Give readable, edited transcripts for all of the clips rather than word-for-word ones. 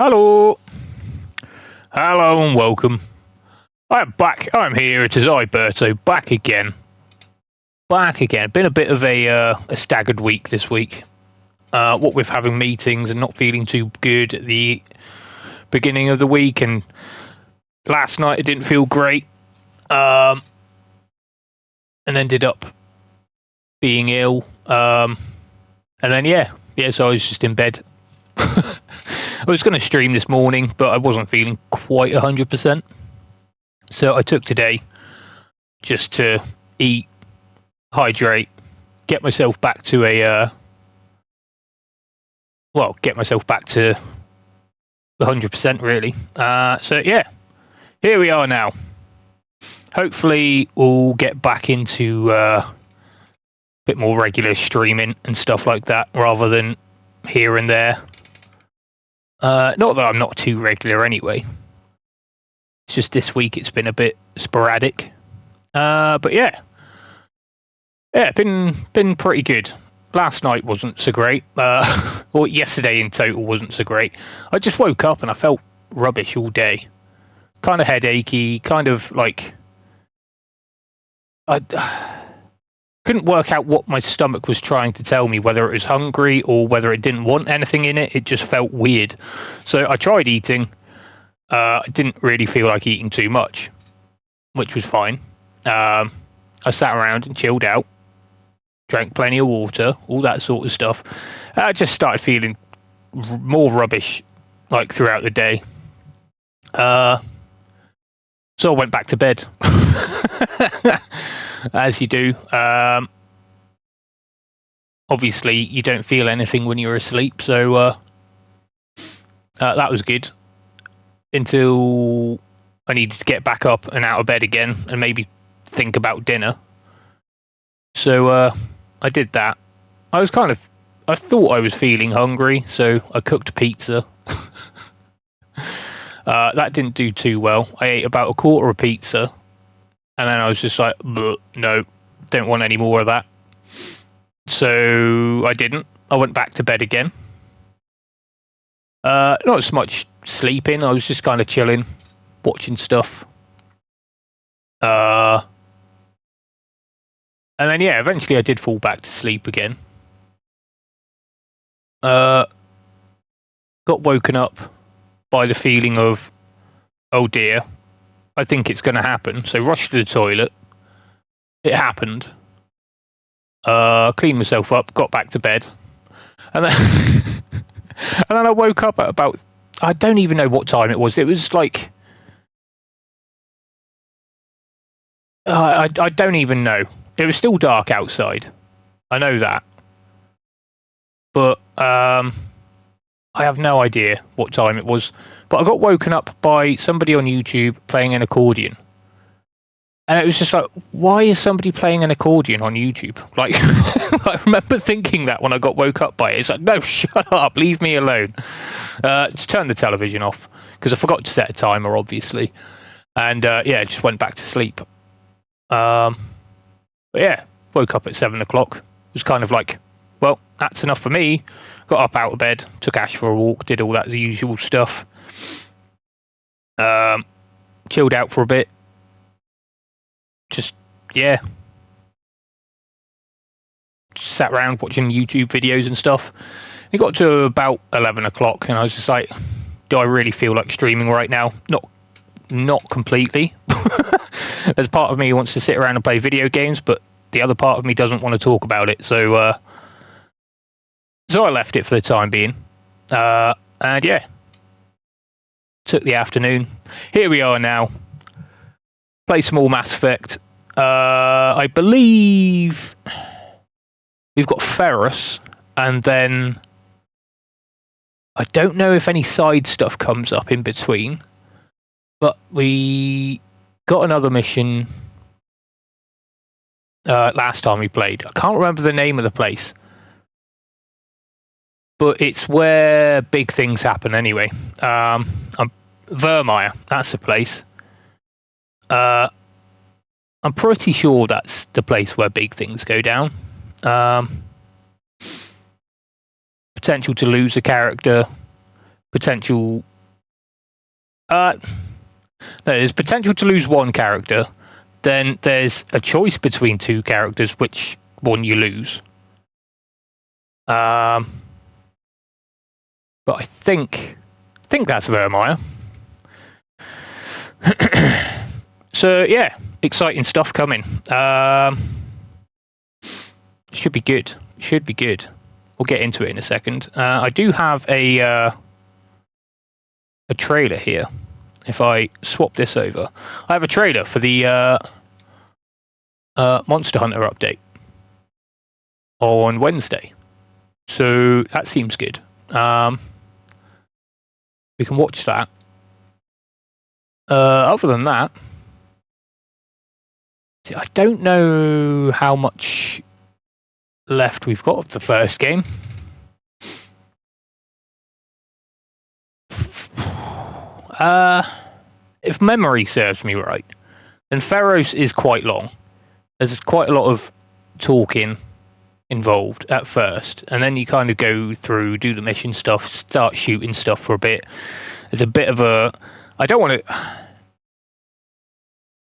Hello, hello and welcome. I'm back. I'm here. It is I, Berto, back again. Been a bit of a staggered week this week. What with having meetings and not feeling too good at the beginning of the week, and last night it didn't feel great. And ended up being ill. And then so I was just in bed. I was going to stream this morning, but I wasn't feeling quite 100%. So I took today just to eat, hydrate, get myself back to get myself back to 100% really. Here we are now. Hopefully we'll get back into a bit more regular streaming and stuff like that, rather than here and there. Not that I'm not too regular anyway. It's just this week it's been a bit sporadic. But been pretty good. Last night wasn't so great. Or yesterday in total wasn't so great. I just woke up and I felt rubbish all day. Kind of headachy, kind of like I couldn't work out what my stomach was trying to tell me, whether it was hungry or whether it didn't want anything in it. It just felt weird. So I tried eating. I didn't really feel like eating too much, which was fine. I sat around and chilled out, drank plenty of water, all that sort of stuff. I just started feeling more rubbish, like throughout the day. So I went back to bed, as you do. Obviously, you don't feel anything when you're asleep, so that was good. Until I needed to get back up and out of bed again and maybe think about dinner. So I did that. I thought I was feeling hungry, so I cooked pizza. That didn't do too well. I ate about a quarter of pizza, and then I was just like, no, don't want any more of that. So I didn't. I went back to bed again. Not so much sleeping. I was just kind of chilling, watching stuff. And then eventually I did fall back to sleep again. Got woken up by the feeling of, oh dear, I think it's going to happen. So rushed to the toilet. It happened. Cleaned myself up, got back to bed, and then and then I woke up at about, I don't even know what time it was. It was like I don't even know. It was still dark outside. I know that, but I have no idea what time it was. But I got woken up by somebody on YouTube playing an accordion. And it was just like, why is somebody playing an accordion on YouTube? Like, I remember thinking that when I got woke up by it. It's like, no, shut up, leave me alone. Just turn the television off, because I forgot to set a timer, obviously. And just went back to sleep. Woke up at 7 o'clock. It was kind of like, well, that's enough for me. Got up out of bed, took Ash for a walk, did all that, the usual stuff. Chilled out for a bit. Just sat around watching YouTube videos and stuff. It got to about 11 o'clock and I was just like, do I really feel like streaming right now? Not completely. There's part of me who wants to sit around and play video games, but the other part of me doesn't want to talk about it. So I left it for the time being. Took the afternoon. Here we are now. Play some more Mass Effect. I believe we've got Ferris, and then I don't know if any side stuff comes up in between, but we got another mission last time we played. I can't remember the name of the place, but it's where big things happen anyway. Vermeer, that's the place. I'm pretty sure that's the place where big things go down. Potential to lose a character, potential. No, there's potential to lose one character. Then there's a choice between two characters, which one you lose. But I think that's Vermeer. So yeah, exciting stuff coming. Should be good. Should be good. We'll get into it in a second. I do have a trailer here. If I swap this over, I have a trailer for the Monster Hunter update on Wednesday. So that seems good. We can watch that. Other than that, I don't know how much left we've got of the first game. If memory serves me right, then Pharos is quite long. There's quite a lot of talking involved at first, and then you kind of go through, do the mission stuff, start shooting stuff for a bit. There's a bit of a... I don't want to...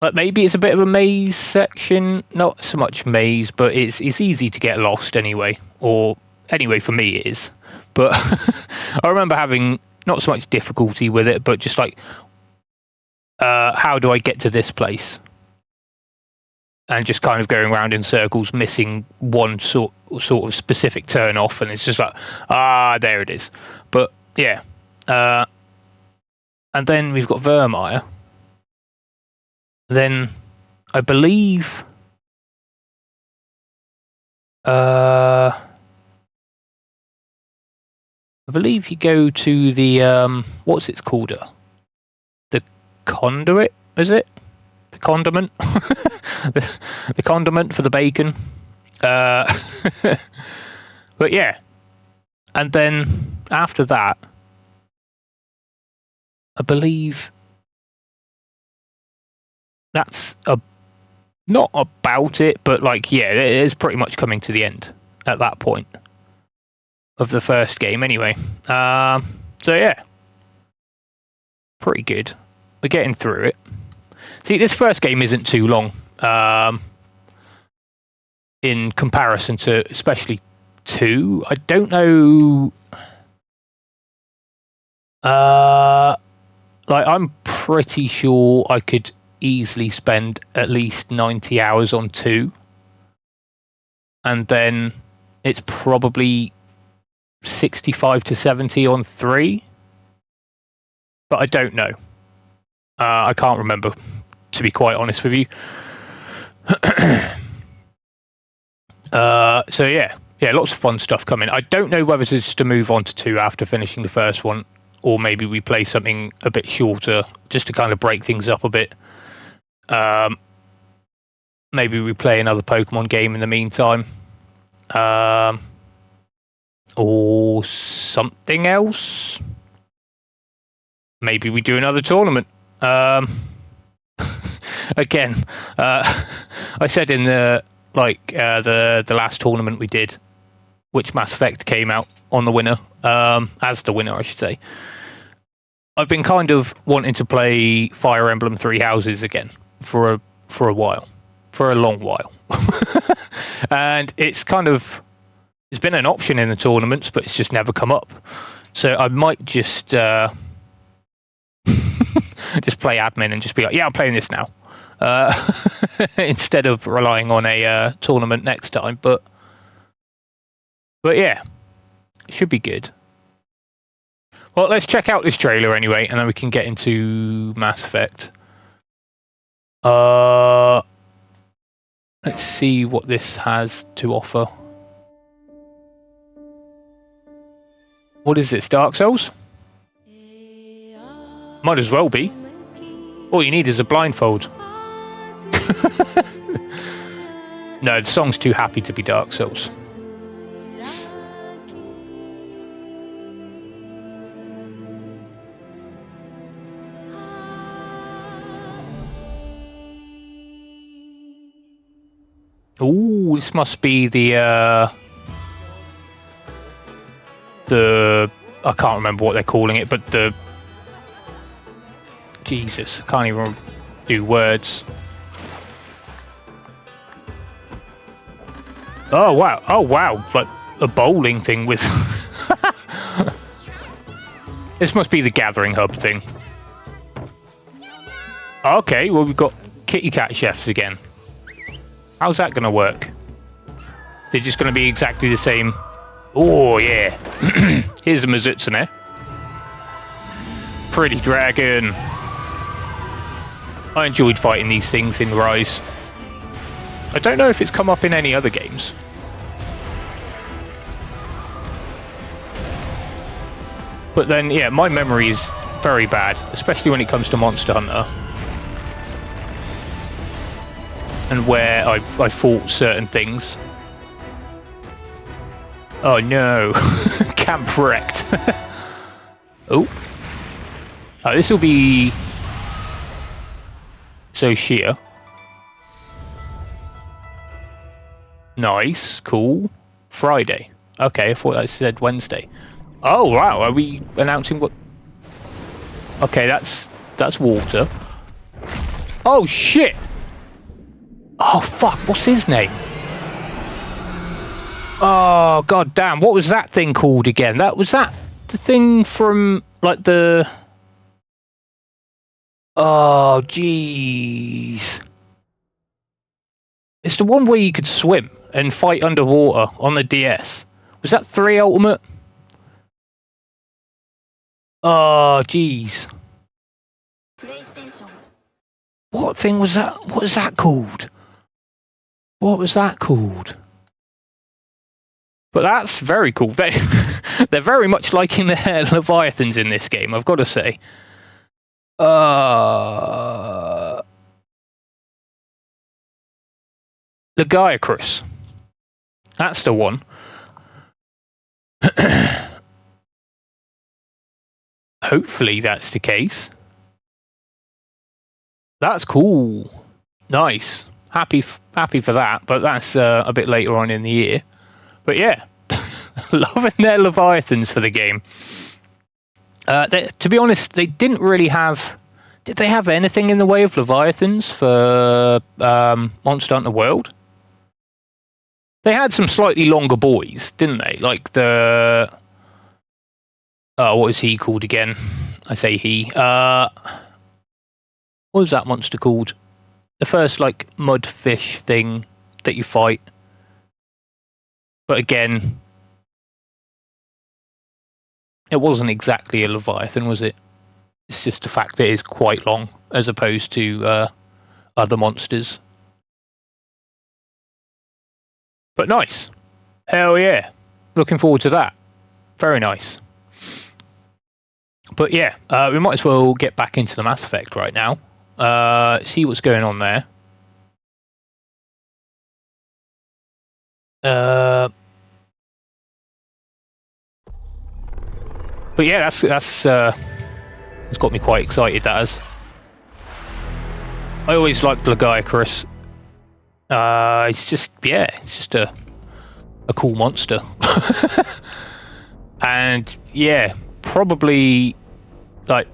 Like maybe it's a bit of a maze section. Not so much maze, but it's easy to get lost anyway. Or anyway, for me it is. But I remember having not so much difficulty with it, but just like, how do I get to this place? And just kind of going around in circles, missing one sort of specific turn off, and it's just like, there it is. But yeah, and then we've got Vermeer. Then I believe you go to the what's it called? The conduit, is it? The condiment? the condiment for the bacon. But yeah. And then after that, I believe that's not about it, but like, yeah, it is pretty much coming to the end at that point of the first game anyway. So yeah, pretty good. We're getting through it. See, this first game isn't too long in comparison to especially 2. I don't know. Like, I'm pretty sure I could easily spend at least 90 hours on 2. And then it's probably 65 to 70 on 3. But I don't know. I can't remember, to be quite honest with you. So yeah, lots of fun stuff coming. I don't know whether to just to move on to 2 after finishing the first one, or maybe we play something a bit shorter just to kind of break things up a bit. Maybe we play another Pokemon game in the meantime, or something else. Maybe we do another tournament. Again, I said in the last tournament we did, which Mass Effect came out on the winner, as the winner, I should say. I've been kind of wanting to play Fire Emblem Three Houses again for a while, for a long while, and it's been an option in the tournaments, but it's just never come up. So I might just just play admin and just be like, yeah, I'm playing this now, instead of relying on a tournament next time. But yeah, it should be good. Well, let's check out this trailer anyway, and then we can get into Mass Effect. Let's see what this has to offer. What is this, Dark Souls? Might as well be. All you need is a blindfold. No, the song's too happy to be Dark Souls. Ooh, this must be the I can't remember what they're calling it, but the... Jesus, I can't even do words. Oh wow, oh wow, like a bowling thing with... This must be the gathering hub thing. Okay, well we've got kitty cat chefs again. How's that gonna work? They're just gonna be exactly the same. Oh yeah. Here's a Mizutsune. Pretty dragon. I enjoyed fighting these things in Rise. I don't know if it's come up in any other games. But then, yeah, my memory is very bad, especially when it comes to Monster Hunter. And where I fought certain things. Oh no. Camp wrecked. Oh. Oh, this will be... Soshia. Nice, cool. Friday. Okay, I thought I said Wednesday. Oh wow, are we announcing what? Okay, that's Walter. Oh shit! Oh fuck, what's his name? Oh god damn, what was that thing called again? Was that the thing from like the... Oh jeez. It's the one where you could swim and fight underwater on the DS. Was that 3 Ultimate? Oh, jeez. What thing was that? What was that called? What was that called? But that's very cool. They're very much liking their Leviathans in this game, I've got to say. Legiacrus. That's the one. Hopefully that's the case. That's cool. Nice. Happy for that, but that's a bit later on in the year. But yeah, loving their Leviathans for the game. To be honest, they didn't really have... Did they have anything in the way of Leviathans for Monster Hunter World? They had some slightly longer boys, didn't they? Like the... what was he called again? I say he. What was that monster called? The first, like, mud fish thing that you fight. But again, it wasn't exactly a Leviathan, was it? It's just the fact that it is quite long, as opposed to other monsters. But nice. Hell yeah. Looking forward to that. Very nice. But yeah, we might as well get back into the Mass Effect right now. See what's going on there. But yeah, that's it's got me quite excited, that has. I always liked Legiacrus. It's just a cool monster. And yeah, probably, like,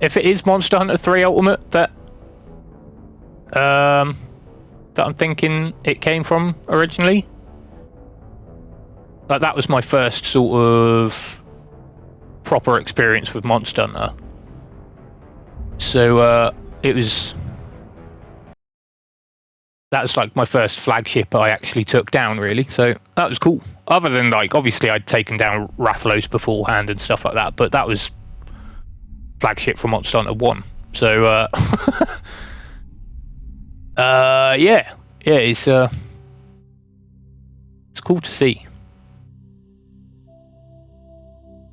if it is Monster Hunter 3 Ultimate that I'm thinking it came from originally, like, that was my first sort of proper experience with Monster Hunter. So that's like my first flagship I actually took down, really. So that was cool. Other than, like, obviously I'd taken down Rathalos beforehand and stuff like that, but that was flagship for Monster Hunter 1. So yeah, it's cool to see.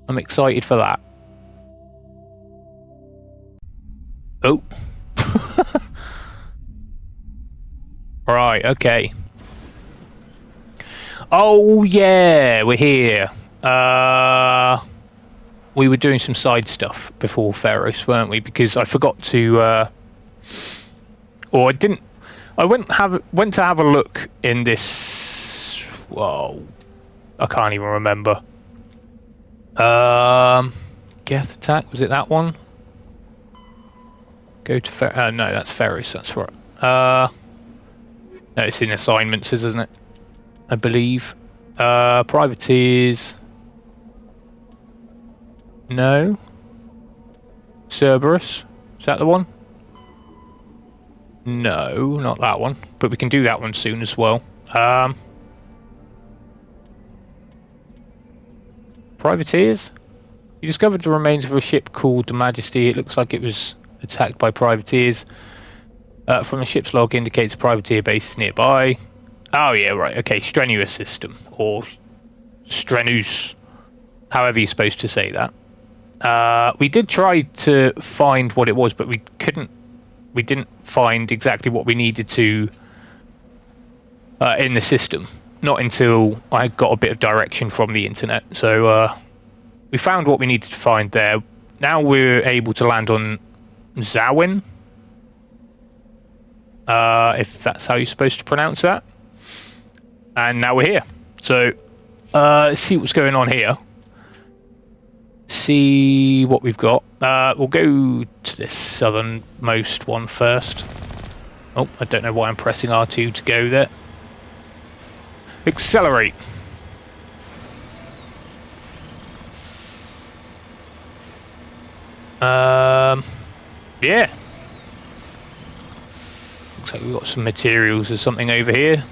I'm excited for that. Oh. Right, okay. Oh yeah, we're here. We were doing some side stuff before Pharos, weren't we? Because I forgot to or I didn't... I went to have a look in this... Whoa. I can't even remember. Geth attack, was it that one? Go to no, that's Ferris, that's right. No, it's in assignments, isn't it? I believe. Privateers. No. Cerberus. Is that the one? No, not that one. But we can do that one soon as well. Privateers? You discovered the remains of a ship called the Majesty. It looks like it was attacked by privateers. From the ship's log indicates a privateer base nearby. Oh yeah, right. Okay, strenuous system. Or strenuous. However you're supposed to say that. We did try to find what it was, but we couldn't. We didn't find exactly what we needed to in the system. Not until I got a bit of direction from the internet. So we found what we needed to find there. Now we're able to land on Zawin. If that's how you're supposed to pronounce that. And now we're here. So let's see what's going on here. See what we've got. We'll go to this southernmost one first. Oh, I don't know why I'm pressing R2 to go there. Accelerate. Yeah. Looks like we've got some materials or something over here.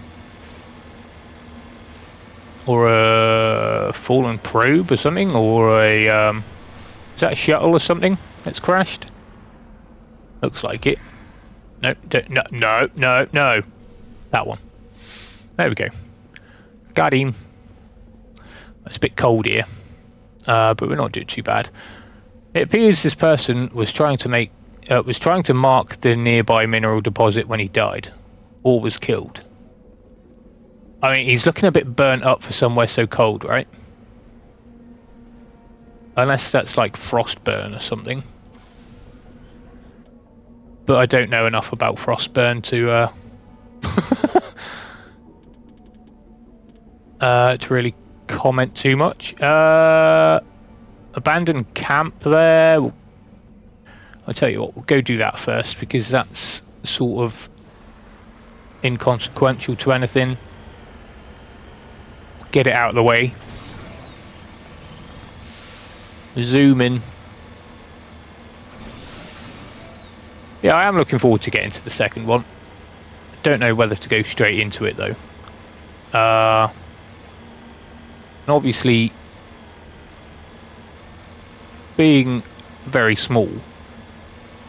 Or a fallen probe or something, or a is that a shuttle or something that's crashed? Looks like it. No, no. That one. There we go. Got him. It's a bit cold here, but we're not doing too bad. It appears this person was trying to mark the nearby mineral deposit when he died, or was killed. I mean, he's looking a bit burnt up for somewhere so cold, right? Unless that's like frostburn or something. But I don't know enough about frostburn to to really comment too much. Abandoned camp there. I'll tell you what, we'll go do that first because that's sort of inconsequential to anything. Get it out of the way. Zoom in. Yeah, I am looking forward to getting to the second one. Don't know whether to go straight into it though. And obviously, being very small,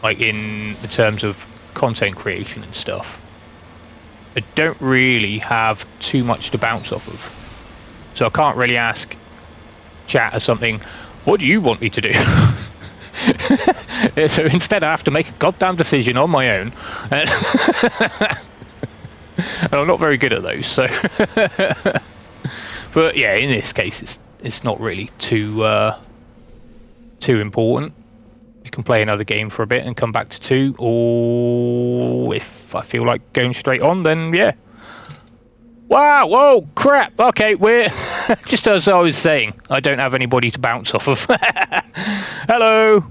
like in the terms of content creation and stuff, I don't really have too much to bounce off of. So I can't really ask chat or something, what do you want me to do? So instead I have to make a goddamn decision on my own. And I'm not very good at those, so... But yeah, in this case it's not really too important. We can play another game for a bit and come back to 2, or if I feel like going straight on, then yeah. Wow, whoa, crap. Okay, we're... just as I was saying, I don't have anybody to bounce off of. Hello.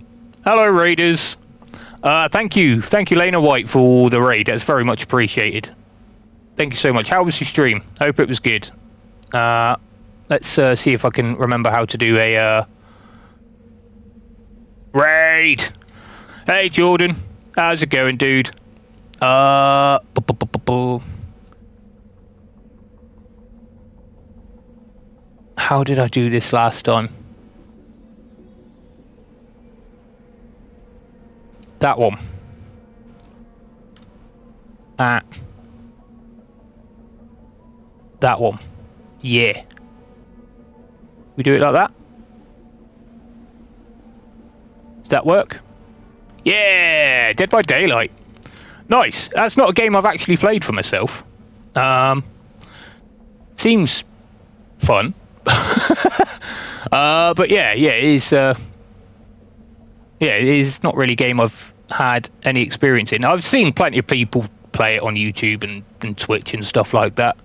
Hello, raiders. Thank you, Lena White, for the raid. That's very much appreciated. Thank you so much. How was your stream? I hope it was good. Let's see if I can remember how to do a raid. Hey, Jordan. How's it going, dude? How did I do this last time? That one. That one. Yeah. We do it like that? Does that work? Yeah! Dead by Daylight. Nice. That's not a game I've actually played for myself. Seems fun. But yeah, it is. Yeah, it is not really a game I've had any experience in. I've seen plenty of people play it on YouTube and Twitch and stuff like that,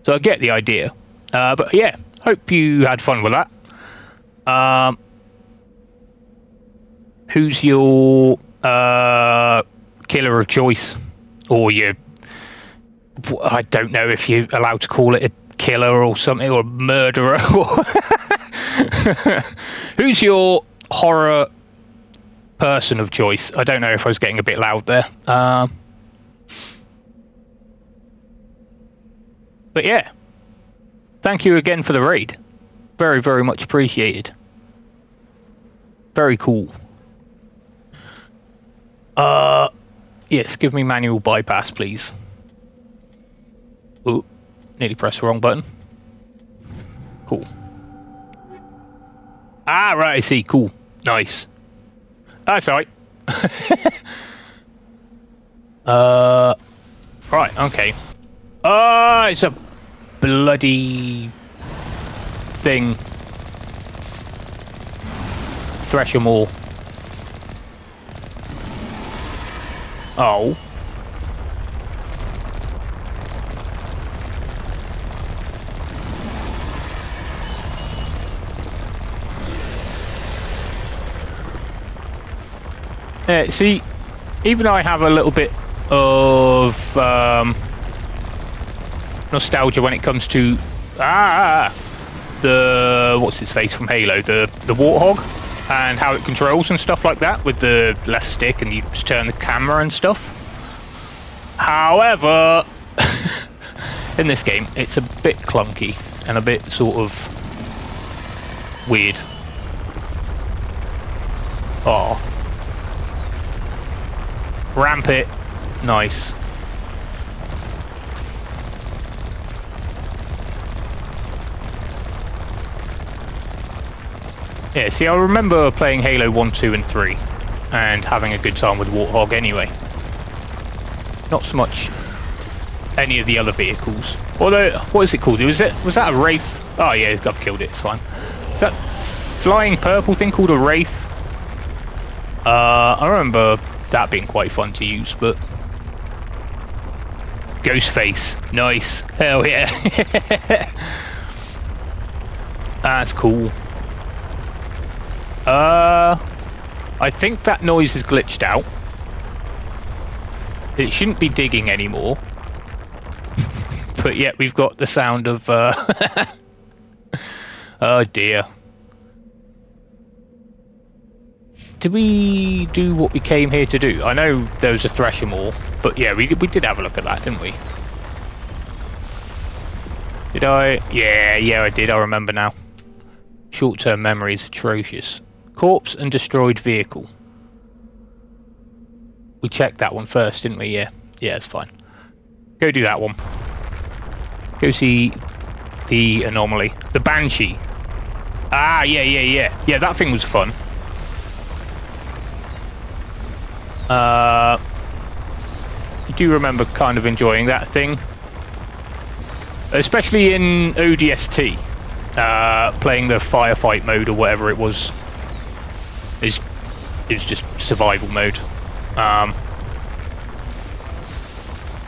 so I get the idea. But yeah, hope you had fun with that. Who's your killer of choice? Or your... I don't know if you're allowed to call it a killer or something, or a murderer. Who's your horror person of choice? I don't know if I was getting a bit loud there. But yeah. Thank you again for the raid. Very, very much appreciated. Very cool. Yes, give me manual bypass, please. Ooh, nearly pressed the wrong button. Cool. Ah, right, I see. Cool. Nice. That's alright. Right, okay. It's a bloody thing. Thresh 'em all. Oh. See, even though I have a little bit of nostalgia when it comes to the what's its face from Halo, the Warthog, and how it controls and stuff like that with the left stick, and you just turn the camera and stuff. However, in this game, it's a bit clunky and a bit sort of weird. Oh. Ramp it. Nice. Yeah, see, I remember playing Halo 1, 2 and 3 and having a good time with Warthog anyway. Not so much any of the other vehicles. Although, what is it called? Was that a Wraith? Oh yeah, I've killed it, it's fine. Is that flying purple thing called a Wraith? I remember that being quite fun to use, but... Ghostface. Nice. Hell yeah. That's cool. I think that noise is glitched out. It shouldn't be digging anymore. But yet we've got the sound of... Oh dear. Did we do what we came here to do? I know there was a Thresh 'em all, but yeah, we did have a look at that, didn't we? Did I? Yeah, I did. I remember now. Short-term memory is atrocious. Corpse and destroyed vehicle. We checked that one first, didn't we? Yeah, it's fine. Go do that one. Go see the anomaly. The Banshee. Ah, yeah. Yeah, that thing was fun. I do remember kind of enjoying that thing. Especially in ODST. Playing the firefight mode or whatever it was is just survival mode.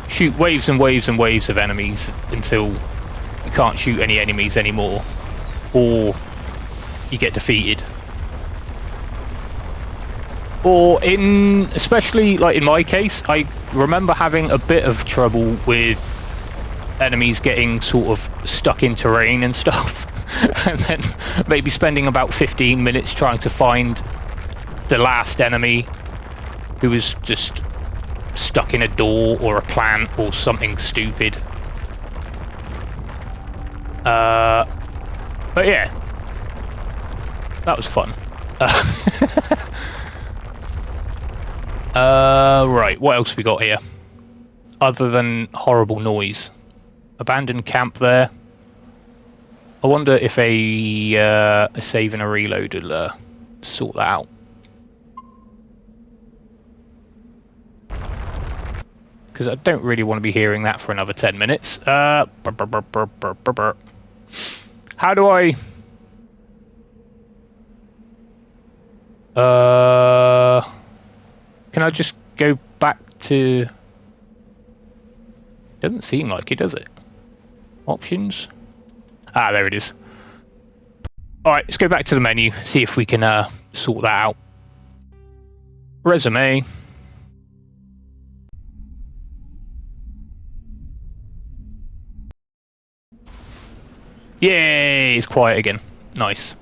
Shoot waves and waves and waves of enemies until you can't shoot any enemies anymore, or you get defeated. Or especially like in my case, I remember having a bit of trouble with enemies getting sort of stuck in terrain and stuff. And then maybe spending about 15 minutes trying to find the last enemy who was just stuck in a door or a plant or something stupid. But yeah, that was fun. Right, what else we got here? Other than horrible noise. Abandoned camp there. I wonder if a save and a reload will sort that out. Because I don't really want to be hearing that for another 10 minutes. How do I... Can I just go back to... Doesn't seem like it, does it? Options? Ah, there it is. Alright, let's go back to the menu, see if we can sort that out. Resume. Yay, it's quiet again. Nice.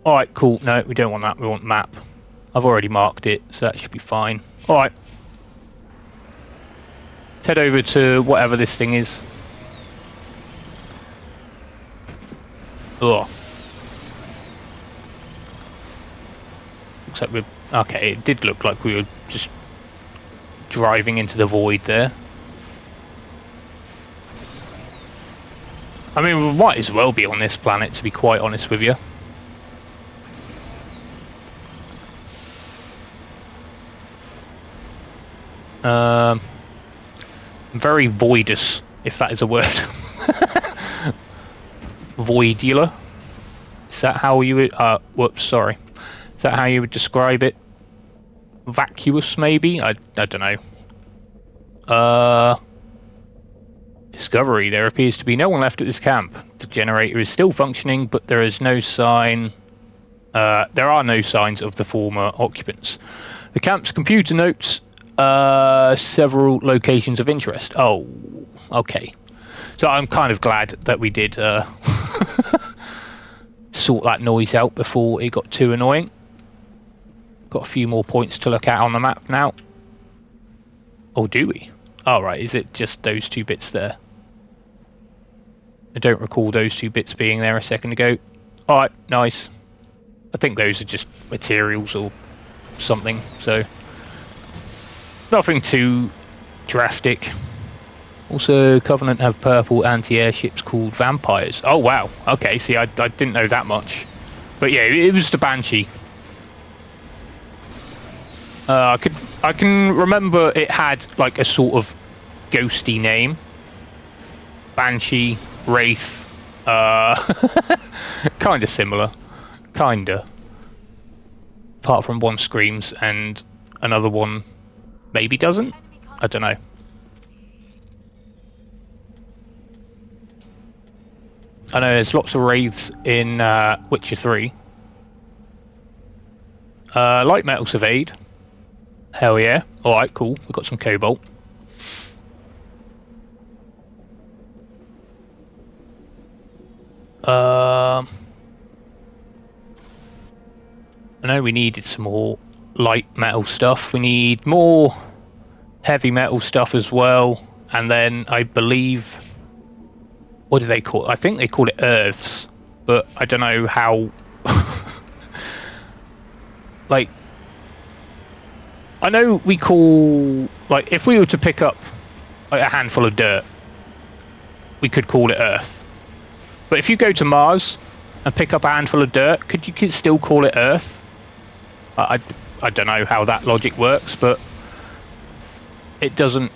Alright, cool. No, we don't want that. We want map. I've already marked it, so that should be fine. Alright. Let's head over to whatever this thing is. Ugh. Looks like we're... Okay, it did look like we were just driving into the void there. I mean, we might as well be on this planet, to be quite honest with you. Very voidous, if that is a word. Voidular? Is that how you would... whoops, sorry. Is that how you would describe it? Vacuous, maybe? I don't know. Discovery. There appears to be no one left at this camp. The generator is still functioning, but there is no sign... there are no signs of the former occupants. The camp's computer notes several locations of interest. Oh, okay. So I'm kind of glad that we did sort that noise out before it got too annoying. Got a few more points to look at on the map now. Or do we? Oh, right, is it just those two bits there? I don't recall those two bits being there a second ago. Alright, nice. I think those are just materials or something, so... Nothing too drastic. Also, Covenant have purple anti-airships called Vampires. Oh, wow. Okay, see, I didn't know that much. But yeah, it was the Banshee. I can remember it had like a sort of ghosty name. Banshee, Wraith. Kind of similar. Kinda. Apart from one screams and another one maybe doesn't? I don't know. I know there's lots of wraiths in Witcher 3. Light metal surveyed. Hell yeah. Alright, cool. We've got some cobalt. I know we needed some more light metal stuff. We need more heavy metal stuff as well. And then I believe... What do they call it? I think they call it earths. But I don't know how... like... I know we call... Like, if we were to pick up like, a handful of dirt, we could call it earth. But if you go to Mars and pick up a handful of dirt, could you still call it earth? I don't know how that logic works, but it doesn't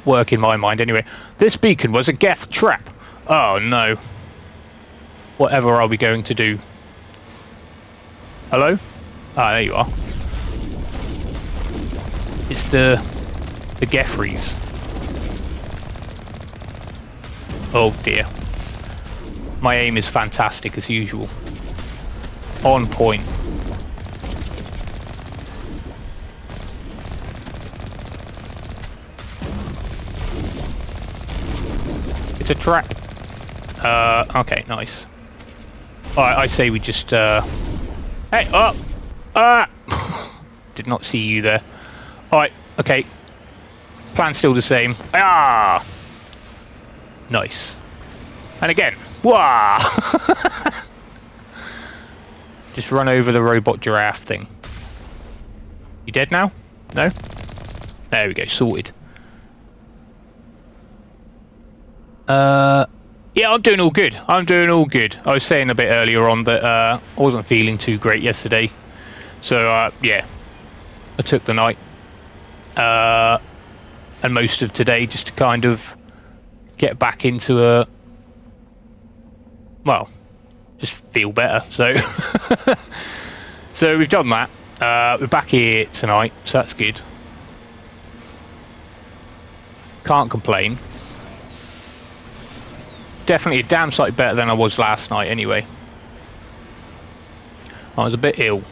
work in my mind anyway. This beacon was a Geth trap. Oh no. Whatever are we going to do? Hello? Ah, there you are. It's the Geffreys. Oh dear. My aim is fantastic as usual. On point. It's a trap. Okay, nice. Alright, I say we just, Hey, up! Did not see you there. Alright, okay. Plan's still the same. Ah! Nice. And again. Wah! Just run over the robot giraffe thing. You dead now? No? There we go, sorted. Yeah, I'm doing all good. I'm doing all good. I was saying a bit earlier on that I wasn't feeling too great yesterday. So, yeah. I took the night. And most of today just to kind of get back into a... Well, just feel better. So, so we've done that. We're back here tonight, so that's good. Can't complain. definitely a damn sight better than I was last night anyway. I was a bit ill.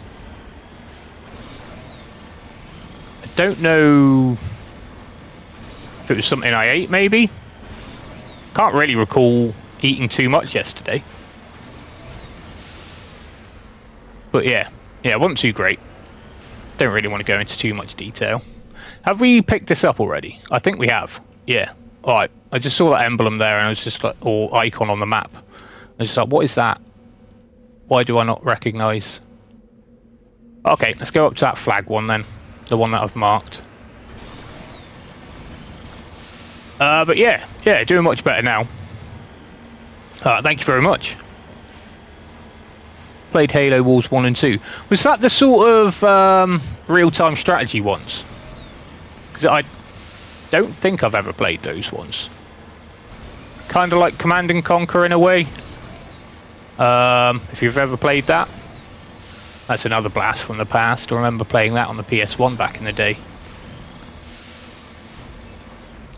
I don't know if it was something I ate, maybe? Can't really recall eating too much yesterday. But yeah, it wasn't too great. Don't really want to go into too much detail. Have we picked this up already? I think we have. Yeah. Alright, I just saw that emblem there and I was just like, or icon on the map. I was just like, what is that? Why do I not recognise? Okay, let's go up to that flag one then. The one that I've marked. But yeah, doing much better now. Thank you very much. Played Halo Wars 1 and 2. Was that the sort of real-time strategy ones? Because I don't think I've ever played those ones. Kind of like Command and Conquer in a way. If you've ever played that. That's another blast from the past. I remember playing that on the PS1 back in the day.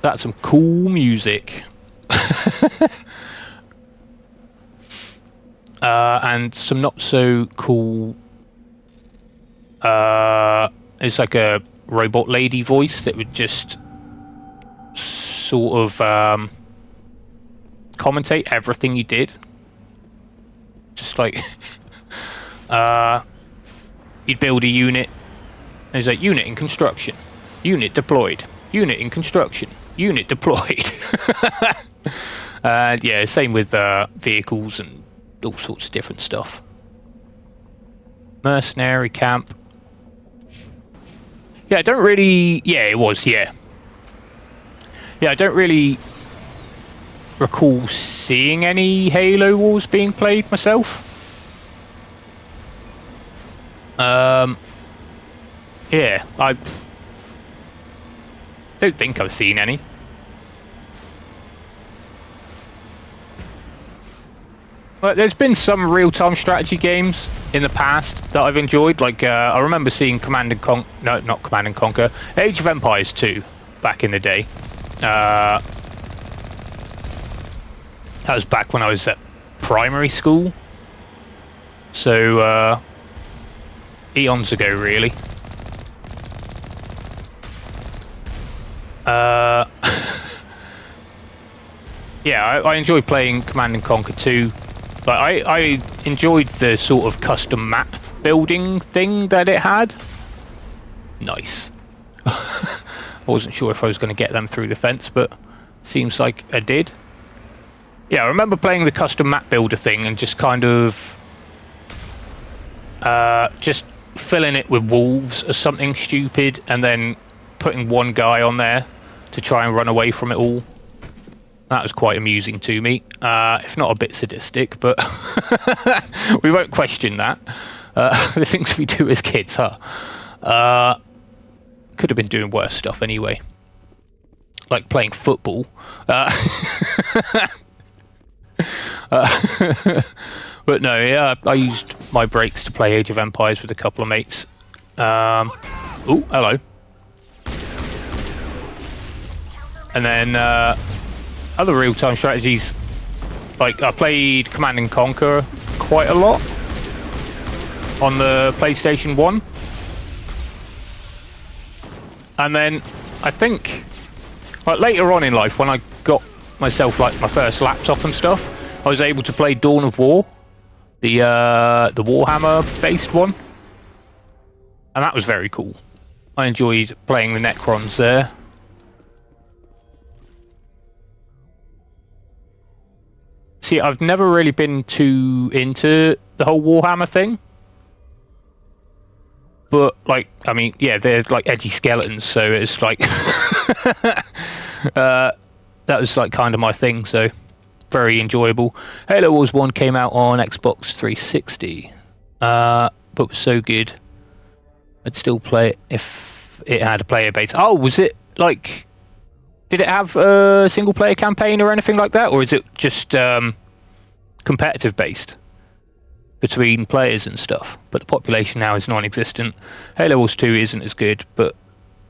That's some cool music. And some not so cool... it's like a robot lady voice that would just sort of commentate everything you did. Just like... you'd build a unit. There's like unit in construction. Unit deployed. Unit in construction. Unit deployed. And yeah, same with vehicles and all sorts of different stuff. Mercenary camp. Yeah, I don't really... Yeah, it was, yeah. Yeah, I don't really recall seeing any Halo Wars being played myself. Yeah, I don't think I've seen any. But there's been some real-time strategy games in the past that I've enjoyed. Like, I remember seeing Command and Conquer... No, not Command and Conquer. Age of Empires 2, back in the day. That was back when I was at primary school. So, eons ago, really. Yeah, I enjoy playing Command and Conquer 2. But I enjoyed the sort of custom map building thing that it had. Nice. I wasn't sure if I was going to get them through the fence, but seems like I did. Yeah, I remember playing the custom map builder thing and just kind of just filling it with wolves or something stupid and then putting one guy on there to try and run away from it all. That was quite amusing to me, if not a bit sadistic, but we won't question that. The things we do as kids, huh? Could have been doing worse stuff anyway. Like playing football. But no, yeah, I used my breaks to play Age of Empires with a couple of mates. Oh, hello. And then... other real-time strategies, like I played Command and Conquer quite a lot on the PlayStation 1. And then I think like later on in life when I got myself like my first laptop and stuff, I was able to play Dawn of War, the Warhammer based one. And that was very cool. I enjoyed playing the Necrons there. See, I've never really been too into the whole Warhammer thing. But, like, I mean, yeah, they're like edgy skeletons, so it's like... that was like kind of my thing, so very enjoyable. Halo Wars 1 came out on Xbox 360, but was so good. I'd still play it if it had a player base. Oh, was it, like... Did it have a single-player campaign or anything like that? Or is it just competitive-based between players and stuff? But the population now is non-existent. Halo Wars 2 isn't as good, but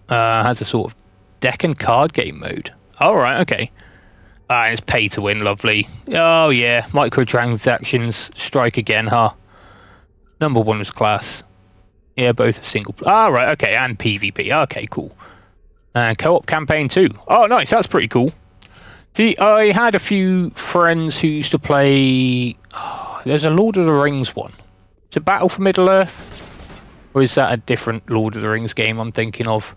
has a sort of deck and card game mode. Oh, right, okay. Ah, it's pay to win, lovely. Oh yeah, microtransactions strike again, huh? Number 1 was class. Yeah, both are single. Ah, right, okay, and PvP. Okay, cool. And co-op campaign too. Oh, nice, that's pretty cool. See, I had a few friends who used to play... Oh, there's a Lord of the Rings one. Is it Battle for Middle-earth? Or is that a different Lord of the Rings game I'm thinking of?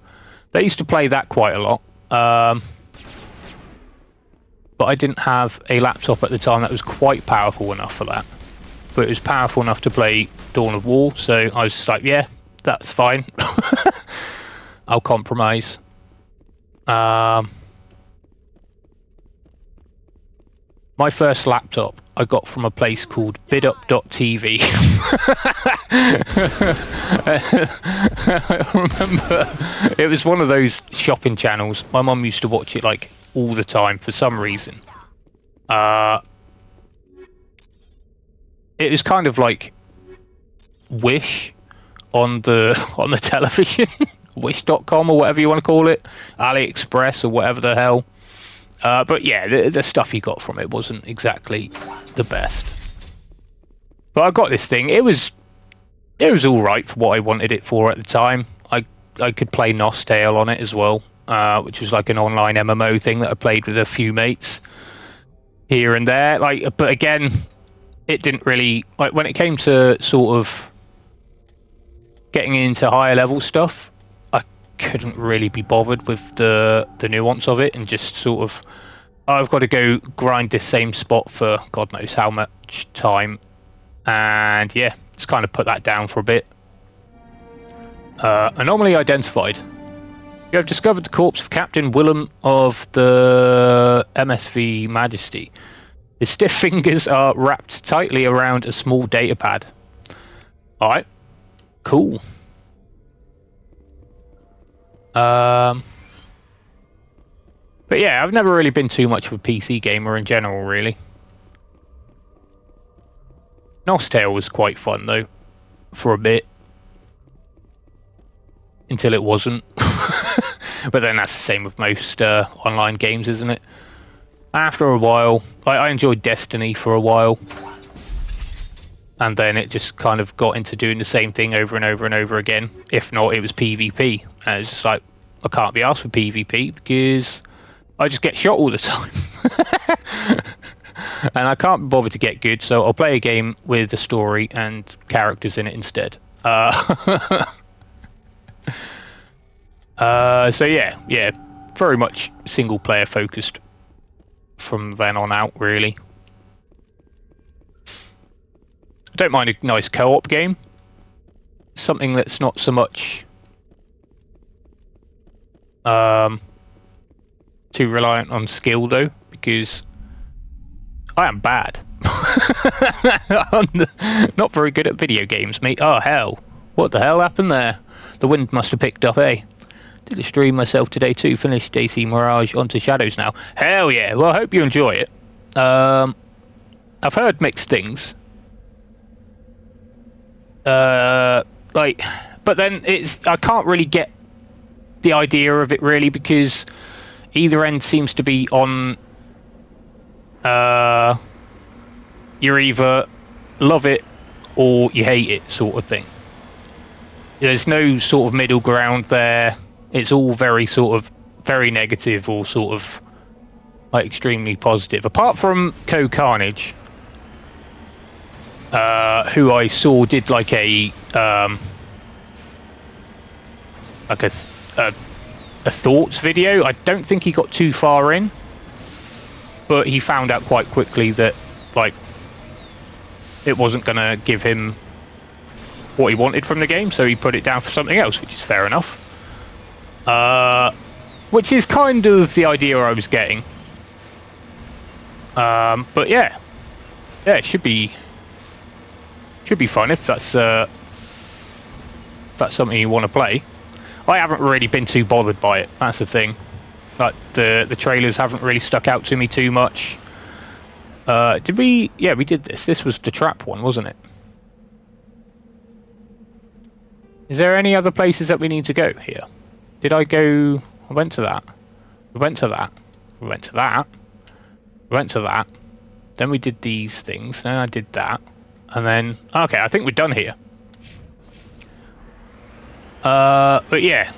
They used to play that quite a lot. But I didn't have a laptop at the time that was quite powerful enough for that. But it was powerful enough to play Dawn of War, so I was just like, yeah, that's fine. I'll compromise. My first laptop I got from a place called bidup.tv. I remember it was one of those shopping channels. My mum used to watch it like all the time for some reason. It was kind of like Wish on the television. Wish.com or whatever you want to call it. AliExpress or whatever the hell. But yeah, the stuff you got from it wasn't exactly the best. But I got this thing. It was all right for what I wanted it for at the time. I could play Nostale on it as well, which was like an online MMO thing that I played with a few mates here and there. Like, but again, it didn't really like when it came to sort of getting into higher level stuff. I couldn't really be bothered with the nuance of it, and just sort of, I've got to go grind this same spot for God knows how much time, and yeah, just kind of put that down for a bit. Anomaly identified. You have discovered the corpse of Captain Willem of the MSV Majesty. His stiff fingers are wrapped tightly around a small data pad. Alright. Cool. But yeah, I've never really been too much of a PC gamer in general, really. Nostale was quite fun, though, for a bit. Until it wasn't. But then that's the same with most online games, isn't it? After a while, I enjoyed Destiny for a while. And then it just kind of got into doing the same thing over and over and over again. If not, it was PvP. And it's just like, I can't be asked for PvP because I just get shot all the time. And I can't be bothered to get good, so I'll play a game with a story and characters in it instead. So yeah, very much single player focused from then on out, really. I don't mind a nice co-op game. Something that's not so much too reliant on skill, though, because I am bad. I'm not very good at video games, mate. Oh, hell. What the hell happened there? The wind must have picked up, eh? Did a stream myself today too. Finished DC Mirage onto Shadows now. Hell yeah. Well, I hope you enjoy it. I've heard mixed things. But then I can't really get the idea of it, really, because either end seems to be on you're either love it or you hate it sort of thing. There's no sort of middle ground there. It's all very sort of very negative or sort of like extremely positive. Apart from Carnage, who I saw did like a thoughts video. I don't think he got too far in, but he found out quite quickly that like it wasn't gonna give him what he wanted from the game, so he put it down for something else, which is fair enough. Which is kind of the idea I was getting. But yeah, it should be fun if that's something you want to play. I haven't really been too bothered by it. That's the thing. Like the trailers haven't really stuck out to me too much. Did we? Yeah, we did this. This was the trap one, wasn't it? Is there any other places that we need to go here? Did I go? I went to that. We went to that. We went to that. We went to that. Then we did these things. Then I did that. And then... Okay, I think we're done here. But yeah.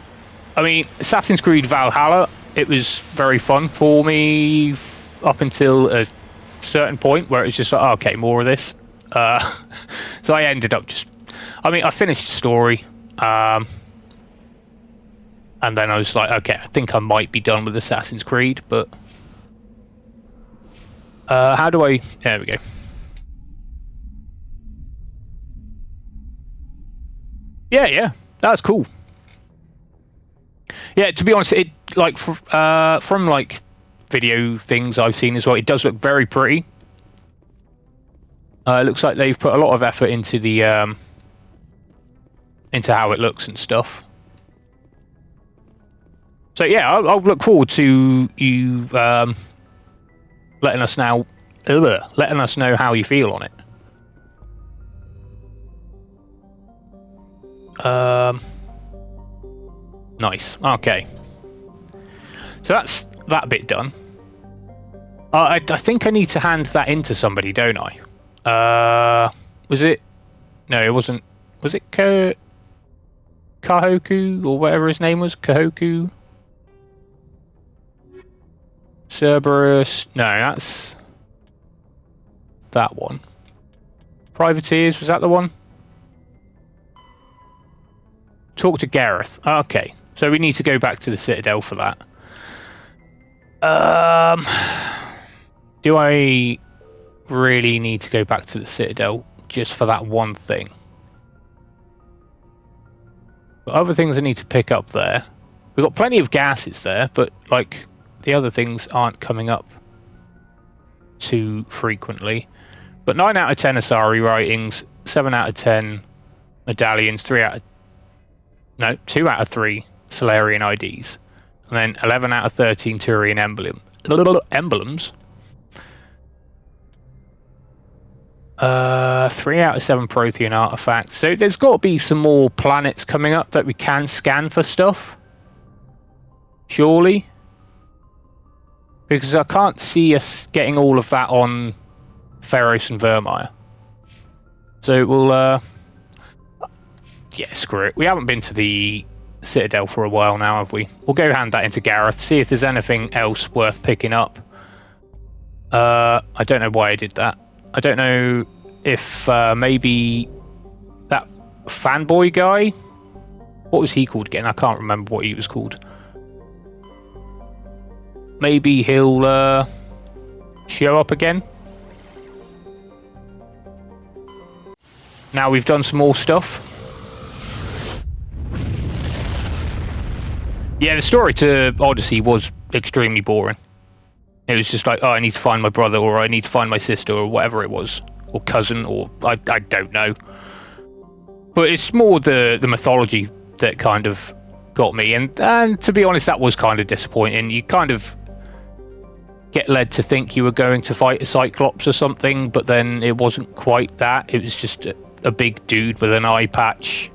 I mean, Assassin's Creed Valhalla, it was very fun for me up until a certain point where it was just like, oh, okay, more of this. So I ended up just... I mean, I finished the story. And then I was like, okay, I think I might be done with Assassin's Creed, but... how do I... There we go. Yeah, that's cool. Yeah, to be honest, it like from like video things I've seen as well, it does look very pretty. It looks like they've put a lot of effort into the into how it looks and stuff. So yeah, I'll look forward to you letting us know how you feel on it. Nice. Okay. So that's that bit done. I think I need to hand that in to somebody, don't I? Was it? No, it wasn't. Was it Kahoku or whatever his name was? Kahoku? Cerberus? No, that's that one. Privateers, was that the one? Talk to Gareth. Okay, so we need to go back to the Citadel for that. Do I really need to go back to the Citadel just for that one thing? But other things I need to pick up there. We've got plenty of gases there, but like the other things aren't coming up too frequently. But 9 out of 10 Asari writings, 7 out of 10 medallions, 2 out of 3 Solarian IDs, and then 11 out of 13 Turian emblems. 3 out of 7 Prothean artifacts. So there's got to be some more planets coming up that we can scan for stuff. Surely. Because I can't see us getting all of that on Pharos and Vermeer. So we'll... yeah, screw it. We haven't been to the Citadel for a while now, have we? We'll go hand that into Gareth, see if there's anything else worth picking up. I don't know why I did that. I don't know if maybe that fanboy guy... What was he called again? I can't remember what he was called. Maybe he'll show up again. Now we've done some more stuff. Yeah, the story to Odyssey was extremely boring. It was just like, oh, I need to find my brother, or I need to find my sister, or whatever it was. Or cousin, or I don't know. But it's more the mythology that kind of got me. And to be honest, that was kind of disappointing. You kind of get led to think you were going to fight a Cyclops or something, but then it wasn't quite that. It was just a big dude with an eye patch.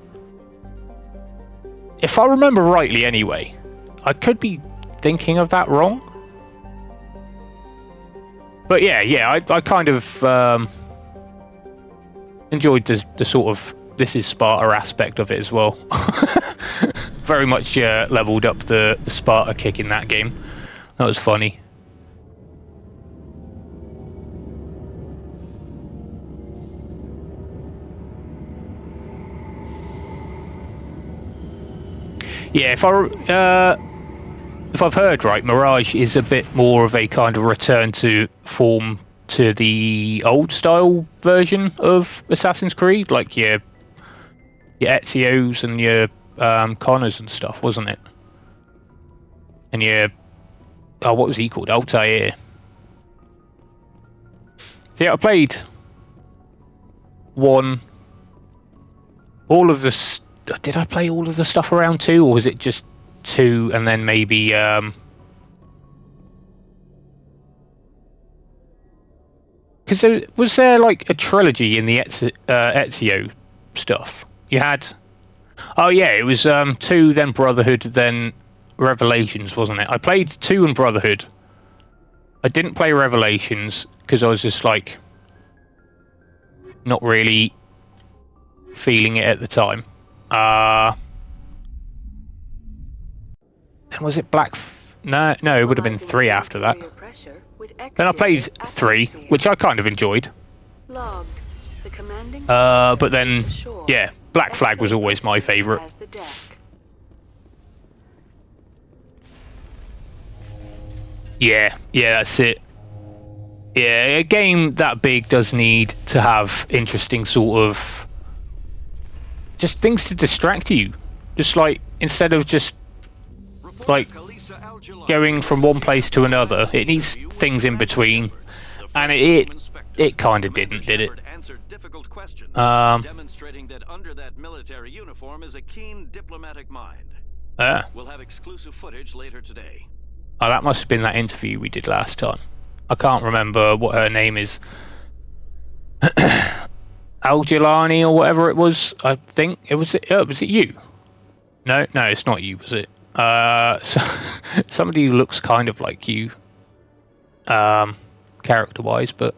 If I remember rightly anyway. I could be thinking of that wrong. But yeah, I kind of enjoyed the sort of this is Sparta aspect of it as well. Very much leveled up the Sparta kick in that game. That was funny. Yeah, if I've heard right, Mirage is a bit more of a kind of return to form to the old style version of Assassin's Creed, like your Ezios and your Connors and stuff, wasn't it? And your what was he called? Altair. Yeah, I played all of the. Did I play all of the stuff around 2, or was it just 2 and then maybe because was there like a trilogy in the Ezio stuff? You had... Oh yeah, it was 2, then Brotherhood, then Revelations, wasn't it? I played 2 and Brotherhood. I didn't play Revelations because I was just like not really feeling it at the time. Then was it No, it would have been 3 after that. Then I played 3, which I kind of enjoyed. But then, yeah, Black Flag was always my favourite. Yeah, that's it. Yeah, a game that big does need to have interesting sort of... just things to distract you. Just like, instead of just, like, going from one place to another, it needs things in between. And it kind of did it? Demonstrating that under that military uniform is a keen diplomatic mind. We'll have exclusive footage later today. Oh, that must have been that interview we did last time. I can't remember what her name is. Al-Jilani or whatever it was. I think it was. Was it you? No, it's not you. Was it? Somebody who looks kind of like you, character-wise, but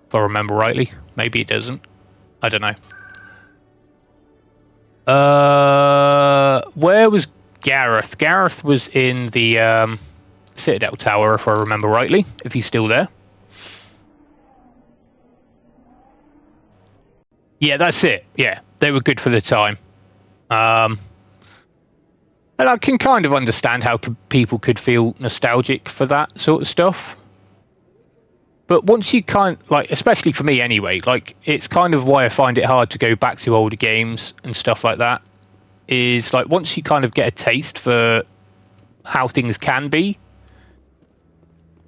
if I remember rightly, maybe it doesn't. I don't know. Where was Gareth? Gareth was in the Citadel Tower, if I remember rightly, if he's still there. Yeah, that's it. Yeah, they were good for the time. And I can kind of understand how people could feel nostalgic for that sort of stuff. But once you especially for me anyway, like, it's kind of why I find it hard to go back to older games and stuff like that, is like, once you kind of get a taste for how things can be,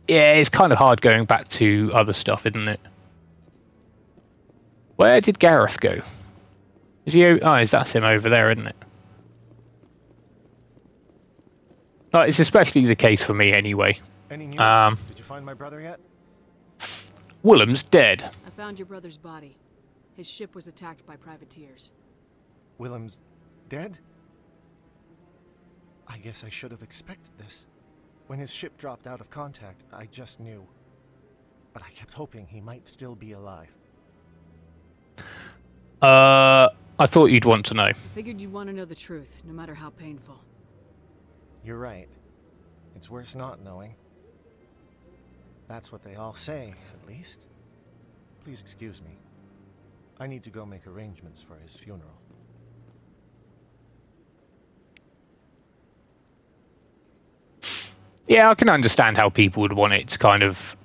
yeah, it's kind of hard going back to other stuff, isn't it? Where did Gareth go? Is he? Oh, that's him over there, isn't it? It's especially the case for me anyway. Any news? Did you find my brother yet? Willem's dead. I found your brother's body. His ship was attacked by privateers. Willem's dead? I guess I should have expected this. When his ship dropped out of contact, I just knew. But I kept hoping he might still be alive. I thought you'd want to know. I figured you'd want to know the truth, no matter how painful. You're right. It's worse not knowing. That's what they all say, at least. Please excuse me. I need to go make arrangements for his funeral. Yeah, I can understand how people would want it to kind of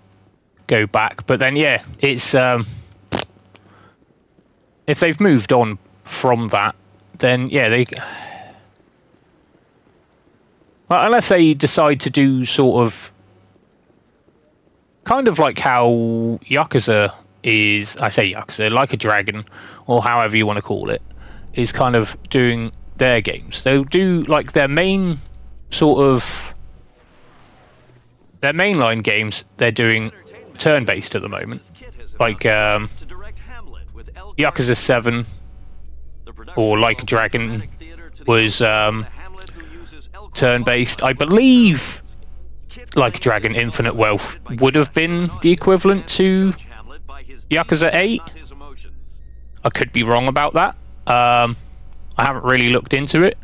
go back, but then, yeah, it's... if they've moved on from that, then, yeah, they... Well, unless they decide to do sort of... kind of like how Yakuza is... I say Yakuza, Like a Dragon, or however you want to call it, is kind of doing their games. They'll do, like, their main sort of... their mainline games, they're doing turn-based at the moment. Like, Yakuza 7, or Like a Dragon, was turn-based. I believe Like a Dragon Infinite Wealth would have been the equivalent to Yakuza 8. I could be wrong about that. I haven't really looked into it.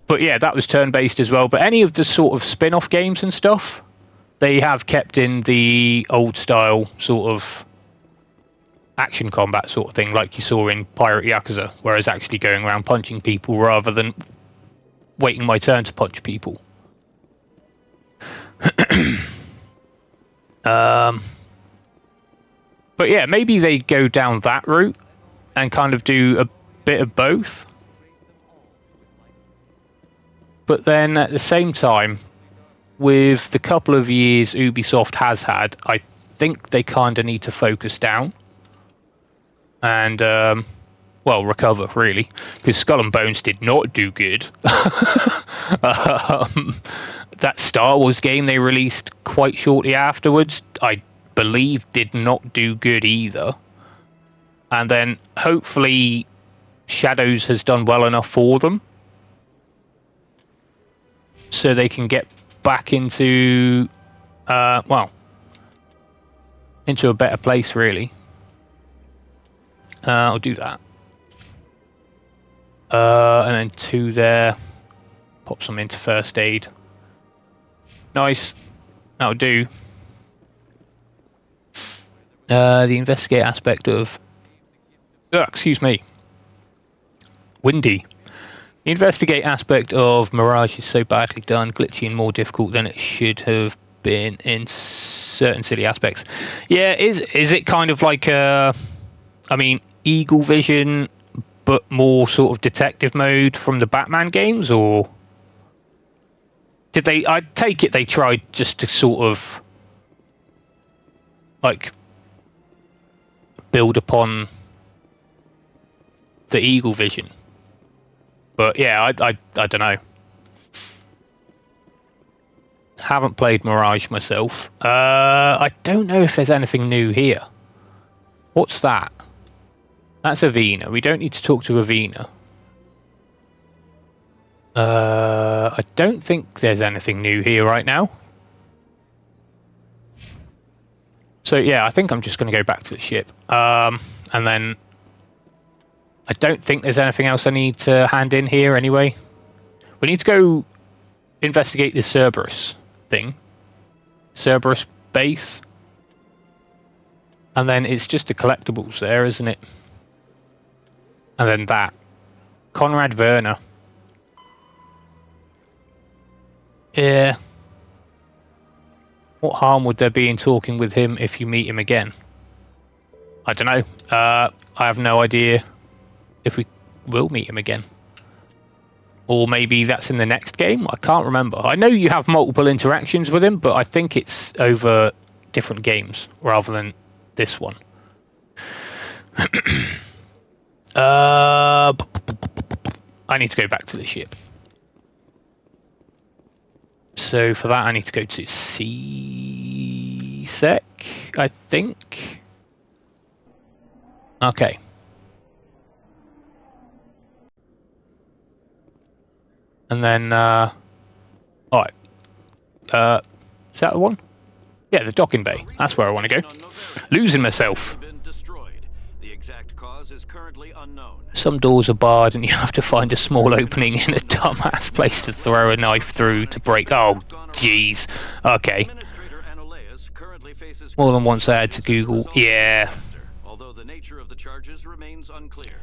But yeah, that was turn-based as well. But any of the sort of spin-off games and stuff, they have kept in the old-style sort of action combat sort of thing, like you saw in Pirate Yakuza, where I was actually going around punching people rather than waiting my turn to punch people. But yeah, maybe they go down that route and kind of do a bit of both. But then at the same time, with the couple of years Ubisoft has had, I think they kind of need to focus down. And, well, recover, really. Because Skull and Bones did not do good. That Star Wars game they released quite shortly afterwards, I believe, did not do good either. And then, hopefully, Shadows has done well enough for them, so they can get back into well, into a better place, really. I'll do that. And then 2 there. Pop some into first aid. Nice. That'll do. The investigate aspect of... excuse me. Windy. The investigate aspect of Mirage is so badly done, glitchy and more difficult than it should have been in certain silly aspects. Yeah, is it kind of like I mean, Eagle Vision, but more sort of detective mode from the Batman games, or did they? I take it they tried just to sort of like build upon the Eagle Vision. But yeah, I don't know. Haven't played Mirage myself. I don't know if there's anything new here. What's that? That's Avena. We don't need to talk to Avena. I don't think there's anything new here right now. So yeah, I think I'm just going to go back to the ship. And then I don't think there's anything else I need to hand in here anyway. We need to go investigate this Cerberus thing. Cerberus base. And then it's just the collectibles there, isn't it? And then that. Conrad Werner. Yeah. What harm would there be in talking with him if you meet him again? I don't know. I have no idea if we will meet him again. Or maybe that's in the next game? I can't remember. I know you have multiple interactions with him, but I think it's over different games rather than this one. I need to go back to the ship. So for that I need to go to C-Sec, I think. Okay. And then, alright. Is that the one? Yeah, the docking bay. That's where I want to go. Losing myself. The exact cause is currently unknown. Some doors are barred and you have to find a small opening in a dumbass place to throw a knife through to break. Oh, jeez. Okay. More than once I had to Google. Yeah. Although the nature of the charges remains unclear.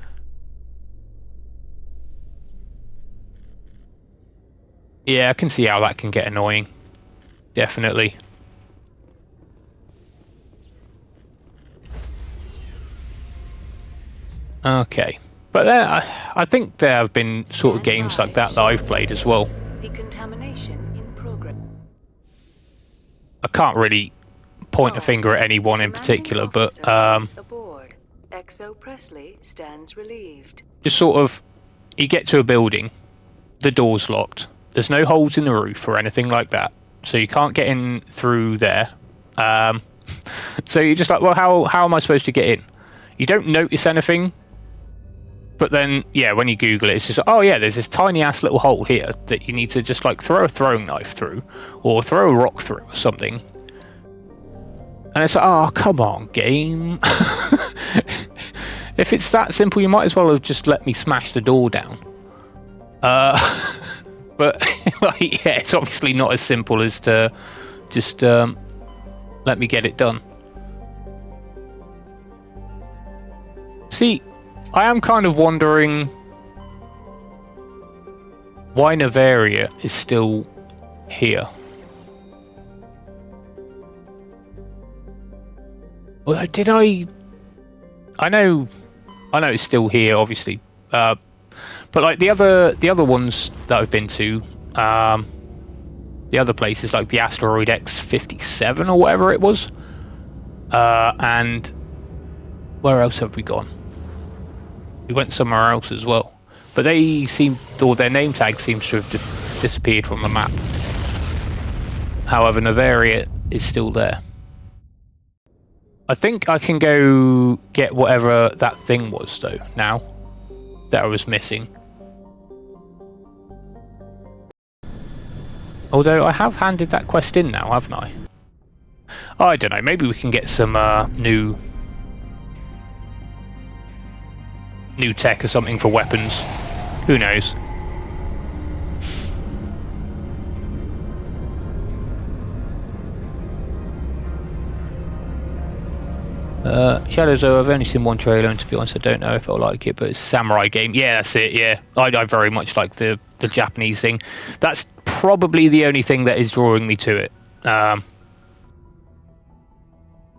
Yeah, I can see how that can get annoying. Definitely. Okay. But I think there have been sort of games like that I've played as well. Decontamination in progress. I can't really point a finger at any one in particular, but Aboard. XO Presley stands relieved. Just sort of, you get to a building, the door's locked. There's no holes in the roof or anything like that, so you can't get in through there. So you're just like, well, how am I supposed to get in? You don't notice anything, but then, yeah, when you Google it, it's just, oh yeah, there's this tiny ass little hole here that you need to just like throw a throwing knife through, or throw a rock through or something. And it's like, oh, come on, game. If it's that simple, you might as well have just let me smash the door down. But like, yeah, it's obviously not as simple as to just let me get it done. See, I am kind of wondering why Navaria is still here. Well, did I know it's still here, obviously. But like the other ones that I've been to, the other places like the Asteroid X-57 or whatever it was, and where else have we gone? We went somewhere else as well, but they seem, or their name tag seems to have disappeared from the map. However, Navaria is still there. I think I can go get whatever that thing was though now that I was missing. Although I have handed that quest in now, haven't I? I don't know. Maybe we can get some new tech or something for weapons. Who knows? Shadows, though, I've only seen one trailer, and to be honest, I don't know if I'll like it, but it's a samurai game. Yeah, that's it, yeah. I very much like the Japanese thing. That's probably the only thing that is drawing me to it.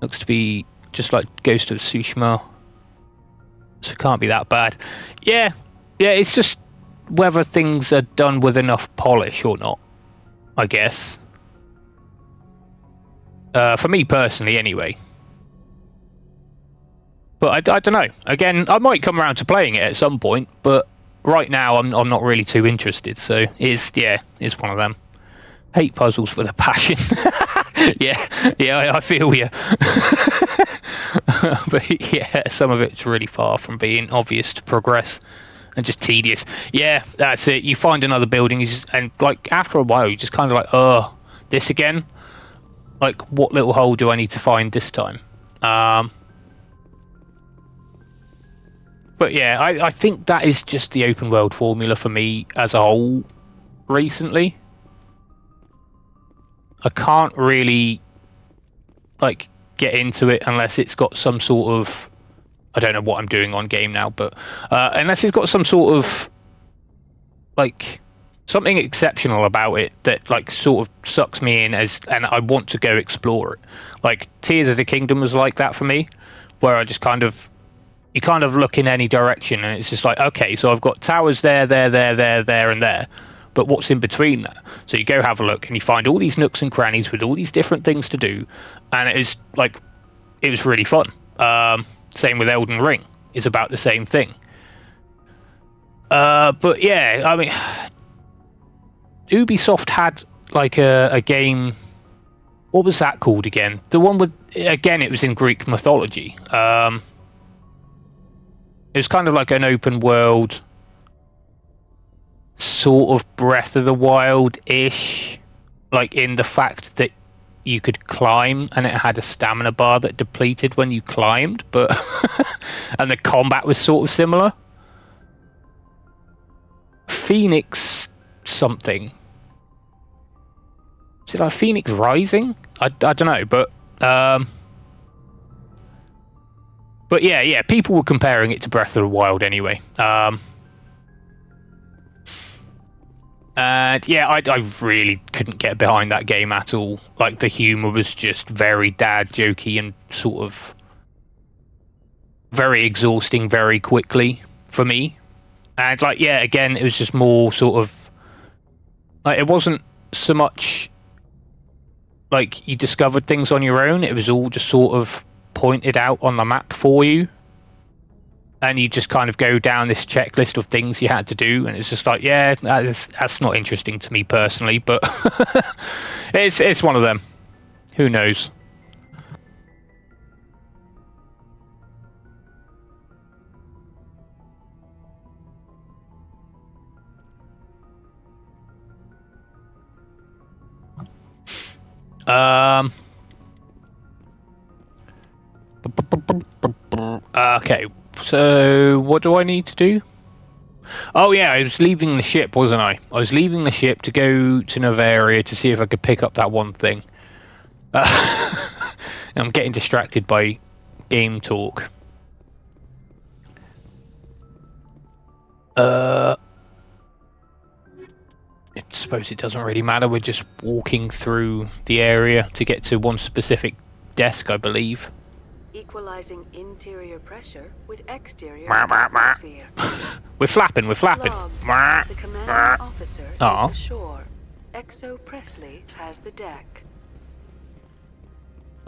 Looks to be just like Ghost of Tsushima, so it can't be that bad. Yeah, it's just whether things are done with enough polish or not, I guess. For me personally, anyway. But I don't know. Again, I might come around to playing it at some point, but right now I'm not really too interested. So it's one of them. Hate puzzles with a passion. yeah, I feel you. But yeah, some of it's really far from being obvious to progress and just tedious. Yeah, that's it. You find another building, and like after a while, you just kind of like, oh, this again. Like, what little hole do I need to find this time? But yeah, I think that is just the open world formula for me as a whole recently. I can't really like get into it unless it's got some sort of, I don't know what I'm doing on game now, but unless it's got some sort of like something exceptional about it that like sort of sucks me in and I want to go explore it. Like Tears of the Kingdom was like that for me, where I just you kind of look in any direction and it's just like, okay, so I've got towers there, and there, but what's in between that? So you go have a look and you find all these nooks and crannies with all these different things to do, and it was really fun. Same with Elden Ring, it's about the same thing. But yeah, I mean, Ubisoft had like a game, what was that called again? The one with, again, it was in Greek mythology. It was kind of like an open world, sort of Breath of the Wild-ish, like in the fact that you could climb and it had a stamina bar that depleted when you climbed, but and the combat was sort of similar. Phoenix something. Is it like Phoenix Rising? I don't know, but yeah, people were comparing it to Breath of the Wild anyway. And yeah, I really couldn't get behind that game at all. Like, the humor was just very dad jokey and sort of very exhausting very quickly for me. And like, yeah, again, it was just more sort of like, it wasn't so much like you discovered things on your own. It was all just sort of pointed out on the map for you, and you just kind of go down this checklist of things you had to do, and it's just like, yeah, that's not interesting to me personally, but it's one of them. Who knows? Okay, so what do I need to do? Oh yeah, I was leaving the ship, wasn't I? I was leaving the ship to go to Novaria to see if I could pick up that one thing. I'm getting distracted by game talk. I suppose it doesn't really matter. We're just walking through the area to get to one specific desk, I believe. Equalizing interior pressure with exterior atmosphere. We're flapping. Logged. The commanding officer is ashore. Exo Presley has the deck.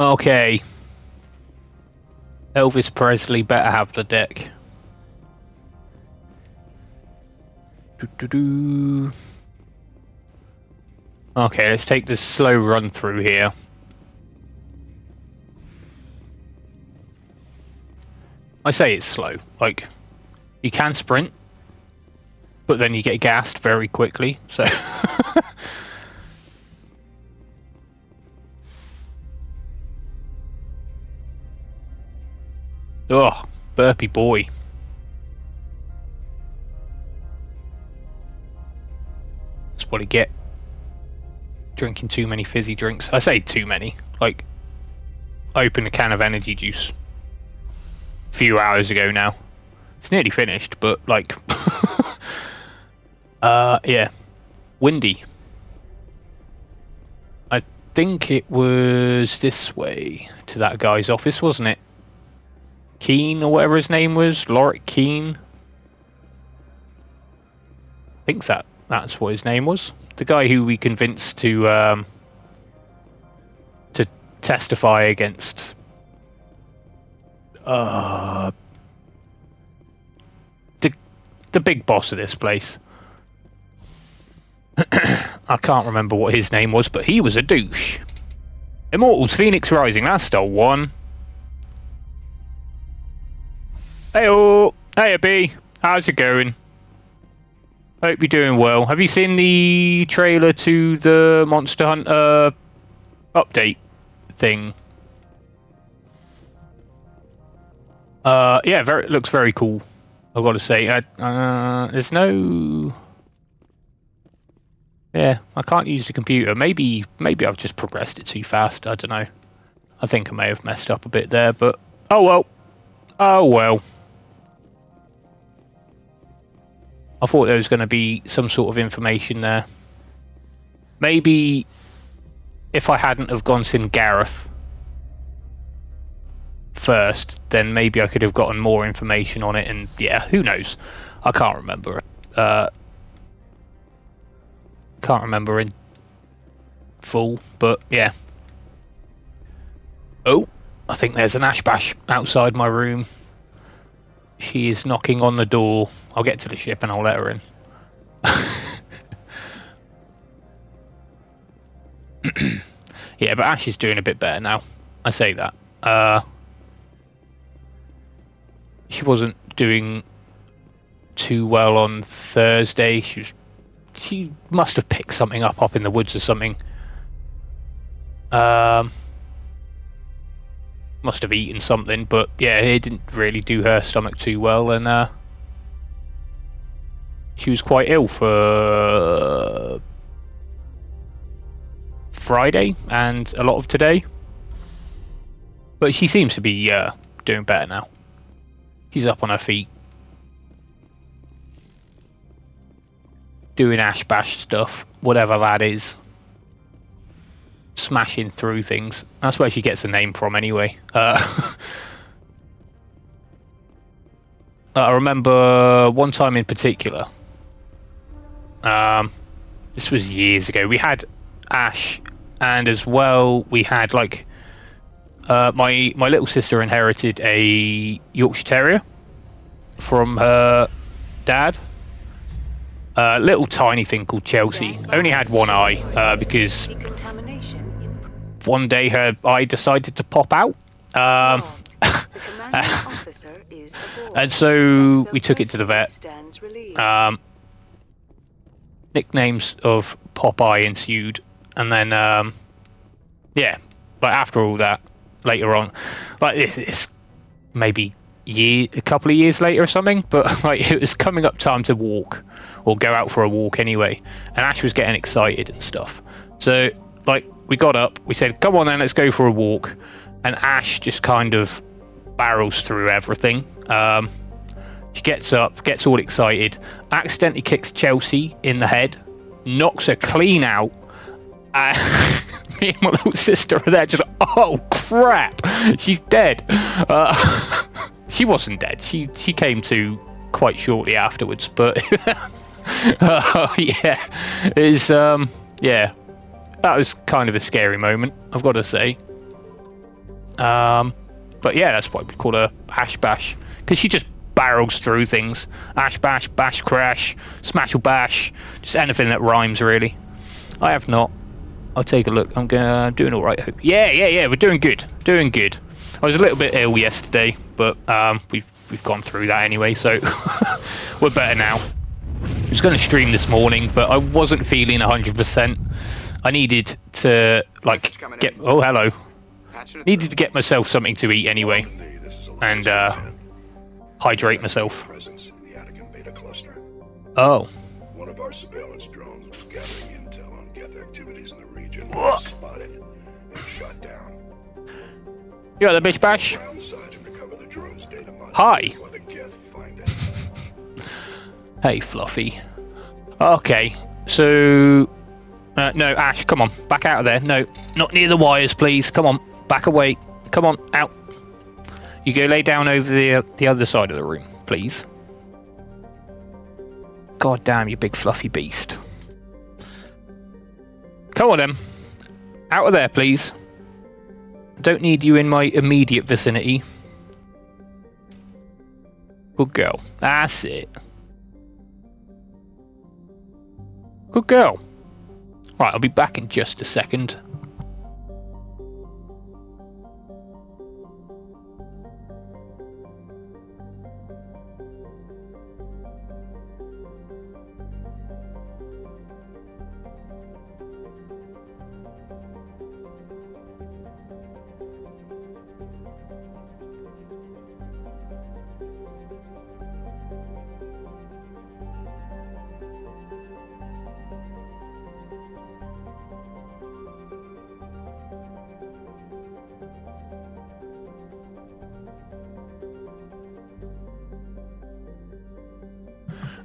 Okay. Elvis Presley better have the deck. Okay, let's take this slow run through here. I say it's slow. Like, you can sprint, but then you get gassed very quickly, so... Oh, burpy boy. That's what I get. Drinking too many fizzy drinks. I say too many. Like, I opened a can of energy juice a few hours ago now. It's nearly finished, but like, yeah, windy. I think it was this way to that guy's office, wasn't it? Keane or whatever his name was, Lorick Keane. I think that's what his name was. The guy who we convinced to testify against the big boss of this place. I can't remember what his name was, but he was a douche. Immortals Phoenix Rising, that's still one. Heyo! Hiya B, how's it going? Hope you're doing well. Have you seen the trailer to the Monster Hunter update thing? Yeah, it looks very cool, I've got to say. There's no... Yeah, I can't use the computer. Maybe I've just progressed it too fast, I don't know. I think I may have messed up a bit there, but... Oh well. Oh well. I thought there was going to be some sort of information there. Maybe if I hadn't have gone seen Gareth first, then maybe I could have gotten more information on it, and yeah, who knows? I can't remember. Can't remember in full, but yeah. Oh, I think there's an Ashbash outside my room. She is knocking on the door. I'll get to the ship and I'll let her in. Yeah, but Ash is doing a bit better now. I say that. She wasn't doing too well on Thursday. She must have picked something up in the woods or something. Must have eaten something, but yeah, it didn't really do her stomach too well, and she was quite ill for Friday and a lot of today. But she seems to be doing better now. She's up on her feet, doing Ashbash stuff, whatever that is. Smashing through things. That's where she gets the name from anyway. I remember one time in particular. This was years ago. We had Ash, and as well we had like my little sister inherited a Yorkshire Terrier from her dad. Little tiny thing called Chelsea. Only had one eye because one day her eye decided to pop out. And so we took it to the vet. Nicknames of Popeye ensued, and then yeah, but after all that, later on, like it's maybe a couple of years later or something, but like it was coming up time to walk or go out for a walk anyway, and Ash was getting excited and stuff. So like we got up, we said, "Come on then, let's go for a walk," and Ash just kind of barrels through everything. She gets up, gets all excited, accidentally kicks Chelsea in the head, knocks her clean out. Me and my little sister are there just like, oh crap, she's dead. She wasn't dead. She came to quite shortly afterwards, but yeah, it's yeah, that was kind of a scary moment, I've got to say. But yeah, that's why we call her Ashbash, because she just barrels through things. Ashbash, bash crash, smash or bash, just anything that rhymes really. I have not. I'll take a look. I'm doing all right. I hope. Yeah. We're doing good. Doing good. I was a little bit ill yesterday, but we've gone through that anyway, so we're better now. I was going to stream this morning, but I wasn't feeling 100%. I needed to like get. Oh, hello. Needed to get myself something to eat anyway. and hydrate myself. Presence in the Attican Beta cluster. Oh. One of our surveillance drones was gathering intel on Geth activities in the region. Was spotted and shot down. You got the bitch bash? Ground Sergeant recover the drone's data module Hi. before the Geth find it. Hey, Fluffy. Okay, so... no, Ash, come on. Back out of there. No, not near the wires, please. Come on, back away. Come on, out. You go lay down over the other side of the room, please. God damn, you big fluffy beast. Come on, then. Out of there, please. Don't need you in my immediate vicinity. Good girl. That's it. Good girl. Right, I'll be back in just a second.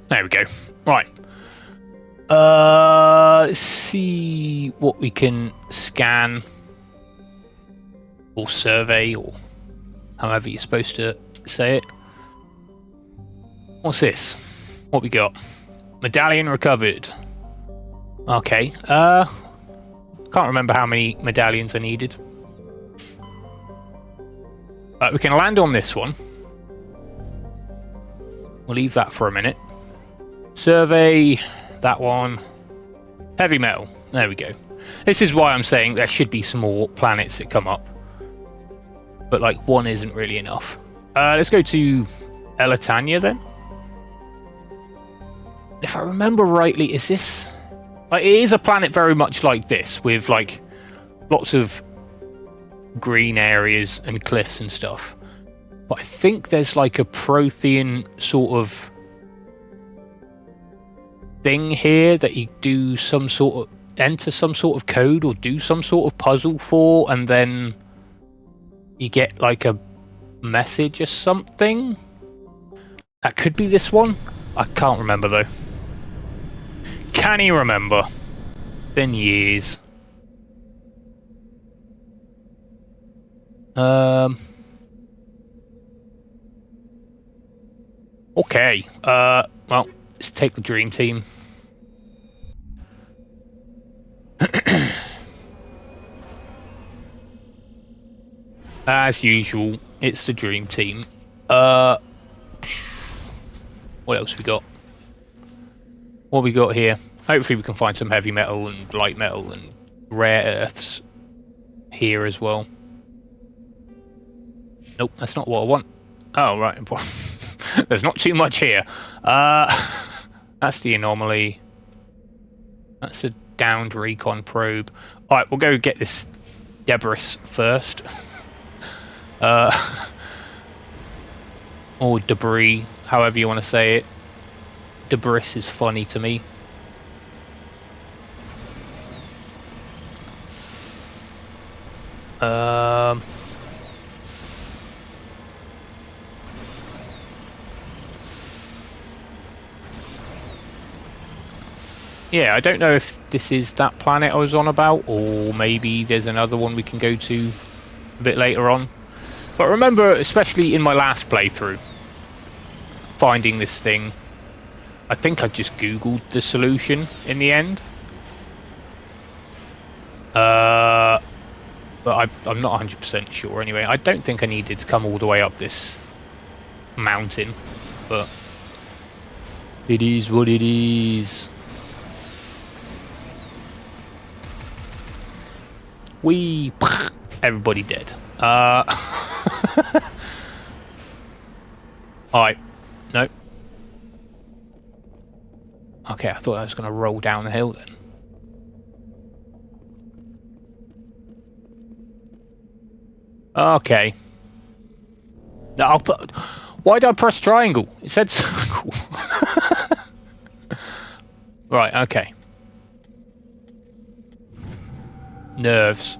There we go. Right. Let's see what we can scan or survey, or however you're supposed to say it. What's this? What we got? Medallion recovered. Okay. Can't remember how many medallions I needed. We can land on this one. We'll leave that for a minute. Survey that one. Heavy metal. There we go. This is why I'm saying there should be some more planets that come up. But like one isn't really enough. Let's go to Elatania then. If I remember rightly, is this... Like, it is a planet very much like this, with like lots of green areas and cliffs and stuff. But I think there's like a Prothean sort of thing here that you do some sort of enter some sort of code or do some sort of puzzle for, and then you get like a message or something. That could be this one. I can't remember though. Can you remember? Been years. Okay. Well, let's take the dream team. As usual, it's the dream team. What else we got? What we got here? Hopefully we can find some heavy metal and light metal and rare earths here as well. Nope, that's not what I want. Oh, right. There's not too much here. That's the anomaly. That's a downed recon probe. Alright, we'll go get this debris first. Or debris, however you want to say it. Debris is funny to me. Yeah, I don't know if this is that planet I was on about, or maybe there's another one we can go to a bit later on. But remember, especially in my last playthrough, finding this thing, I think I just googled the solution in the end. But I'm not 100% sure anyway. I don't think I needed to come all the way up this mountain, but it is what it is. Everybody dead. Alright. No. Okay, I thought I was going to roll down the hill then. Okay. No, I'll put... Why did I press triangle? It said circle. Right, okay. Nerves.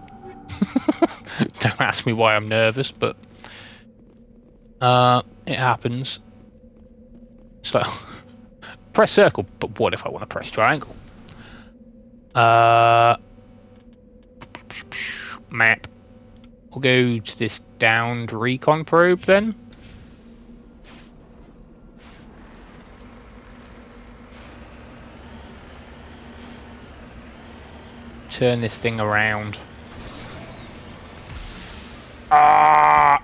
Don't ask me why I'm nervous, but... it happens. So... Press circle, but what if I want to press triangle? Map. We'll go to this downed recon probe then. Turn this thing around. Ah!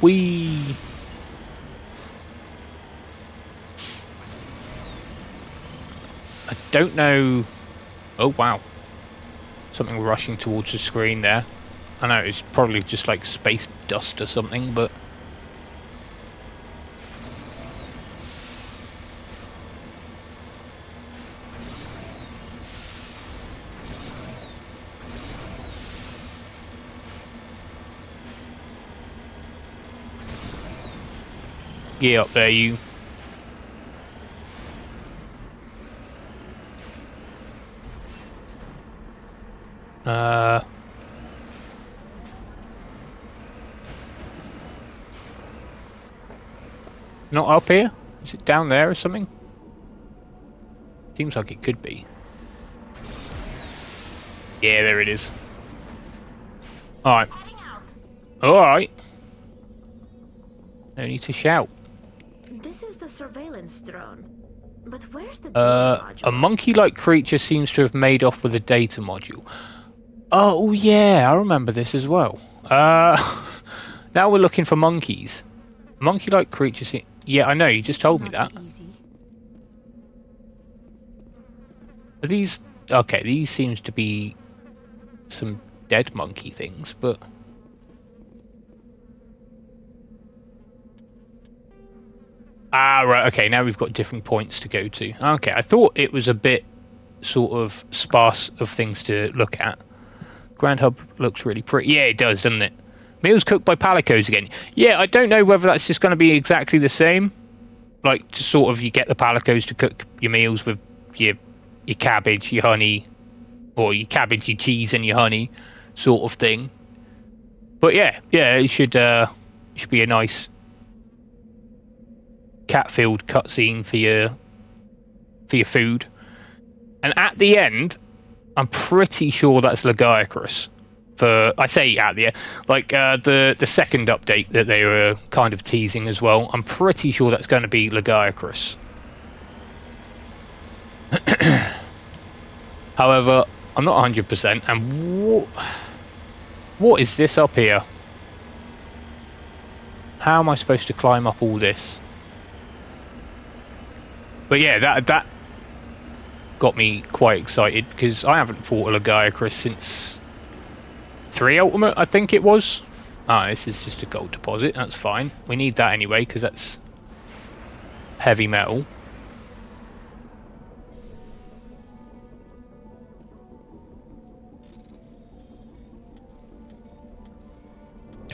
Whee! I don't know... Oh, wow. Something rushing towards the screen there. I know, it's probably just like space dust or something, but... Get up there, you. Not up here? Is it down there or something? Seems like it could be. Yeah, there it is. Alright. Alright. No need to shout. This is the surveillance drone. But where's the A data module? monkey-like creature seems to have made off with a data module. Oh yeah, I remember this as well. Now we're looking for monkeys. Monkey-like creatures. Yeah, I know. You just told me that. Easy. Are these? Okay, these seems to be some dead monkey things, but. Ah, right. Okay, now we've got different points to go to. Okay, I thought it was a bit sort of sparse of things to look at. Grand Hub looks really pretty. Yeah, it does, doesn't it? Meals cooked by palicos again. Yeah, I don't know whether that's just going to be exactly the same. Like, just sort of you get the palicos to cook your meals with your cabbage, your honey, or your cabbage, your cheese, and your honey, sort of thing. But yeah, it should be a nice cat-filled cutscene for your food. And at the end, I'm pretty sure that's Lagiacrus. I say at the end, like the second update that they were kind of teasing as well. I'm pretty sure that's going to be Lagiacrus. However, I'm not 100%. And what is this up here? How am I supposed to climb up all this? But yeah, that got me quite excited because I haven't fought a Lagiacrus since 3 Ultimate, I think it was. Ah, this is just a gold deposit. That's fine. We need that anyway because that's heavy metal.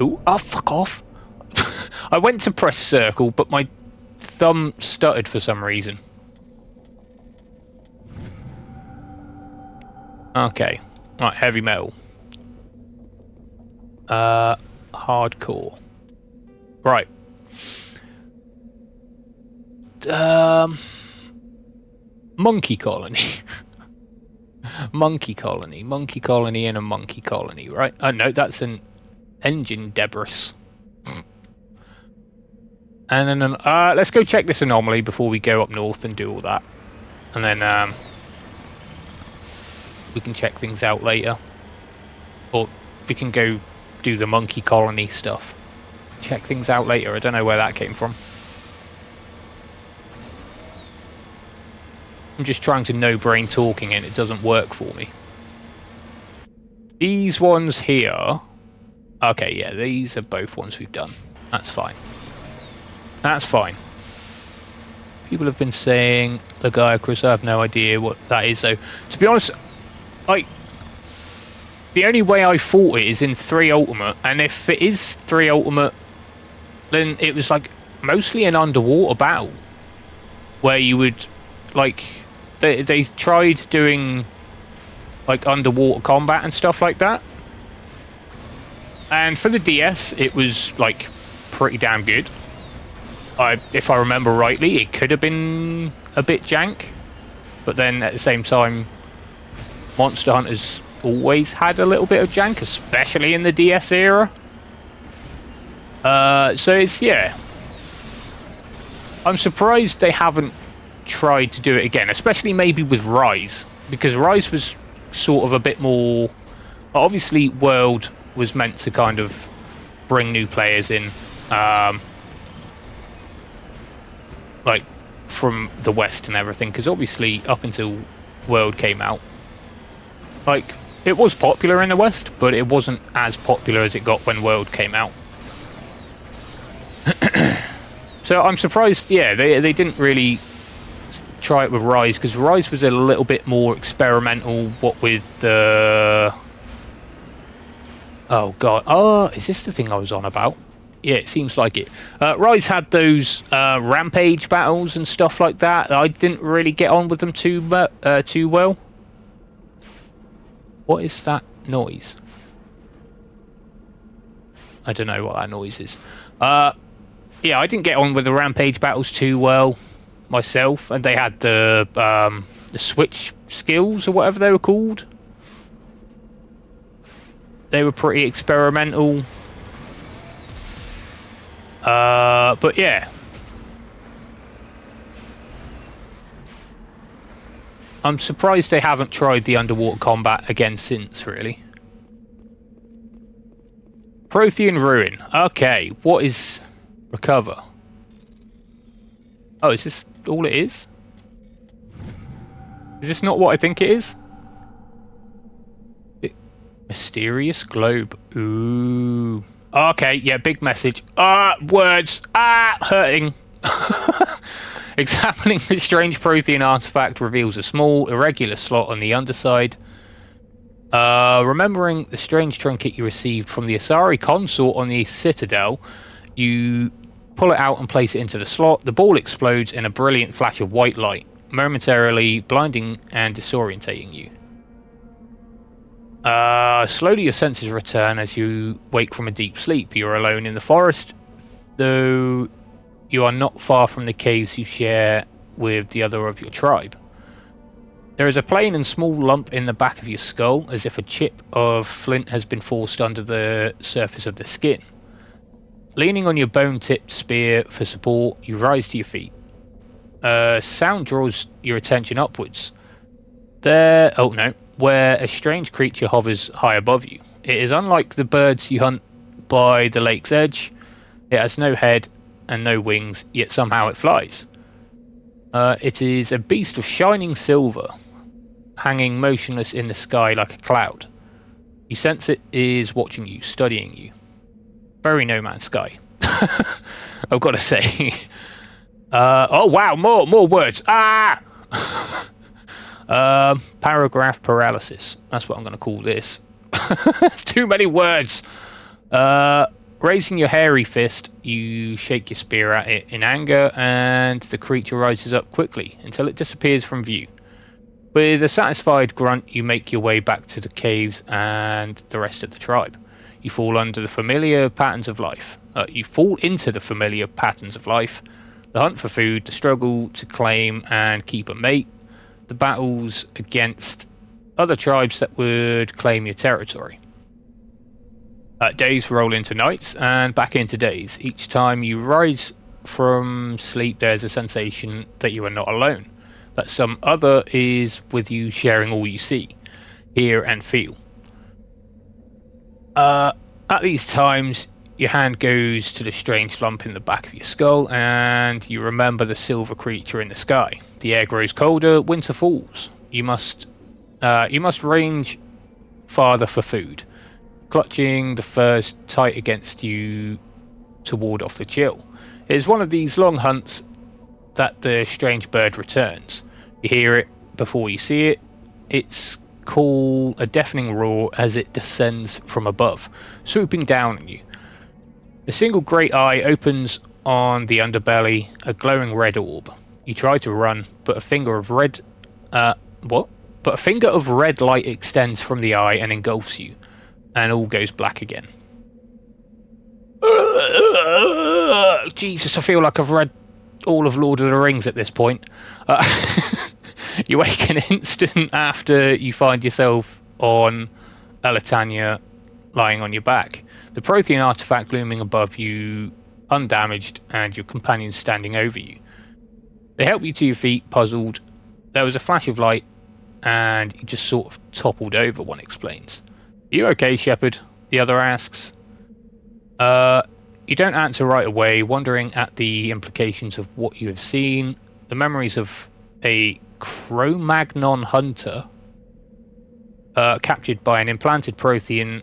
Ooh, oh, fuck off. I went to press circle, but my thumb stuttered for some reason. Okay. Right, heavy metal. Hardcore. Right. Monkey colony. Monkey colony and a monkey colony, right? Oh no, that's an engine debris. And then let's go check this anomaly before we go up north and do all that. And then we can check things out later. Or we can go do the monkey colony stuff. Check things out later. I don't know where that came from. I'm just trying to no-brain talking and it doesn't work for me. These ones here... Okay, yeah, these are both ones we've done. That's fine. That's fine. People have been saying Lagiacrus, I have no idea what that is, though. To be honest, the only way I fought it is in 3 Ultimate, and if it is 3 Ultimate, then it was like mostly an underwater battle where you would like they tried doing like underwater combat and stuff like that, and for the DS it was like pretty damn good. If I remember rightly, it could have been a bit jank, but then at the same time, Monster Hunter's always had a little bit of jank, especially in the DS era. So it's, yeah. I'm surprised they haven't tried to do it again, especially maybe with Rise, because Rise was sort of a bit more... Obviously, World was meant to kind of bring new players in, like, from the West and everything, because obviously, up until World came out, like, it was popular in the West, but it wasn't as popular as it got when World came out. So I'm surprised, yeah, they didn't really try it with Rise, because Rise was a little bit more experimental, what with the... Oh god, oh, is this the thing I was on about? Yeah, it seems like it. Rise had those rampage battles and stuff like that. I didn't really get on with them too well. What is that noise? I don't know what that noise is. Yeah, I didn't get on with the rampage battles too well myself, and they had the switch skills or whatever they were called. They were pretty experimental. But yeah. I'm surprised they haven't tried the underwater combat again since, really. Prothean Ruin. Okay, what is recover? Oh, is this all it is? Is this not what I think it is? Mysterious globe. Ooh. Okay, yeah, big message. Words. Hurting. Examining the strange Prothean artifact reveals a small, irregular slot on the underside. Remembering the strange trinket you received from the Asari consort on the Citadel, you pull it out and place it into the slot. The ball explodes in a brilliant flash of white light, momentarily blinding and disorientating you. Slowly your senses return as you wake from a deep sleep. You are alone in the forest, though you are not far from the caves you share with the other of your tribe. There is a plain and small lump in the back of your skull, as if a chip of flint has been forced under the surface of the skin. Leaning on your bone-tipped spear for support, you rise to your feet. Sound draws your attention upwards. Where a strange creature hovers high above you. It is unlike the birds you hunt by the lake's edge. It has no head and no wings, yet somehow it flies. It is a beast of shining silver, hanging motionless in the sky like a cloud. You sense it is watching you, studying you. Very No Man's Sky, I've got to say. Oh wow, more words. Paragraph paralysis. That's what I'm going to call this. Too many words. Raising your hairy fist, you shake your spear at it in anger, and the creature rises up quickly until it disappears from view. With a satisfied grunt, you make your way back to the caves and the rest of the tribe. You fall into the familiar patterns of life. The hunt for food, the struggle to claim and keep a mate, the battles against other tribes that would claim your territory. Days roll into nights and back into days. Each time you rise from sleep, there's a sensation that you are not alone, that some other is with you, sharing all you see, hear and feel. At these times, your hand goes to the strange lump in the back of your skull, and you remember the silver creature in the sky. The air grows colder, winter falls. You must range farther for food, clutching the furs tight against you to ward off the chill. It is one of these long hunts that the strange bird returns. You hear it before you see it. Its call a deafening roar as it descends from above, swooping down on you. A single great eye opens on the underbelly, a glowing red orb. You try to run, but a finger of red light extends from the eye and engulfs you, and all goes black again. Jesus, I feel like I've read all of Lord of the Rings at this point. You wake an instant after you find yourself on Elatania, lying on your back. The Prothean artifact looming above you, undamaged, and your companions standing over you. They help you to your feet, puzzled. There was a flash of light, and you just sort of toppled over, one explains. Are you okay, Shepard? The other asks. You don't answer right away, wondering at the implications of what you have seen. The memories of a Cro-Magnon hunter captured by an implanted Prothean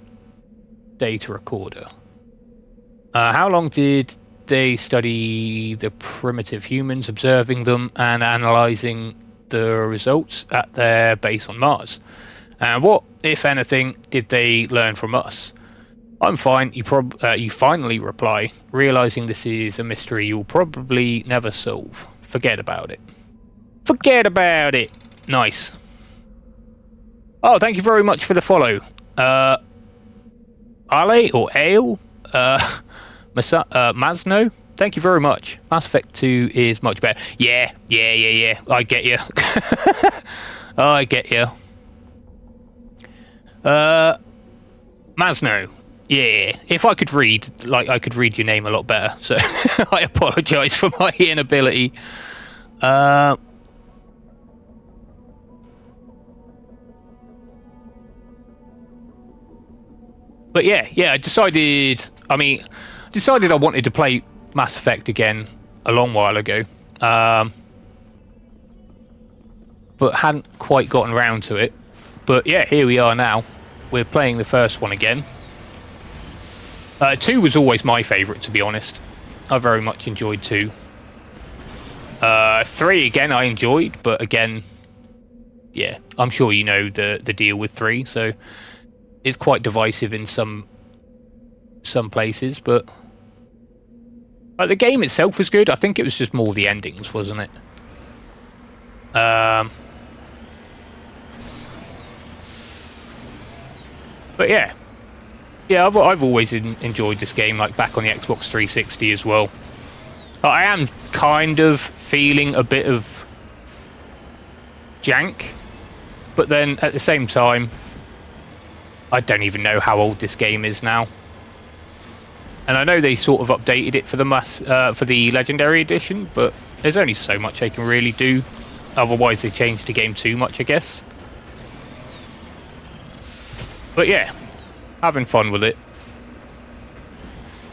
data recorder. How long did they study the primitive humans, observing them and analysing the results at their base on Mars? And what, if anything, did they learn from us? I'm fine, you finally reply, realising this is a mystery you'll probably never solve. Forget about it. Forget about it! Nice. Oh, thank you very much for the follow. Ale or Ale? Masno? Thank you very much. Mass Effect 2 is much better. Yeah. I get you. I get you. Masno. Yeah, if I could read, I could read your name a lot better, so I apologise for my inability. But yeah, I decided I wanted to play Mass Effect again a long while ago, but hadn't quite gotten around to it. But yeah, here we are now. We're playing the first one again. 2 was always my favourite, to be honest. I very much enjoyed 2. 3 again I enjoyed, but again, yeah, I'm sure you know the deal with 3, so it's quite divisive in some places, but the game itself was good. I think it was just more the endings, wasn't it? But yeah, I've always enjoyed this game, like back on the Xbox 360 as well. I am kind of feeling a bit of jank, but then at the same time, I don't even know how old this game is now. And I know they sort of updated it for the Legendary Edition, but there's only so much they can really do. Otherwise, they changed the game too much, I guess. But yeah, having fun with it.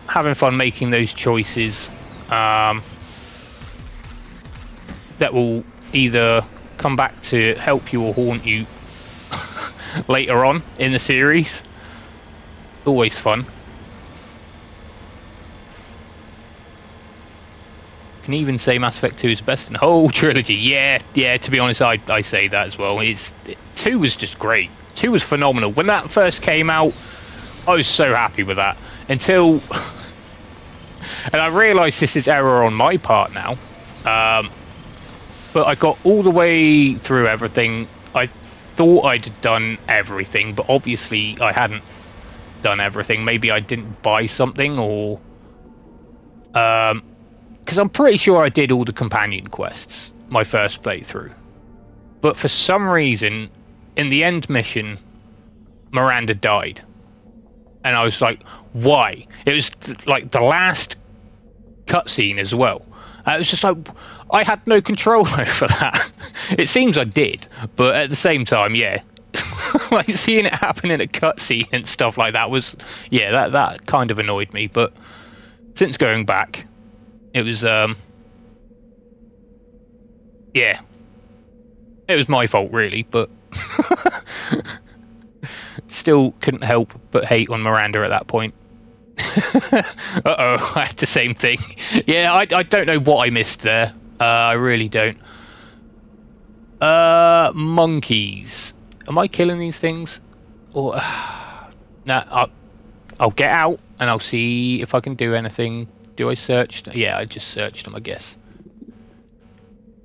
Having fun making those choices that will either come back to help you or haunt you later on in the series. Always fun. Can even say Mass Effect 2 is the best in the whole trilogy. Yeah, to be honest, I say that as well. 2 was just great. 2 was phenomenal. When that first came out, I was so happy with that. Until... and I realise this is error on my part now. But I got all the way through everything. I thought I'd done everything, but obviously I hadn't done everything. Maybe I didn't buy something, or... because I'm pretty sure I did all the companion quests, my first playthrough. But for some reason, in the end mission, Miranda died. And I was like, why? It was like the last cutscene as well. It was just like, I had no control over that. It seems I did, but at the same time, yeah. Like seeing it happen in a cutscene and stuff like that was, yeah, that kind of annoyed me. But since going back, it was, yeah. It was my fault, really, but still couldn't help but hate on Miranda at that point. Uh-oh, I had the same thing. Yeah, I don't know what I missed there. I really don't. Monkeys. Am I killing these things? Or nah, I'll get out and I'll see if I can do anything. Do I search? Yeah, I just searched them, I guess.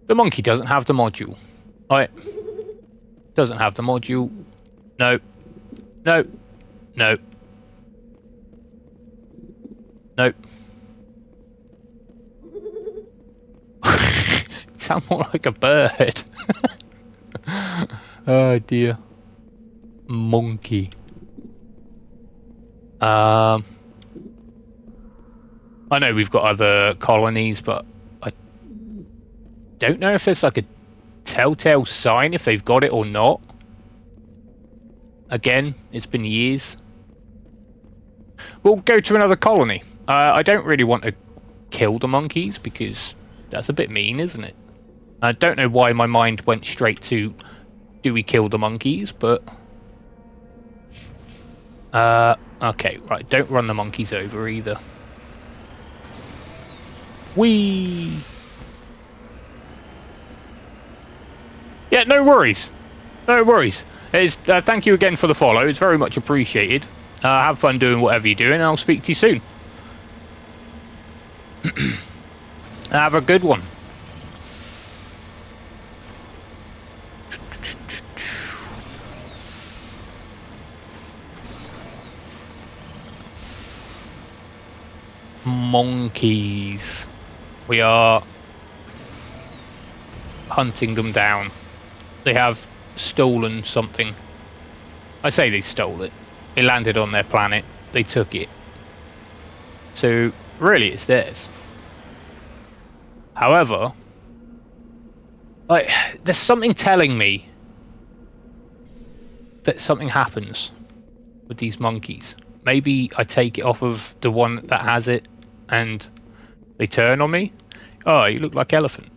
The monkey doesn't have the module. Right. Doesn't have the module. No. No. No. No. You sound more like a bird. Oh dear. Monkey. I know we've got other colonies, but I don't know if there's like a telltale sign if they've got it or not. Again, it's been years. We'll go to another colony. I don't really want to kill the monkeys because that's a bit mean, isn't it? I don't know why my mind went straight to do we kill the monkeys, but okay, right, don't run the monkeys over either. Whee! Yeah, no worries. No worries. Thank you again for the follow. It's very much appreciated. Have fun doing whatever you're doing, and I'll speak to you soon. Have a good one. Monkeys. We are hunting them down. They have stolen something. I say they stole it. It landed on their planet. They took it. So, really, it's theirs. However, like, there's something telling me that something happens with these monkeys. Maybe I take it off of the one that has it and they turn on me. Oh, you look like elephant.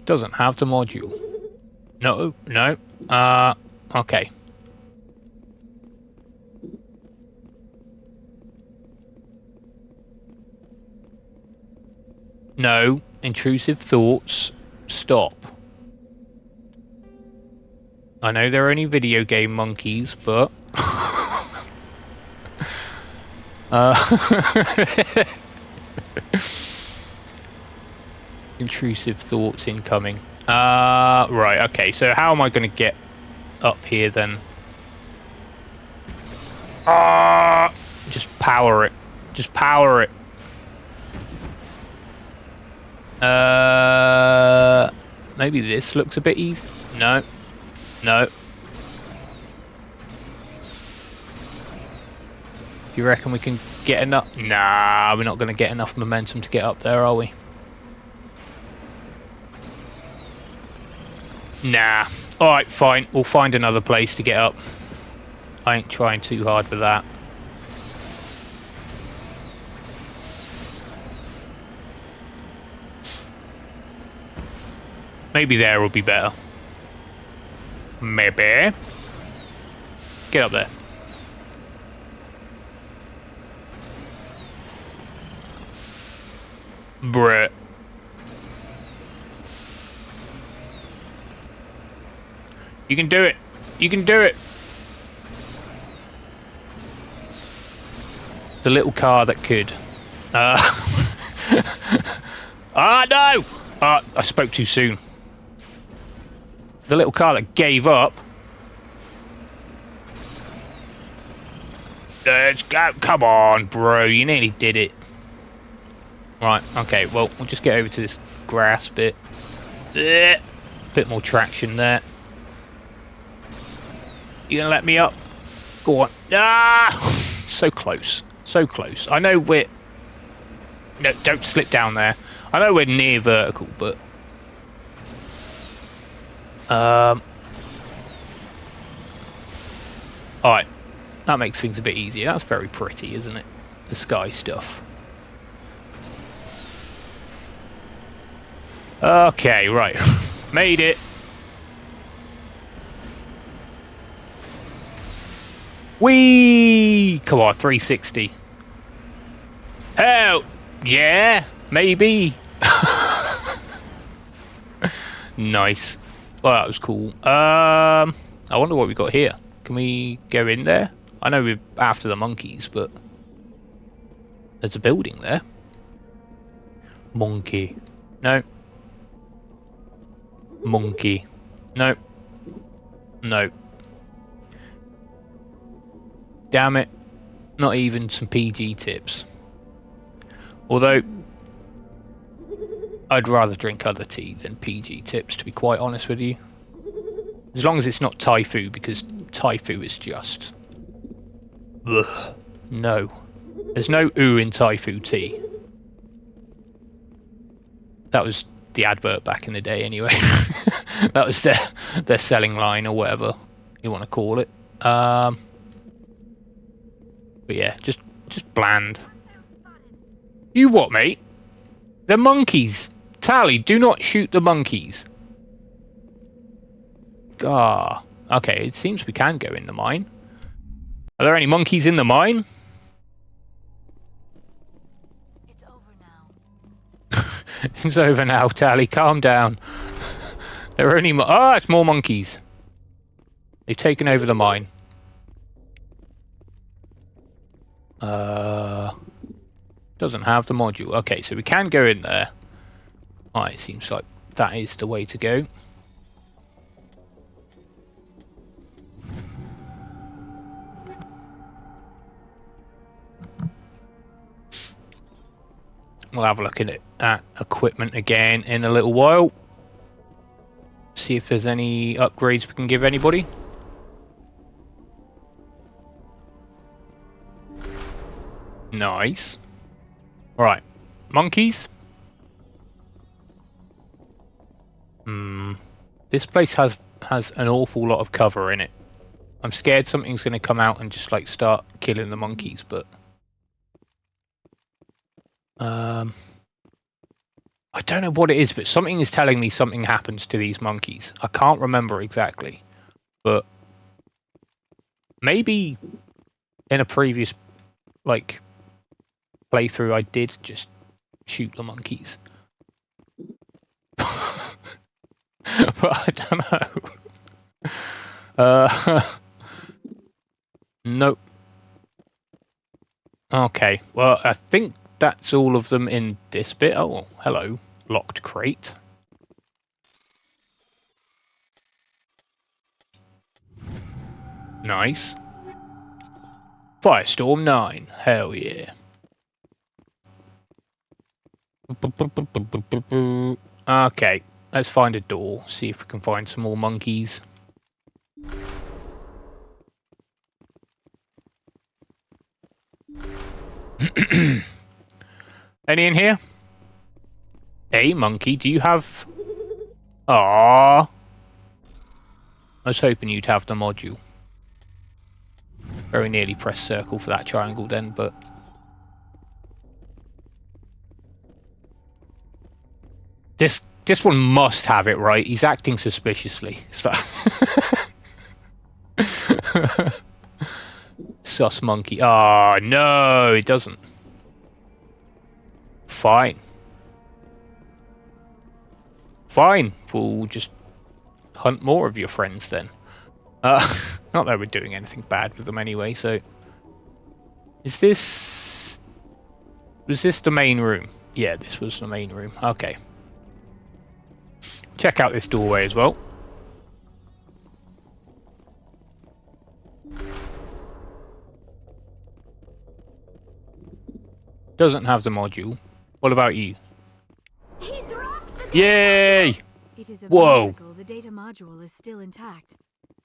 Doesn't have the module. No, no. Okay. No, intrusive thoughts. Stop. I know they're only video game monkeys, but intrusive thoughts incoming. Right, okay, so how am I going to get up here then? Just power it. Just power it. Maybe this looks a bit easy. No. No. You reckon we can get enough? Nah, we're not going to get enough momentum to get up there, are we? Nah. Alright, fine. We'll find another place to get up. I ain't trying too hard with that. Maybe there will be better. Maybe. Get up there. Bruh. You can do it. You can do it. The little car that could. Ah, no! I spoke too soon. The little car that gave up. Let's go. Come on, bro. You nearly did it. Right, okay. Well, we'll just get over to this grass bit. Bit more traction there. You gonna let me up? Go on. Ah! So close. So close. I know we're... No, don't slip down there. I know we're near vertical, but... Alright. That makes things a bit easier. That's very pretty, isn't it? The sky stuff. Okay, right. Made it. Whee! Come on, 360. Hell, yeah, maybe. Nice. Well, that was cool. I wonder what we got here. Can we go in there? I know we're after the monkeys, but there's a building there. Monkey. No. Monkey. No. No. Damn it. Not even some PG tips. Although, I'd rather drink other tea than PG tips, to be quite honest with you. As long as it's not Thai food, because Thai food is just... Ugh. No. There's no ooh in Thai food tea. That was the advert back in the day anyway. That was their selling line or whatever you want to call it. But yeah, just bland. You what, mate? The monkeys. Tally, do not shoot the monkeys. Ah, okay, it seems we can go in the mine. Are there any monkeys in the mine? It's over now. It's over now, Tally. Calm down. There are only it's more monkeys. They've taken over the mine. Doesn't have the module. Okay, so we can go in there. Alright, it seems like that is the way to go. We'll have a look at it at equipment again in a little while. See if there's any upgrades we can give anybody. Nice. Right, monkeys. This place has an awful lot of cover in it. I'm scared something's going to come out and just like start killing the monkeys, but I don't know what it is, but something is telling me something happens to these monkeys. I can't remember exactly, but maybe in a previous like playthrough I did just shoot the monkeys. But I don't know. Nope. Okay, well, I think that's all of them in this bit. Oh, hello. Locked crate. Nice. Firestorm 9. Hell yeah. Okay, let's find a door. See if we can find some more monkeys. Any in here? Hey, monkey, do you have... Aww. I was hoping you'd have the module. Very nearly pressed circle for that triangle then, but... This one must have it, right? He's acting suspiciously. So sus monkey. Oh, no, it doesn't. Fine. Fine. We'll just hunt more of your friends then. Not that we're doing anything bad with them anyway, so... Is this... Was this the main room? Yeah, this was the main room. Okay. Check out this doorway as well. Doesn't have the module. What about you? He dropped the Yay! It is a Whoa. miracle the data module is still intact.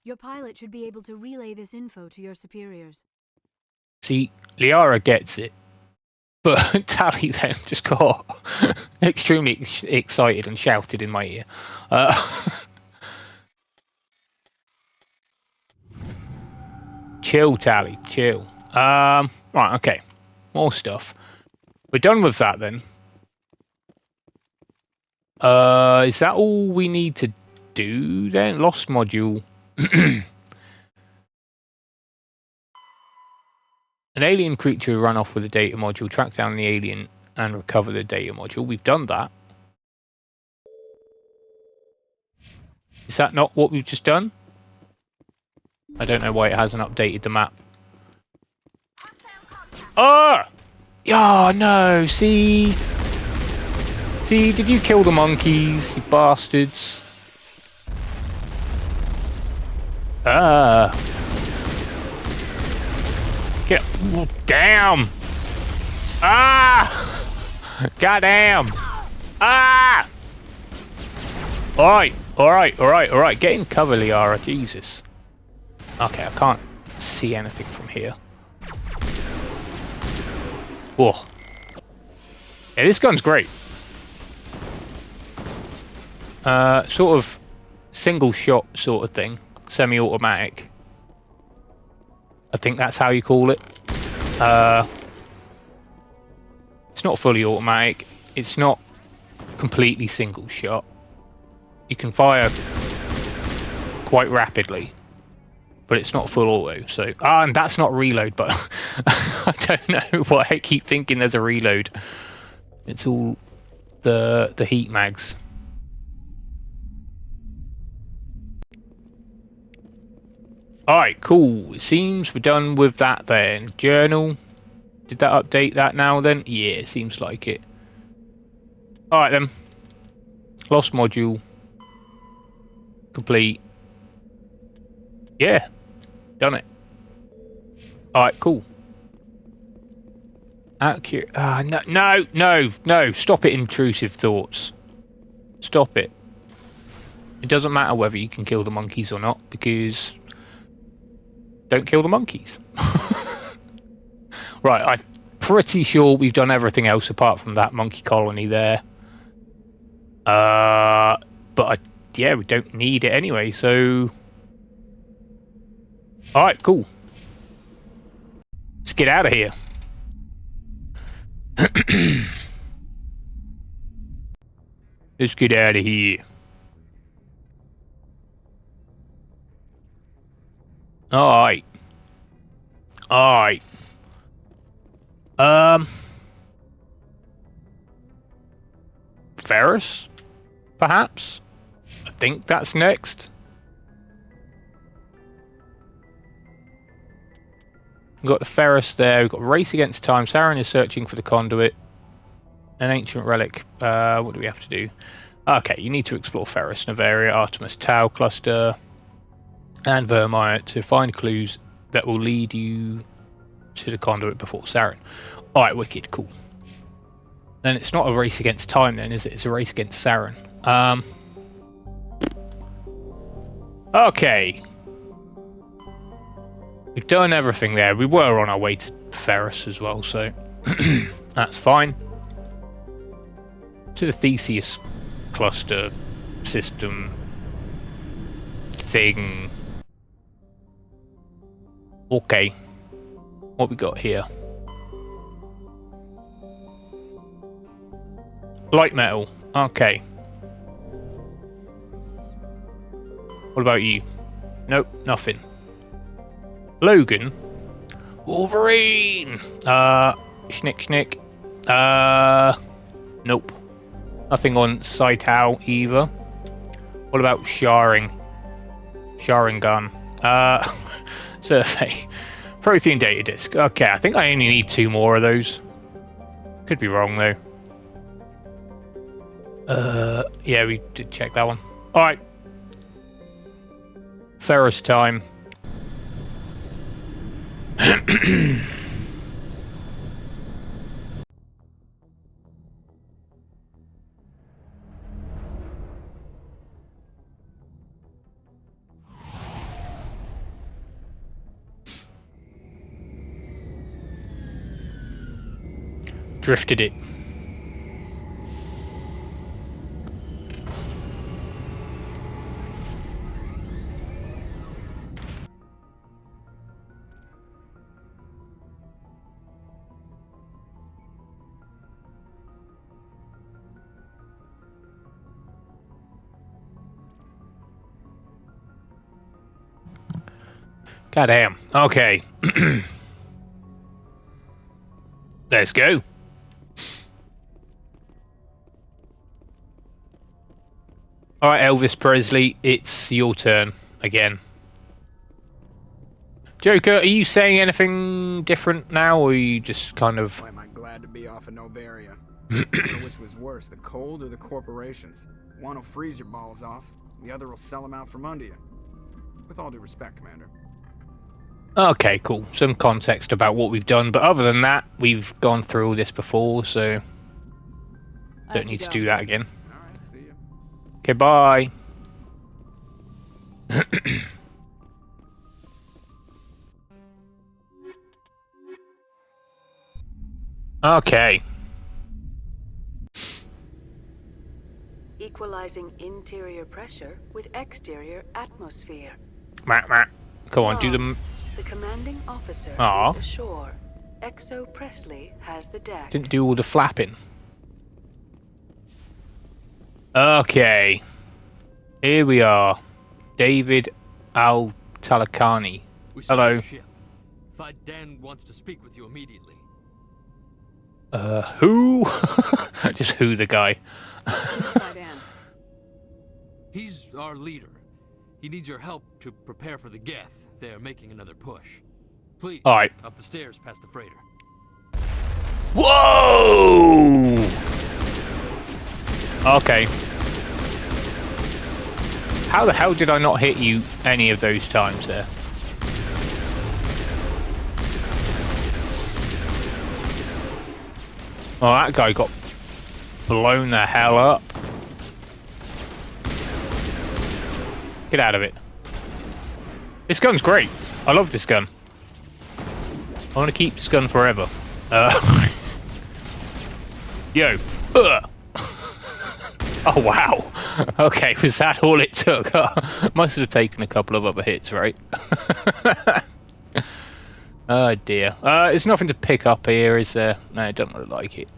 Your pilot should be able to relay this info to your superiors. See, Liara gets it. But Tally then just got extremely excited and shouted in my ear. Chill, Tally, chill. Right, okay. More stuff. We're done with that then. Is that all we need to do then? Lost module. An alien creature ran off with a data module, track down the alien and recover the data module. We've done that. Is that not what we've just done? I don't know why it hasn't updated the map. Ah! Oh, no, see? See, did you kill the monkeys, you bastards? Ah. Get... Oh, damn! Ah! Goddamn! Ah! Alright. Get in cover, Liara, Jesus. Okay, I can't see anything from here. Whoa. Yeah, this gun's great. Sort of single shot sort of thing. Semi-automatic. I think that's how you call it. It's not fully automatic. It's not completely single shot. You can fire quite rapidly, but it's not full auto. So, and that's not reload, but I don't know why I keep thinking there's a reload. It's all the heat mags. Alright, cool. It seems we're done with that then. Journal. Did that update that now then? Yeah, it seems like it. Alright then. Lost module. Complete. Yeah. Done it. Alright, cool. Accurate. No. Stop it, intrusive thoughts. Stop it. It doesn't matter whether you can kill the monkeys or not, because... Don't kill the monkeys. Right, I'm pretty sure we've done everything else apart from that monkey colony there. Yeah, we don't need it anyway, so... Alright, cool. Let's get out of here. Let's get out of here. Alright. Ferris? Perhaps? I think that's next. We've got the Ferris there. We've got Race Against Time. Saren is searching for the conduit. An ancient relic. What do we have to do? Okay, you need to explore Ferris, Novaria, Artemis Tau cluster, and Vermire to find clues that will lead you to the conduit before Saren. Alright, wicked, cool. Then it's not a race against time then, is it? It's a race against Saren. Okay. We've done everything there. We were on our way to Ferris as well, so that's fine. To the Theseus cluster system thing. Okay. What we got here? Light metal. Okay. What about you? Nope, nothing. Logan. Wolverine! Schnick. Nope. Nothing on Saitao either. What about Sharing? Sharingan. Survey. Prothean data disk. Okay, I think I only need 2 more of those. Could be wrong though. Yeah, we did check that one. Alright. Ferris time. Drifted it. Goddamn. Okay. Let's go. Alright, Elvis Presley, it's your turn again. Joker, are you saying anything different now, or are you just kind of... Why am I glad to be off of Novaria? I don't know which was worse, the cold or the corporations. One will freeze your balls off, the other will sell them out from under you. With all due respect, Commander. Okay, cool. Some context about what we've done, but other than that, we've gone through all this before, so... Don't need to do that again. Alright, see ya. Okay, bye. Okay. Equalizing interior pressure with exterior atmosphere. Come on, do them. The commanding officer Aw. is ashore. Exo Presley has the deck. Didn't do all the flapping. Okay. Here we are. David Al-Talakani. Hello. Fight Dan wants to speak with you immediately. Who? Just who the guy. Who's Fidan? He's our leader. He needs your help to prepare for the Geth. They're making another push. Please, Alright. up the stairs past the freighter. Whoa! Okay. How the hell did I not hit you any of those times there? Oh, that guy got blown the hell up. Get out of it. This gun's great. I love this gun. I want to keep this gun forever. Yo. Oh, wow. Okay, was that all it took? Must have taken a couple of other hits, right? Oh, dear. There's nothing to pick up here, is there? No, it don't look like it.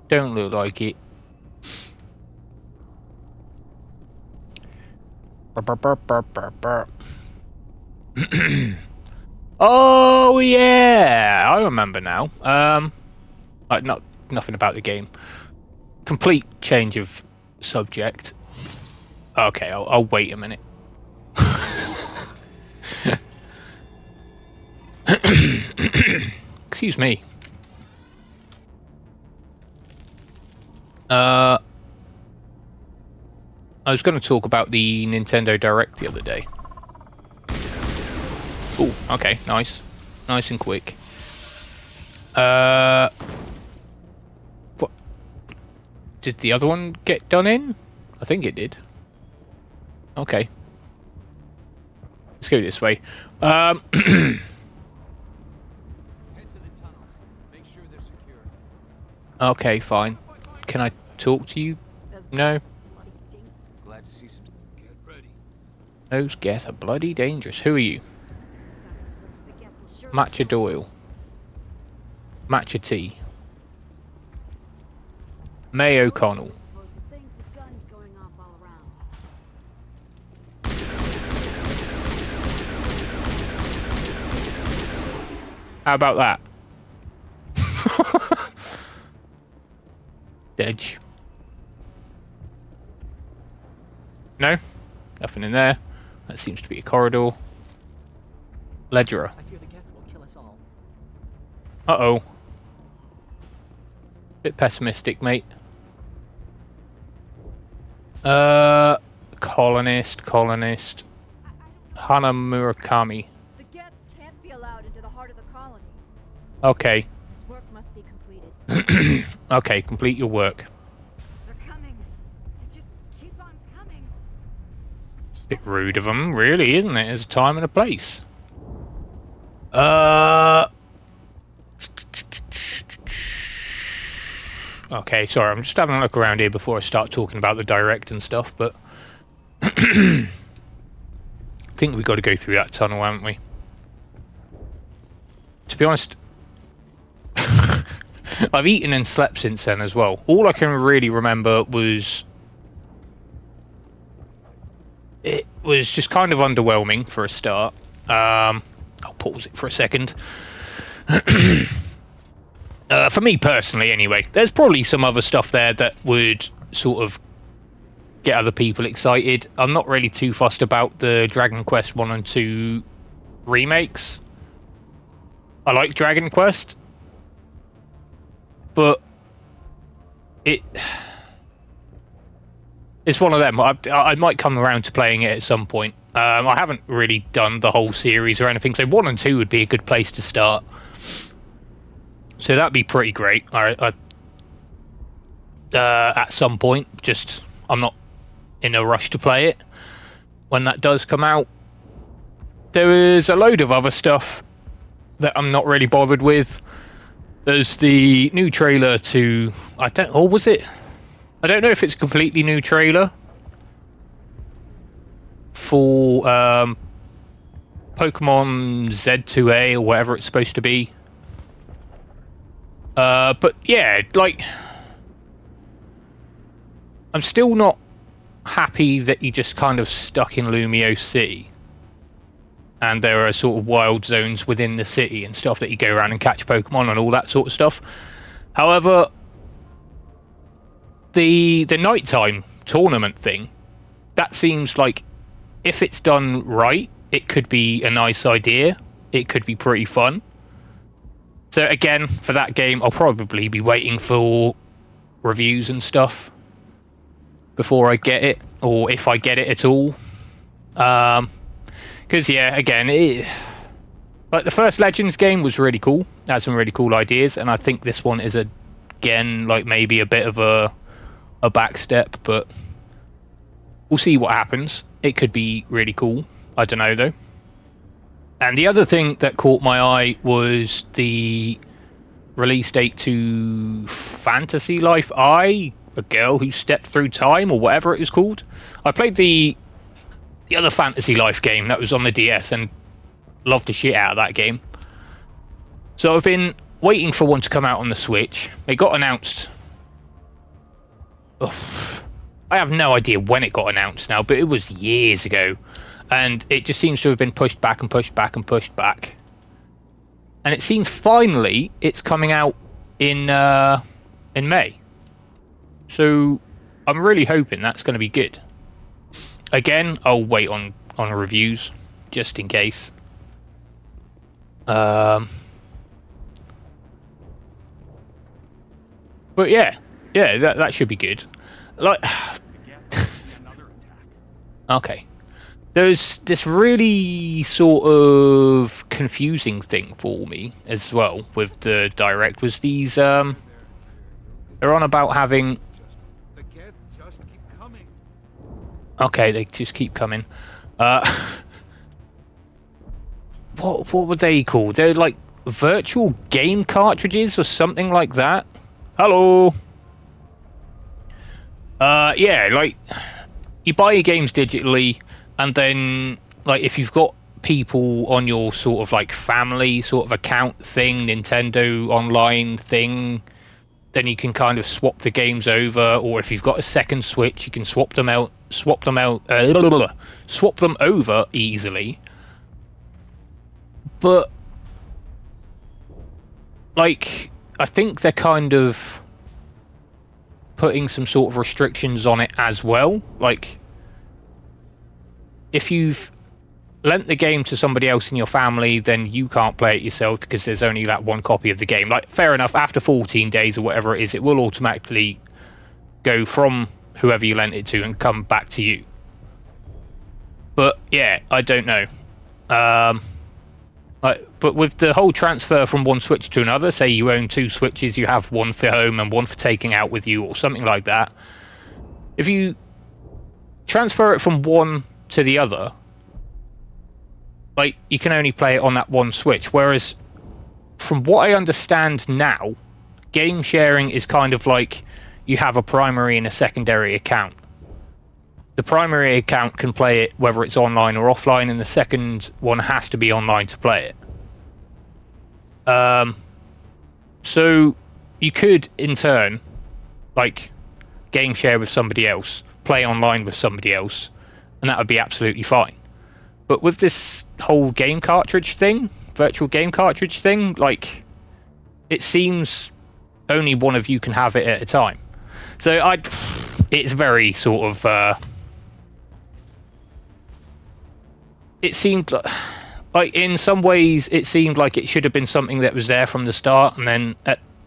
Don't look like it. Oh, yeah! I remember now. Nothing about the game. Complete change of subject. Okay, I'll wait a minute. Excuse me. I was going to talk about the Nintendo Direct the other day. Oh, okay, nice. Nice and quick. What? Did the other one get done in? I think it did. Okay. Let's go this way. Head to the tunnels. Make sure they're secure. Okay, fine. Can I talk to you? No. Glad to see some. Get ready. Those Geth are bloody dangerous. Who are you? Matcha Doyle. Matcha Tea. May O'Connell. How about that? Edge. No? Nothing in there. That seems to be a corridor. Ledger. I fear the Geth will kill us all. Uh-oh. Bit pessimistic, mate. Colonist. Hana Murakami. The Geth can't be allowed into the heart of the colony. Okay. This work must be completed. Okay, complete your work. They're coming. They just keep on coming. Bit rude of them, really, isn't it? There's a time and a place. Okay, sorry, I'm just having a look around here before I start talking about the Direct and stuff, but I think we've got to go through that tunnel, haven't we? To be honest, I've eaten and slept since then as well. All I can really remember was it was just kind of underwhelming for a start. I'll pause it for a second. For me personally, anyway, there's probably some other stuff there that would sort of get other people excited. I'm not really too fussed about the Dragon Quest 1 and 2 remakes. I like Dragon Quest, but it's one of them. I might come around to playing it at some point. I haven't really done the whole series or anything, so 1 and 2 would be a good place to start. So that'd be pretty great. At some point, just I'm not in a rush to play it when that does come out. There is a load of other stuff that I'm not really bothered with. There's the new trailer to I don't know if it's a completely new trailer for Pokemon Z2A or whatever it's supposed to be. But yeah, like, I'm still not happy that you just kind of stuck in Lumio City. And there are sort of wild zones within the city and stuff that you go around and catch Pokemon and all that sort of stuff. However, the nighttime tournament thing, that seems like, if it's done right, it could be a nice idea. It could be pretty fun. So again, for that game, I'll probably be waiting for reviews and stuff before I get it, or if I get it at all. Because yeah, again, like the first Legends game was really cool. Had some really cool ideas, and I think this one is again like maybe a bit of a backstep, but we'll see what happens. It could be really cool. I don't know though. And the other thing that caught my eye was the release date to Fantasy Life I, a girl who stepped through time, or whatever it was called. I played the other Fantasy Life game that was on the DS and loved the shit out of that game. So I've been waiting for one to come out on the Switch. It got announced. I have no idea when it got announced now, but it was years ago. And it just seems to have been pushed back and pushed back and pushed back. And it seems finally it's coming out in May. So I'm really hoping that's going to be good. Again, I'll wait on reviews just in case. But yeah, that should be good. Like, okay. There's this really sort of confusing thing for me as well with the Direct, was these they're on about having. Okay, they just keep coming. What were they called? They're like virtual game cartridges or something like that. Hello. Yeah, like you buy your games digitally. And then, like, if you've got people on your sort of like family sort of account thing, Nintendo Online thing, then you can kind of swap the games over. Or if you've got a second Switch, you can swap them over easily. But, like, I think they're kind of putting some sort of restrictions on it as well. Like, if you've lent the game to somebody else in your family, then you can't play it yourself because there's only that one copy of the game. Like, fair enough, after 14 days or whatever it is, it will automatically go from whoever you lent it to and come back to you. But, yeah, I don't know. But with the whole transfer from one Switch to another, say you own two Switches, you have one for home and one for taking out with you or something like that. If you transfer it from one to the other, like, you can only play it on that one Switch, whereas from what I understand now, game sharing is kind of like you have a primary and a secondary account. The primary account can play it whether it's online or offline, and the second one has to be online to play it. So you could in turn like game share with somebody else, play online with somebody else, and that would be absolutely fine. But with this whole game cartridge thing, virtual game cartridge thing, like, it seems only one of you can have it at a time. So it's very sort of it seemed like in some ways it seemed like it should have been something that was there from the start, and then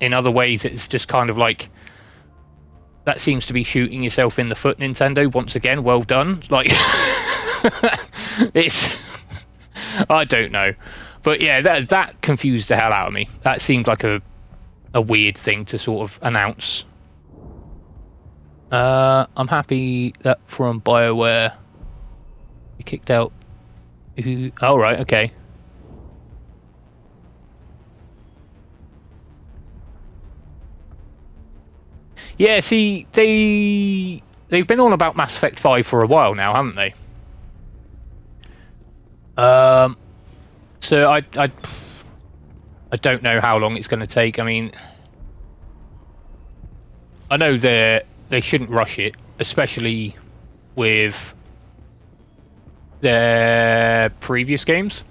in other ways it's just kind of like that seems to be shooting yourself in the foot, Nintendo, once again. Well done. Like it's I don't know, but yeah, that confused the hell out of me. That seemed like a weird thing to sort of announce. I'm happy that from BioWare you kicked out. Oh right, okay. Yeah, see, they've been on about Mass Effect 5 for a while now, haven't they? So I don't know how long it's going to take. I mean, I know they shouldn't rush it, especially with their previous games,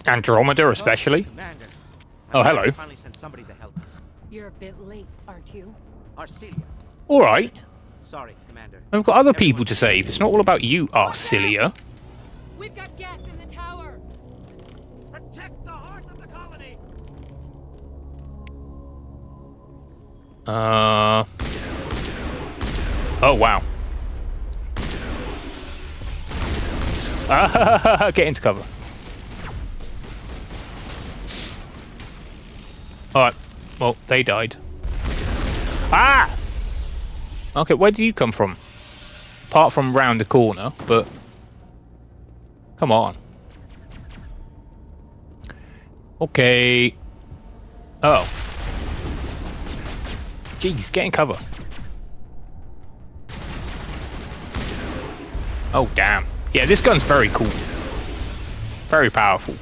Andromeda especially. Oh, hello. Finally sent somebody to help us. You're a bit late, aren't you? Arcelia. All right. Sorry, Commander. I've got other people to save. It's not all about you, Arcelia. We've got Geth in the tower. Protect the heart of the colony. Oh wow. Get into cover. Alright. Well, they died. Ah! Okay, where do you come from? Apart from round the corner, but... Come on. Okay. Oh. Jeez, get in cover. Oh, damn. Yeah, this gun's very cool. Very powerful.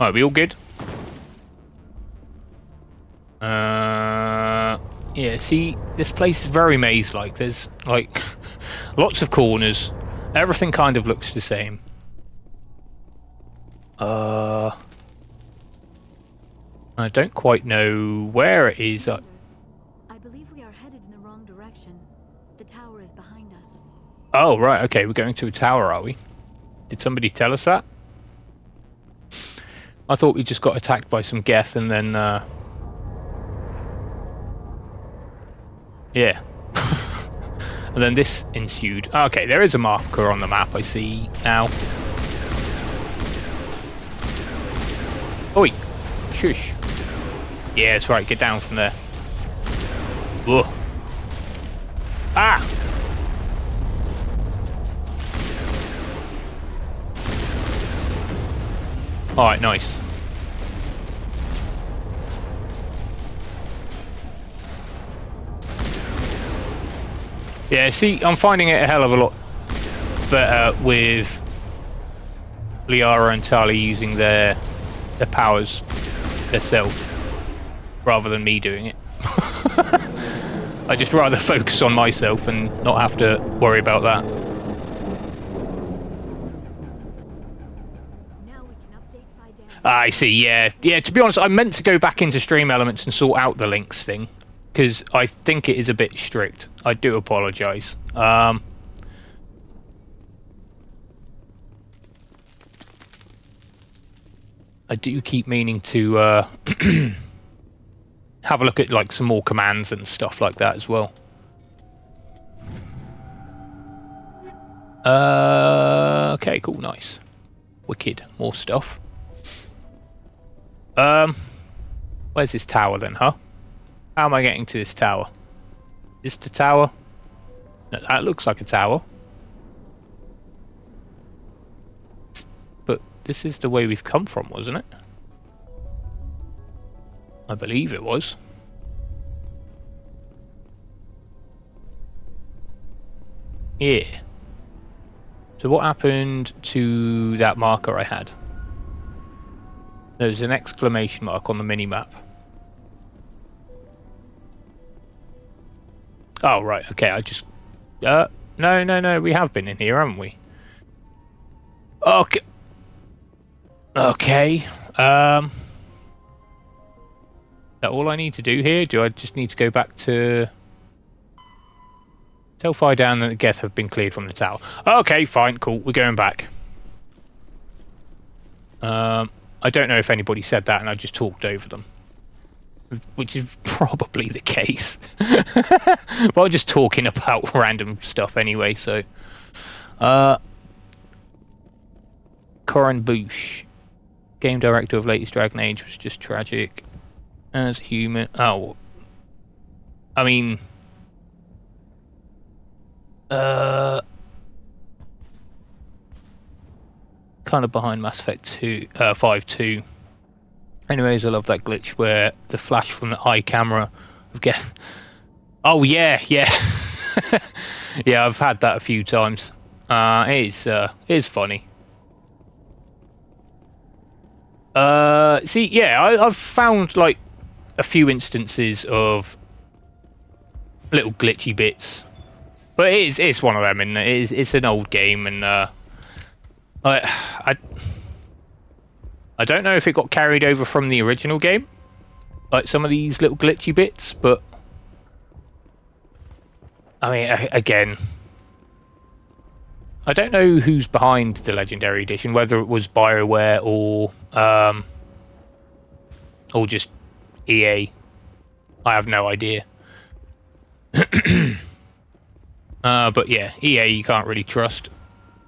Alright, we all good? Yeah, see, this place is very maze-like. There's, like, lots of corners. Everything kind of looks the same. I don't quite know where it is. I believe we are headed in the wrong direction. The tower is behind us. Oh, right, okay, we're going to a tower, are we? Did somebody tell us that? I thought we just got attacked by some Geth and then, yeah. And then this ensued. Okay, there is a marker on the map, I see now. Oi! Shush. Yeah, that's right, get down from there. Whoa. Ah! Alright, nice. Yeah, see, I'm finding it a hell of a lot better with Liara and Tali using their powers themselves rather than me doing it. I just rather focus on myself and not have to worry about that. I see, yeah. Yeah, to be honest, I meant to go back into Stream Elements and sort out the links thing, because I think it is a bit strict. I do apologise. I do keep meaning to have a look at like some more commands and stuff like that as well. Okay, cool, nice. Wicked, more stuff. Where's this tower then, huh? How am I getting to this tower? Is this the tower? No, that looks like a tower. But this is the way we've come from, wasn't it? I believe it was. Yeah. So what happened to that marker I had? There's an exclamation mark on the mini-map. Oh, right, okay, I just... no, we have been in here, haven't we? Okay. Okay, is that all I need to do here? Do I just need to go back to Tell fire down that the Geth have been cleared from the tower. Okay, fine, cool. We're going back. I don't know if anybody said that and I just talked over them. Which is probably the case. But I'm just talking about random stuff anyway, so... Corin Bush, game director of latest Dragon Age, was just tragic. As a human... Oh. I mean... kind of behind Mass Effect 2, 5 2. Anyways, I love that glitch where the flash from the eye camera of Geth... Oh yeah, yeah. Yeah, I've had that a few times. It is funny. See, yeah, I've found like a few instances of little glitchy bits, but it's one of them, and it's an old game, and I don't know if it got carried over from the original game, like some of these little glitchy bits, but I mean, again, I don't know who's behind the Legendary Edition, whether it was BioWare or just EA. I have no idea. But yeah, EA you can't really trust.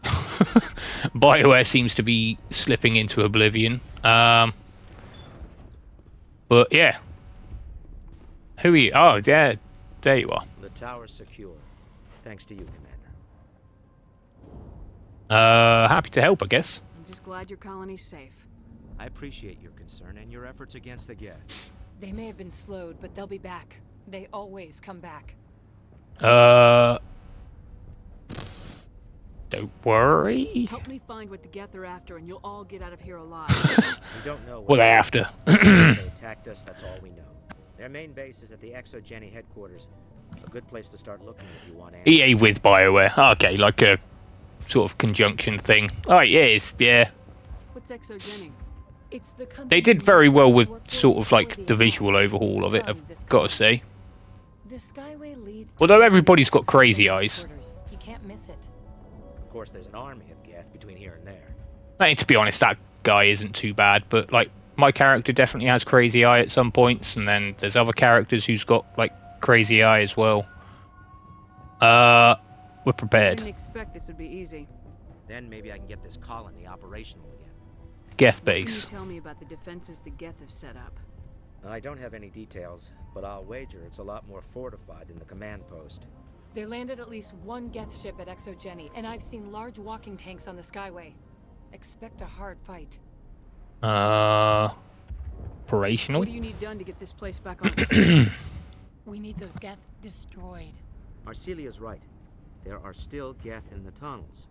BioWare seems to be slipping into oblivion. But yeah. Who are you? Oh, yeah, there you are. The tower's secure. Thanks to you, Commander. Happy to help, I guess. I'm just glad your colony's safe. I appreciate your concern and your efforts against the Geth. They may have been slowed, but they'll be back. They always come back. Don't worry. Help me find what the Geth are after, and you'll all get out of here alive. We don't know what they're after. They attacked us, that's all we know. Their main base is at the ExoGeni headquarters. A good place to start looking if you want answers. EA with BioWare. Okay, like a sort of conjunction thing. Oh, it is, yeah. What's ExoGeni? It's the They did very well with sort of like the visual overhaul of it, I've got to say. The Skyway leads Although everybody's got crazy eyes. You can't miss it. Of course, there's an army of Geth between here and there. I mean, to be honest, that guy isn't too bad, but like my character definitely has crazy eye at some points, and then there's other characters who's got like crazy eye as well. We're prepared. I didn't expect this would be easy. Then maybe I can get this colony operational again. Geth What base. can you tell me about the defenses the Geth have set up? I don't have any details, but I'll wager it's a lot more fortified than the command post. They landed at least one Geth ship at ExoGeni, and I've seen large walking tanks on the Skyway. Expect a hard fight. Operational? What do you need done to get this place back on its feet? We need those Geth destroyed. Arcelia's right. There are still Geth in the tunnels.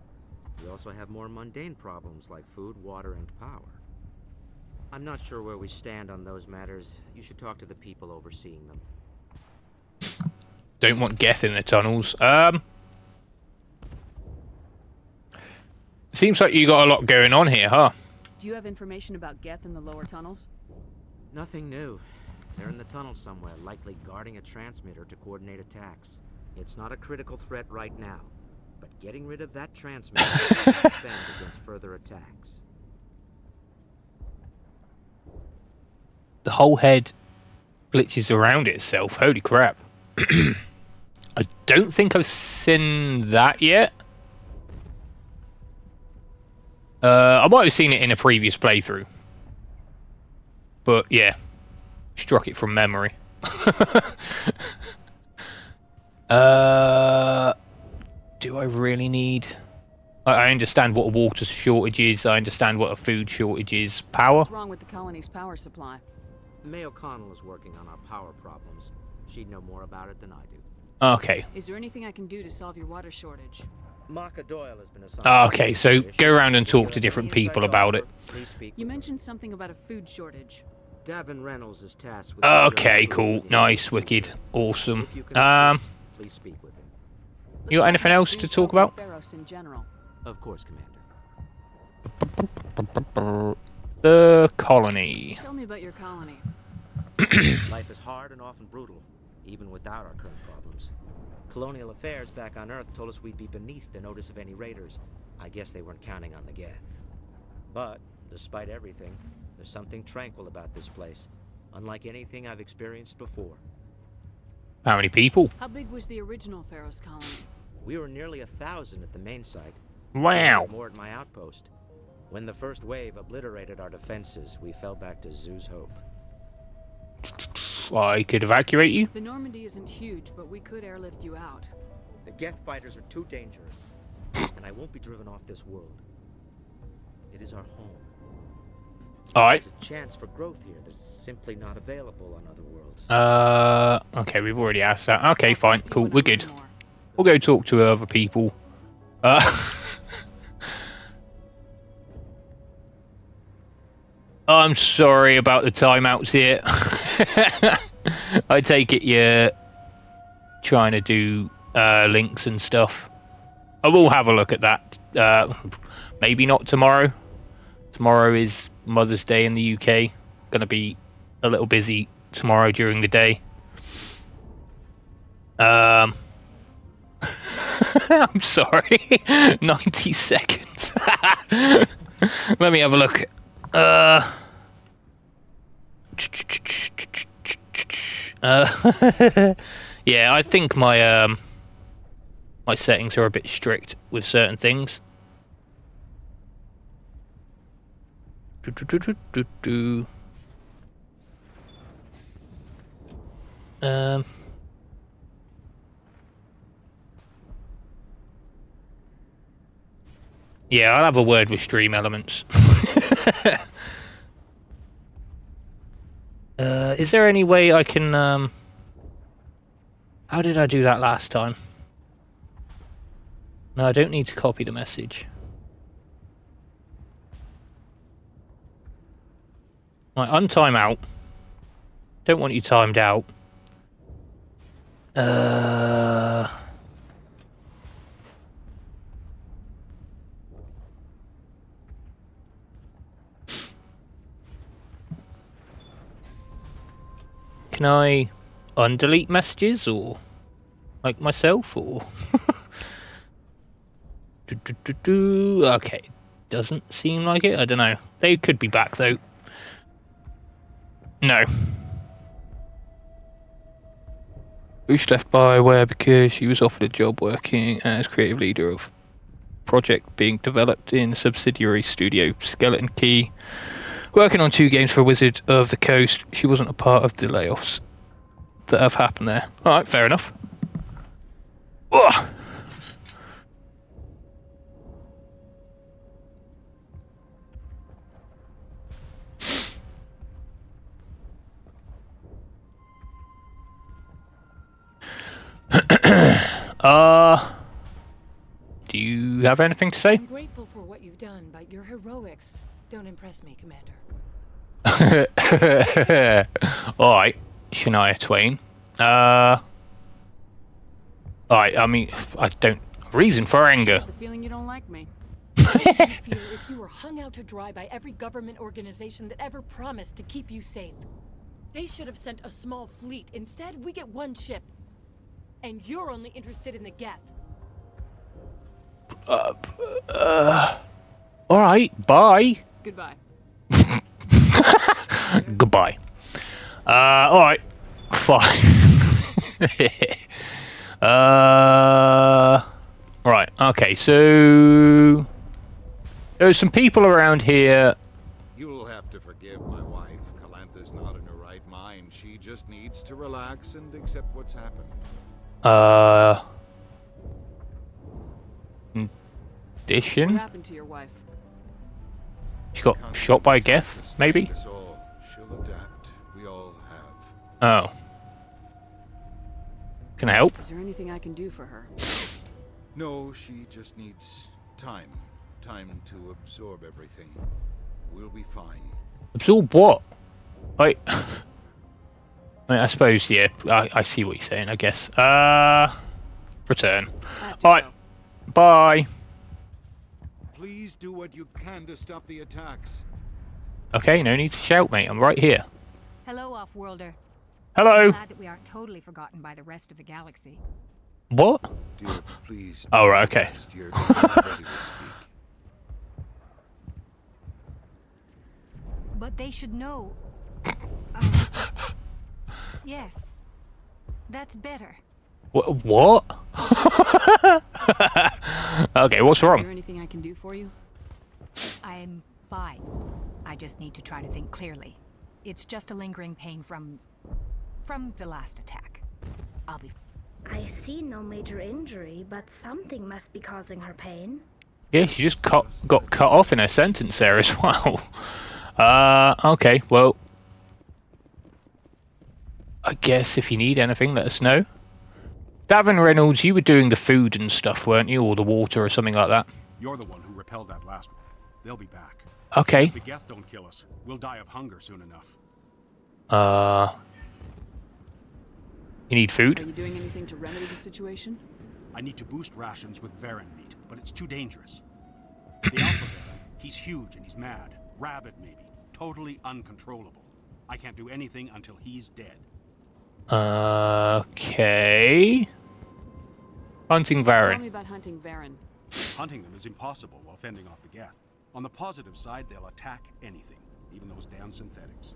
We also have more mundane problems like food, water, and power. I'm not sure where we stand on those matters. You should talk to the people overseeing them. Don't want Geth in the tunnels. Seems like you got a lot going on here, huh? Do you have information about Geth in the lower tunnels? Nothing new. They're in the tunnel somewhere, likely guarding a transmitter to coordinate attacks. It's not a critical threat right now, but getting rid of that transmitter will defend against further attacks. The whole head glitches around itself. Holy crap. I don't think I've seen that yet. I might have seen it in a previous playthrough. But yeah, struck it from memory. Do I really need... I understand what a water shortage is. I understand what a food shortage is. Power? What's wrong with the colony's power supply? May O'Connell is working on our power problems. She'd know more about it than I do. Okay. Is there anything I can do to solve your water shortage? Maka Doyle has been assigned. Okay, so go around and talk to different people about it. You mentioned something about a food shortage. Davin Reynolds is tasked with... Okay, cool. Nice, wicked, awesome. Please speak with him. You got anything else to talk about? In general. Of course, Commander. The colony. Tell me about your colony. Life is hard and often brutal, even without our current problems. Colonial Affairs back on Earth told us we'd be beneath the notice of any raiders. I guess they weren't counting on the Geth. But, despite everything, there's something tranquil about this place. Unlike anything I've experienced before. How many people? How big was the original Pharaoh's colony? We were nearly 1,000 at the main site. Wow. More at my outpost. When the first wave obliterated our defenses, we fell back to Zoo's hope. I could evacuate you? The Normandy isn't huge, but we could airlift you out. The Geth fighters are too dangerous, and I won't be driven off this world. It is our home. Alright. There's a chance for growth here that's simply not available on other worlds. Okay, we've already asked that. Okay, fine, cool, we're good. We'll go talk to other people. I'm sorry about the timeouts here. I take it you're trying to do links and stuff. I will have a look at that. Maybe not tomorrow. Tomorrow is Mother's Day in the UK. Gonna be a little busy tomorrow during the day. I'm sorry. 90 seconds. Let me have a look. Yeah, I think my my settings are a bit strict with certain things. Yeah, I'll have a word with Stream Elements. Is there any way I can, how did I do that last time? No, I don't need to copy the message. Right, untime out. Don't want you timed out. Can I undelete messages, or like myself, or okay, doesn't seem like it. I don't know. They could be back though. No. Bush left Bioware because she was offered a job working as creative leader of project being developed in subsidiary studio Skeleton Key. Working on 2 games for Wizard of the Coast, she wasn't a part of the layoffs that have happened there. Alright, fair enough. Ugh. Do you have anything to say? I'm grateful for what you've done, but your heroics don't impress me, Commander. Alright, Shania Twain. Alright, I mean, I don't... Reason for anger. The feeling you don't like me. How would you feel if you were hung out to dry by every government organization that ever promised to keep you safe? They should have sent a small fleet. Instead, we get 1 ship. And you're only interested in the Geth. Alright, bye. Goodbye. Goodbye. Alright. Fine. Right, okay, so... There's some people around here. You'll have to forgive my wife. Calantha's not in her right mind. She just needs to relax and accept what's happened. Condition? What happened to your wife? She got shot by a Geth, maybe? She'll adapt. We all have. Oh. Can I help? Is there anything I can do for her? No, she just needs time. Time to absorb everything. We'll be fine. Absorb what? I suppose, yeah, I see what you're saying, I guess. Return. Alright, bye. Please do what you can to stop the attacks. Okay, no need to shout, mate. I'm right here. Hello, Off-Worlder. Hello. I'm glad that we aren't totally forgotten by the rest of the galaxy. What? Dear, please. Oh, right, okay. You're ready to speak. But they should know. Yes. That's better. What? Okay, what's wrong? Is there anything I can do for you? I'm fine. I just need to try to think clearly. It's just a lingering pain from the last attack. I'll be... I see no major injury, but something must be causing her pain. Yeah, she just got cut off in her sentence there as well. Okay, well... I guess if you need anything, let us know. Davin Reynolds, you were doing the food and stuff, weren't you? Or the water or something like that? You're the one who repelled that last one. They'll be back. Okay. If the Geth don't kill us, we'll die of hunger soon enough. You need food? Are you doing anything to remedy the situation? I need to boost rations with Varen meat, but it's too dangerous. The Alpha Varen, he's huge and he's mad. Rabid, maybe. Totally uncontrollable. I can't do anything until he's dead. Okay. Hunting Varen. Tell me about hunting Varen. Hunting them is impossible while fending off the Geth. On the positive side, they'll attack anything, even those damn synthetics.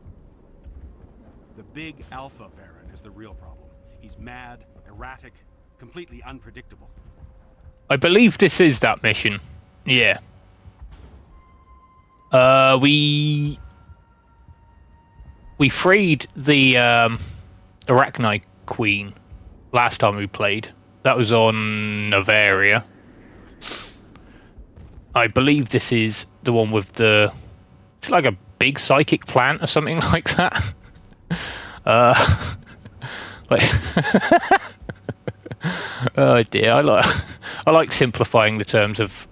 The big Alpha Varen is the real problem. He's mad, erratic, completely unpredictable. I believe this is that mission. Yeah. We freed the Arachnite Queen last time we played. That was on Novaria. I believe this is the one with the... It's like a big psychic plant or something like that. Like oh dear, I like simplifying the terms of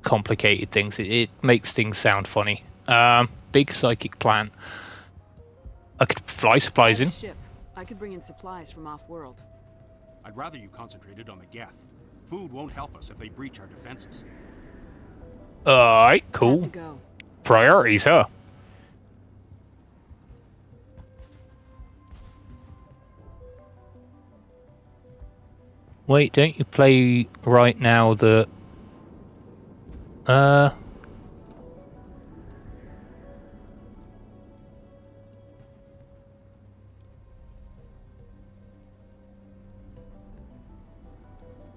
complicated things. It makes things sound funny. Big psychic plant. I could fly supplies in. Ship. I could bring in supplies from off-world. I'd rather you concentrated on the Geth. Food won't help us if they breach our defenses. Alright, cool. Priorities, huh? Wait, don't you play right now the...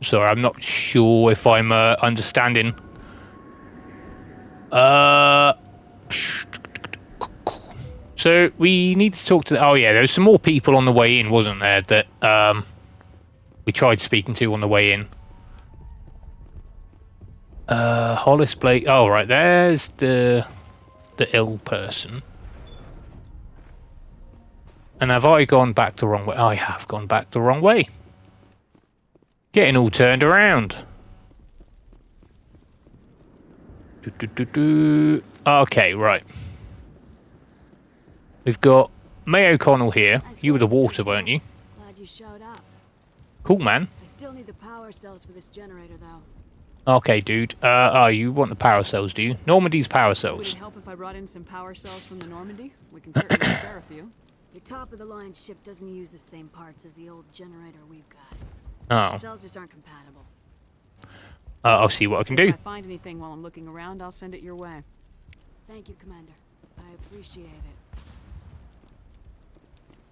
Sorry, I'm not sure if I'm understanding. So we need to talk to... Oh yeah, there was some more people on the way in, wasn't there, that we tried speaking to on the way in. Hollis Blake... Oh right, there's the ill person. And have I gone back the wrong way? I have gone back the wrong way. Getting all turned around. Okay, right. We've got May O'Connell here. You were the water, weren't you? Glad you showed up. Cool, man. I still need the power cells for this generator, though. Okay, dude. Oh, you want the power cells, do you? Normandy's power cells. Would it help if I brought in some power cells from the Normandy? We can certainly spare a few. The top-of-the-line ship doesn't use the same parts as the old generator we've got. Oh. The cells just aren't compatible. I'll see what I can do. If I find anything while I'm looking around, I'll send it your way. Thank you, Commander. I appreciate it.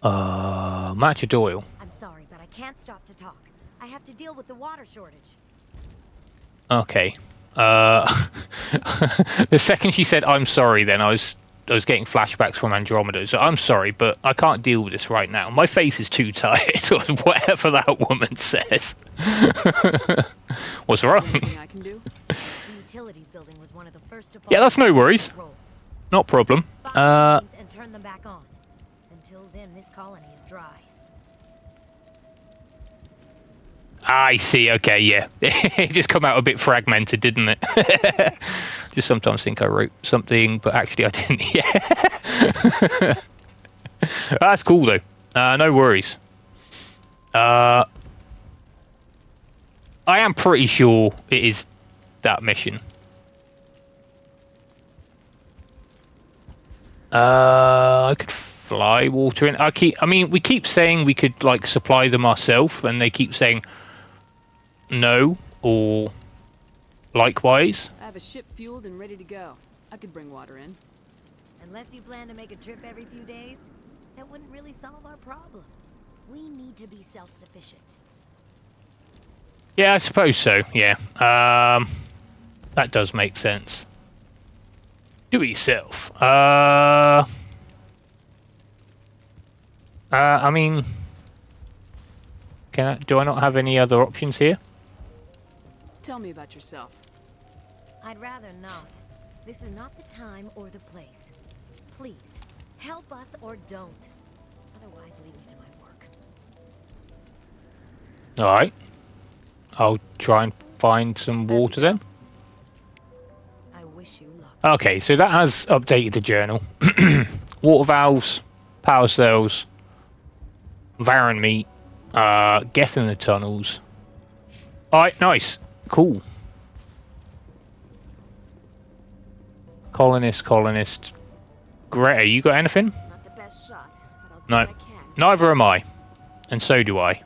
Matcha Doyle. I'm sorry, but I can't stop to talk. I have to deal with the water shortage. Okay. The second she said I'm sorry, then I was getting flashbacks from Andromeda. So I'm sorry, but I can't deal with this right now. My face is too tired, or whatever that woman says. What's wrong? I can do? The utilities building was one of the first to Yeah, that's no worries. Not problem. And turn them back on. Until then, this colony is dry. I see. Okay, yeah. It just come out a bit fragmented, didn't it? Just sometimes think I wrote something, but actually I didn't. Yeah. That's cool though. No worries. I am pretty sure it is that mission. I could fly water in. I mean, we keep saying we could like supply them ourselves, and they keep saying know, or likewise. I have a ship fueled and ready to go. I could bring water in. Unless you plan to make a trip every few days, that wouldn't really solve our problem. We need to be self-sufficient. Yeah, I suppose so, yeah. That does make sense. Do it yourself. I mean... do I not have any other options here? Tell me about yourself. I'd rather not. This is not the time or the place. Please, help us or don't. Otherwise, leave me to my work. Alright. I'll try and find some water then. I wish you luck. Okay, so that has updated the journal. Water valves, power cells, Varan meat, Geth in the tunnels. Alright, nice. Cool. Colonist. Greta, you got anything? Not the best shot, but I'll do No. what I can. Neither am I. And so do I.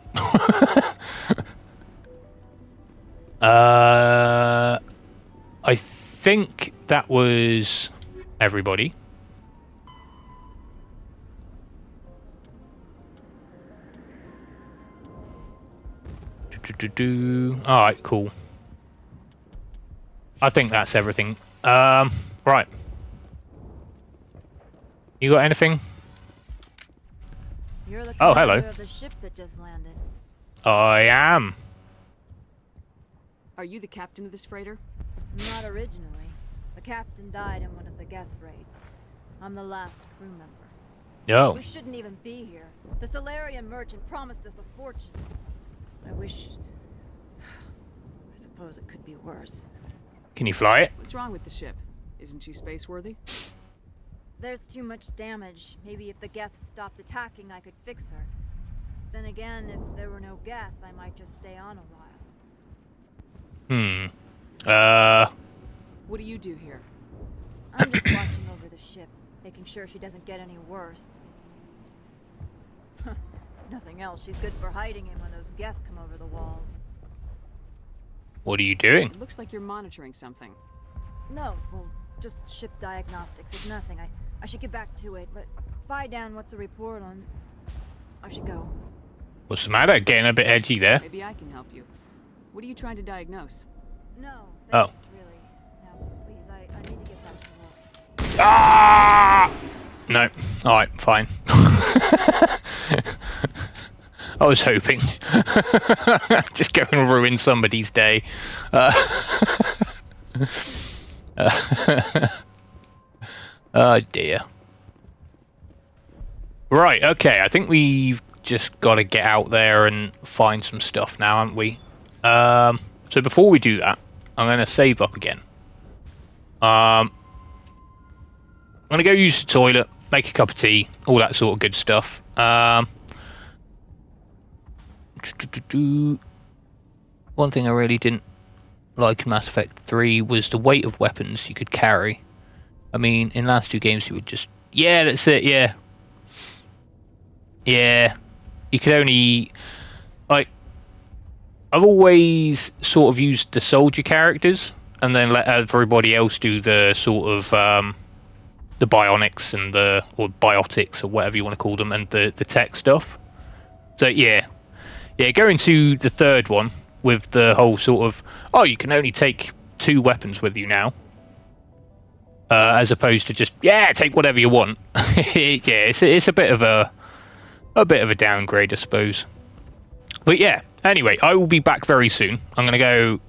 I think that was everybody. Alright, cool. I think that's everything. Right. You got anything? You're the Oh, hello. commander of the ship that just landed. I am. Are you the captain of this freighter? Not originally. The captain died in one of the Geth raids. I'm the last crew member. Oh. We shouldn't even be here. The Solarian merchant promised us a fortune. I wish... I suppose it could be worse. Can you fly it? What's wrong with the ship? Isn't she space-worthy? There's too much damage. Maybe if the Geth stopped attacking, I could fix her. Then again, if there were no Geth, I might just stay on a while. What do you do here? I'm just watching over the ship, making sure she doesn't get any worse. If nothing else, she's good for hiding in when those Geth come over the walls. What are you doing? It looks like you're monitoring something. No, well, just ship diagnostics. It's nothing. I should get back to it, but Down, what's the report on... I should go. What's the matter? Getting a bit edgy there. Maybe I can help you. What are you trying to diagnose? No, Oh. thanks, really. Now, please, I need to get back to work. Ah! No. Alright, fine. I was hoping. Just go and ruin somebody's day. Oh dear. Right, okay, I think we've just got to get out there and find some stuff now, haven't we? So before we do that, I'm going to save up again. I'm going to go use the toilet, make a cup of tea, all that sort of good stuff. One thing I really didn't like in Mass Effect 3 was the weight of weapons you could carry. I mean, in last two games you would just... Yeah, that's it, yeah. Yeah. You could only... Like, I've always sort of used the soldier characters and then let everybody else do the sort of... the bionics and the... or biotics or whatever you want to call them, and the tech stuff. So, yeah. Yeah, going to the third one with the whole sort of... Oh, you can only take 2 weapons with you now. As opposed to just, yeah, take whatever you want. Yeah, it's a bit of a downgrade, I suppose. But yeah, anyway, I will be back very soon. I'm going to go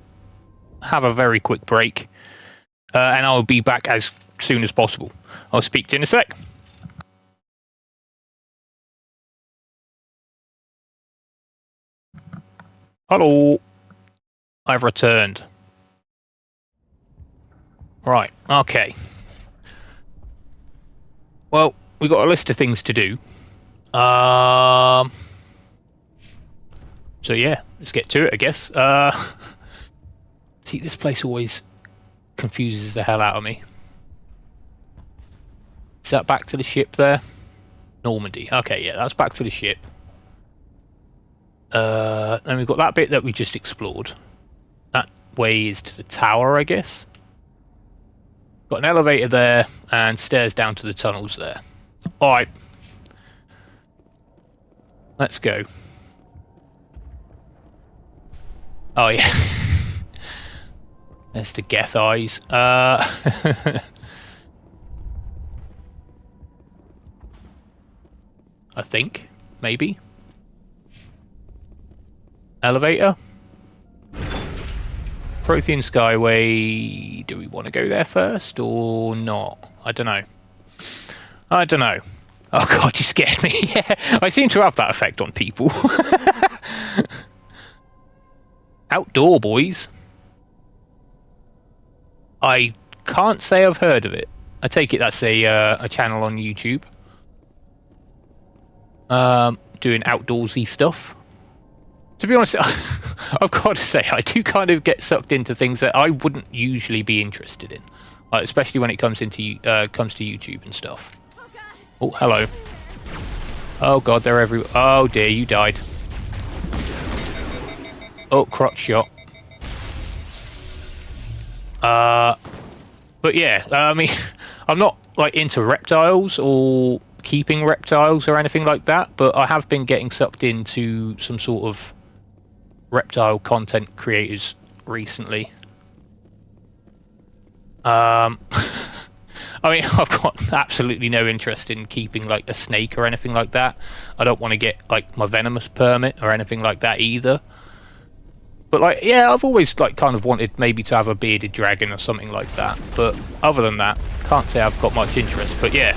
have a very quick break. And I'll be back as soon as possible. I'll speak to you in a sec. Hello. I've returned. Right, okay. Well, we've got a list of things to do. So yeah, let's get to it, I guess. See, this place always confuses the hell out of me. Is that back to the ship there? Normandy. Okay, yeah, that's back to the ship. And we've got that bit that we just explored. That way is to the tower, I guess. Got an elevator there and stairs down to the tunnels there. Alright. Let's go. Oh yeah. There's the Geth eyes. I think. Maybe. Elevator. Prothean Skyway. Do we want to go there first or not? I don't know. I don't know. Oh god, you scared me. Yeah, I seem to have that effect on people. Outdoor Boys. I can't say I've heard of it. I take it that's a channel on YouTube. Doing outdoorsy stuff. To be honest, I've got to say, I do kind of get sucked into things that I wouldn't usually be interested in, especially when it comes to YouTube and stuff. Oh, hello. Oh god, they're everywhere. Oh dear, you died. Oh, crotch shot. But yeah, I mean, I'm not like into reptiles or keeping reptiles or anything like that, but I have been getting sucked into some sort of reptile content creators recently. I mean, I've got absolutely no interest in keeping like a snake or anything like that. I don't want to get like my venomous permit or anything like that either. But like, yeah, I've always like kind of wanted maybe to have a bearded dragon or something like that. But other than that, can't say I've got much interest. But yeah,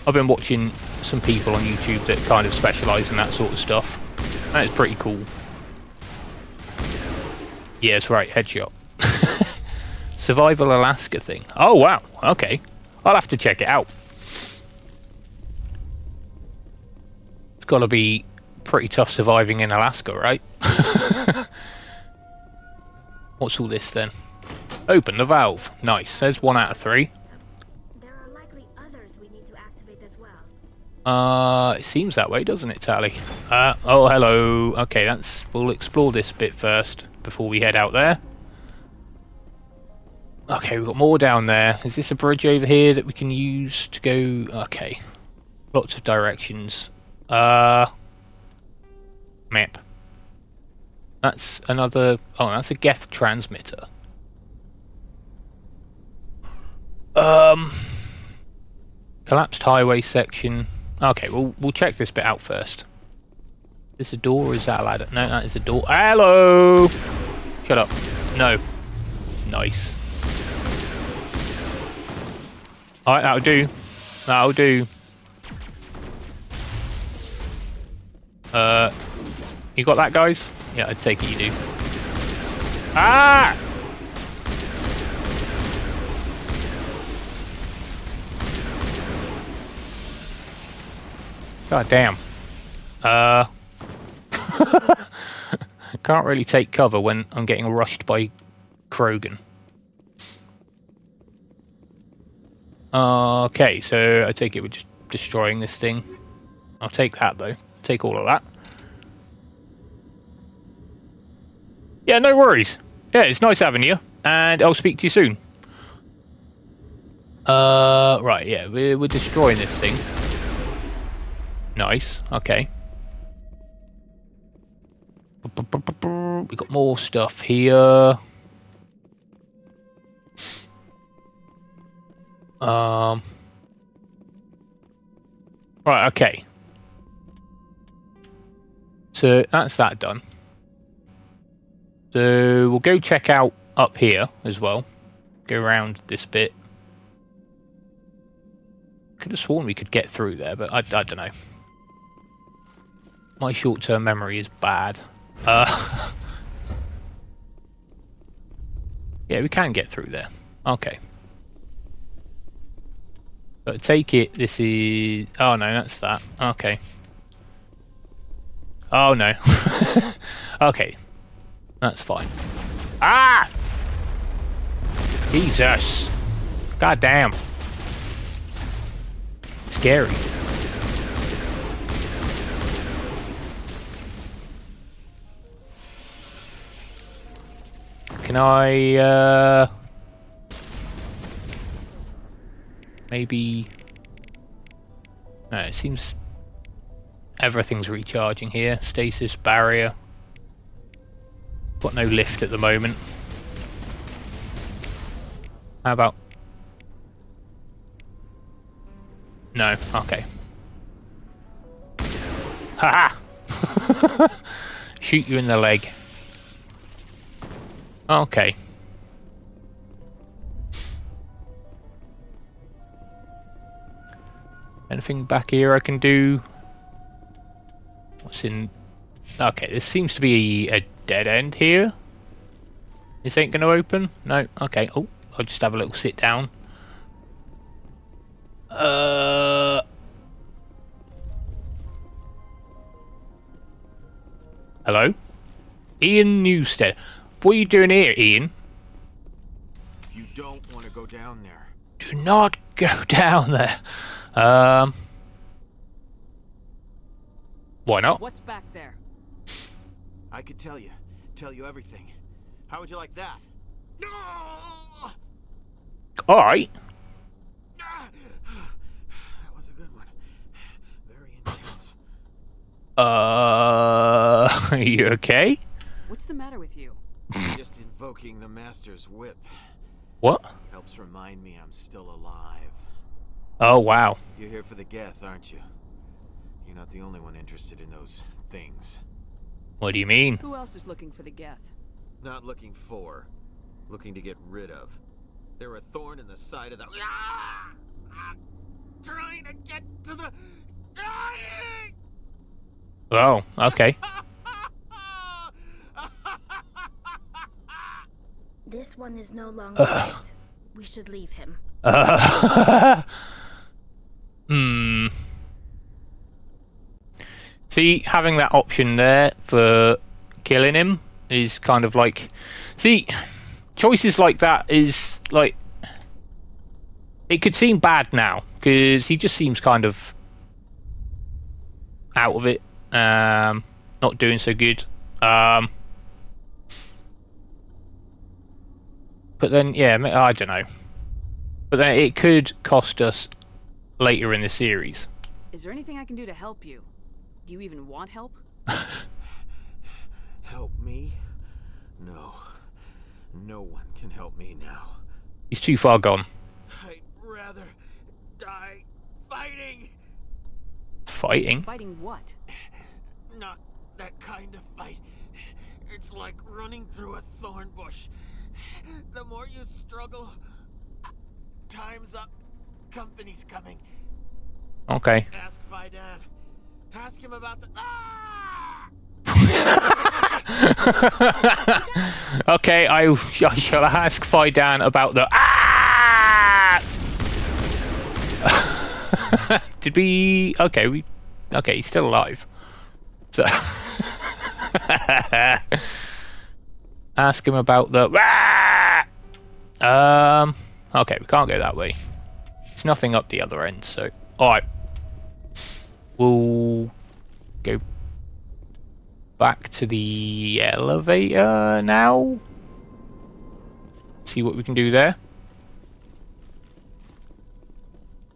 I've been watching some people on YouTube that kind of specialise in that sort of stuff. And it's pretty cool. Yeah, that's right, headshot. Survival Alaska thing. Oh wow, okay. I'll have to check it out. It's got to be pretty tough surviving in Alaska, right? What's all this then? Open the valve. Nice. There's 1 out of 3. There are likely others we need to activate as well. It seems that way, doesn't it, Tally? Oh, hello. Okay, we'll explore this bit first before we head out there. Okay, we've got more down there. Is this a bridge over here that we can use to go? Okay. Lots of directions. Map. That's another... Oh, that's a Geth transmitter. Collapsed highway section. Okay, we'll check this bit out first. Is this a door or is that a ladder? No, that is a door. Hello! Shut up. No. Nice. Alright, that'll do. That'll do. You got that, guys? Yeah, I take it you do. Ah! God damn. Can't really take cover when I'm getting rushed by Krogan. Okay, so I take it we're just destroying this thing. I'll take that though. Take all of that. Yeah, no worries. Yeah, it's nice having you, and I'll speak to you soon. Right, yeah, we're destroying this thing. Nice, okay. We got more stuff here. Right, okay. So that's that done. So we'll go check out up here as well. Go around this bit. Could have sworn we could get through there, but I don't know. My short-term memory is bad. Yeah, we can get through there. Okay. So I take it this is... Oh no, that's that. Okay. Oh no. Okay. That's fine. Ah! Jesus. God damn. Scary. I, maybe... No, it seems everything's recharging here. Stasis, barrier. Got no lift at the moment. How about... No, okay. Haha! Shoot you in the leg. Okay. Anything back here I can do? What's in... Okay, this seems to be a dead end here. This ain't gonna open? No? Okay. Oh, I'll just have a little sit down. Hello? Ian Newstead. What are you doing here, Ian? You don't want to go down there. Do not go down there. Why not? What's back there? I could tell you everything. How would you like that? Alright. That was a good one. Very intense. Are you okay? What's the matter with you? Just invoking the Master's whip. What? Helps remind me I'm still alive. Oh, wow. You're here for the Geth, aren't you? You're not the only one interested in those things. What do you mean? Who else is looking for the Geth? Not looking for. Looking to get rid of. They're a thorn in the side of the... Trying to get to the... Oh, okay. This one is no longer fit. We should leave him. See, having that option there for killing him is kind of like... See, choices like that is like... It could seem bad now, because he just seems kind of out of it. Not doing so good. But then, yeah, I don't know. But then it could cost us later in the series. Is there anything I can do to help you? Do you even want help? Help me? No. No one can help me now. He's too far gone. I'd rather die fighting. Fighting? Fighting what? Not that kind of fight. It's like running through a thorn bush. The more you struggle, time's up. Company's coming. Okay. Ask Fidan. Ask him about the... Okay, I shall ask Fidan about the... Did we... Okay, Okay, he's still alive. So... Ask him about the... Okay, we can't go that way. There's nothing up the other end, so... Alright. We'll go back to the elevator now. See what we can do there.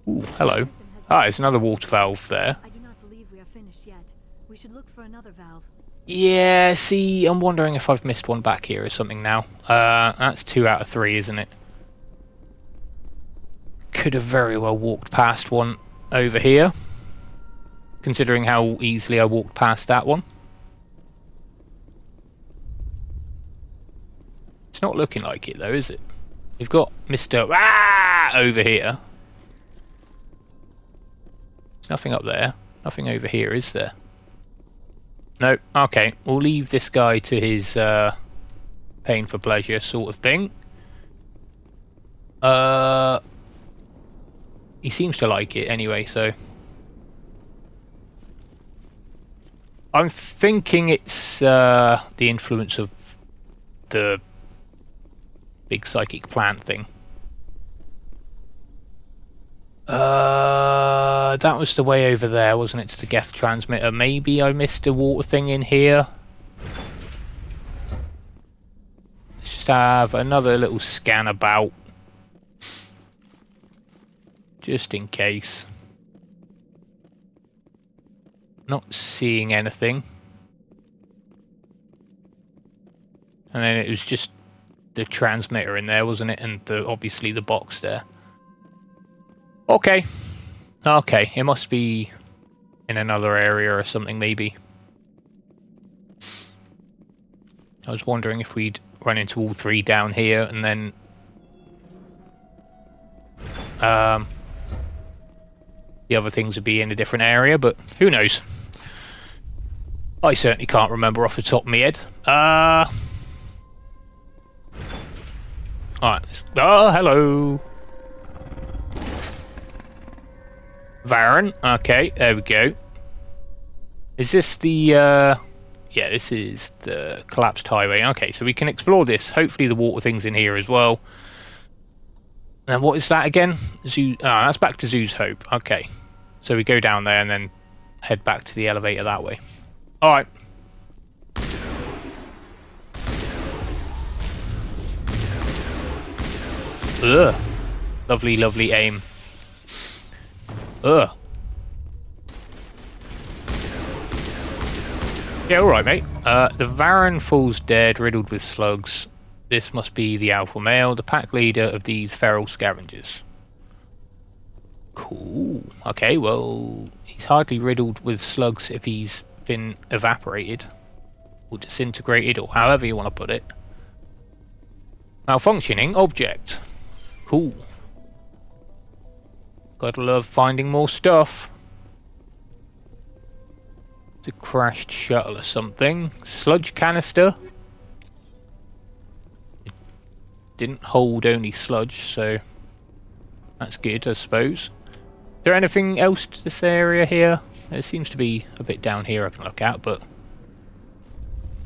Ooh, hello. Ah, there's another water valve there. I do not believe we are finished yet. We should look for another valve. Yeah, see, I'm wondering if I've missed one back here or something now. That's 2 out of 3, isn't it? Could have very well walked past one over here, considering how easily I walked past that one. It's not looking like it though, is it? We've got Mr. over here. There's nothing up there. Nothing over here, is there? No. Okay, we'll leave this guy to his pain for pleasure sort of thing. He seems to like it anyway, so... I'm thinking it's the influence of the big psychic plant thing. That was the way over there, wasn't it, to the Geth transmitter? Maybe I missed a water thing in here. Let's just have another little scan about. Just in case. Not seeing anything. And then it was just the transmitter in there, wasn't it? And obviously the box there. Okay. Okay, it must be in another area or something, maybe. I was wondering if we'd run into all three down here and then... the other things would be in a different area, but who knows? I certainly can't remember off the top of my head. Alright. Oh, hello. Varen. Okay, there we go. Is this the... yeah, this is the collapsed highway. Okay, so we can explore this. Hopefully the water thing's in here as well. And what is that again? Zoo... Ah, that's back to Zoo's Hope. Okay. So we go down there and then head back to the elevator that way. Alright. Ugh. Lovely, lovely aim. Ugh. Yeah, alright, mate. The Varen falls dead, riddled with slugs. This must be the alpha male, the pack leader of these feral scavengers. Cool. Okay, well, he's hardly riddled with slugs if he's been evaporated. Or disintegrated, or however you want to put it. Malfunctioning object. Cool. Gotta love finding more stuff. It's a crashed shuttle or something. Sludge canister. It didn't hold only sludge, so that's good, I suppose. Is there anything else to this area here? There seems to be a bit down here I can look at, but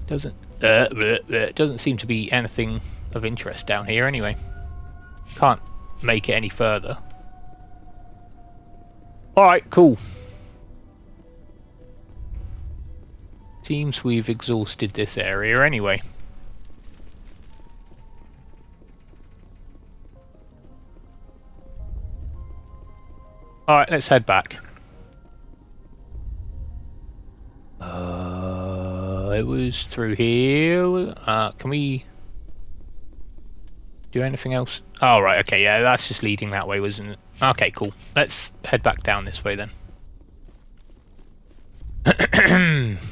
doesn't seem to be anything of interest down here anyway. Can't make it any further. Alright, cool. Seems we've exhausted this area anyway. Alright, let's head back. It was through here. Can we do anything else? Oh, right, okay, yeah, that's just leading that way, wasn't it? Okay, cool. Let's head back down this way then.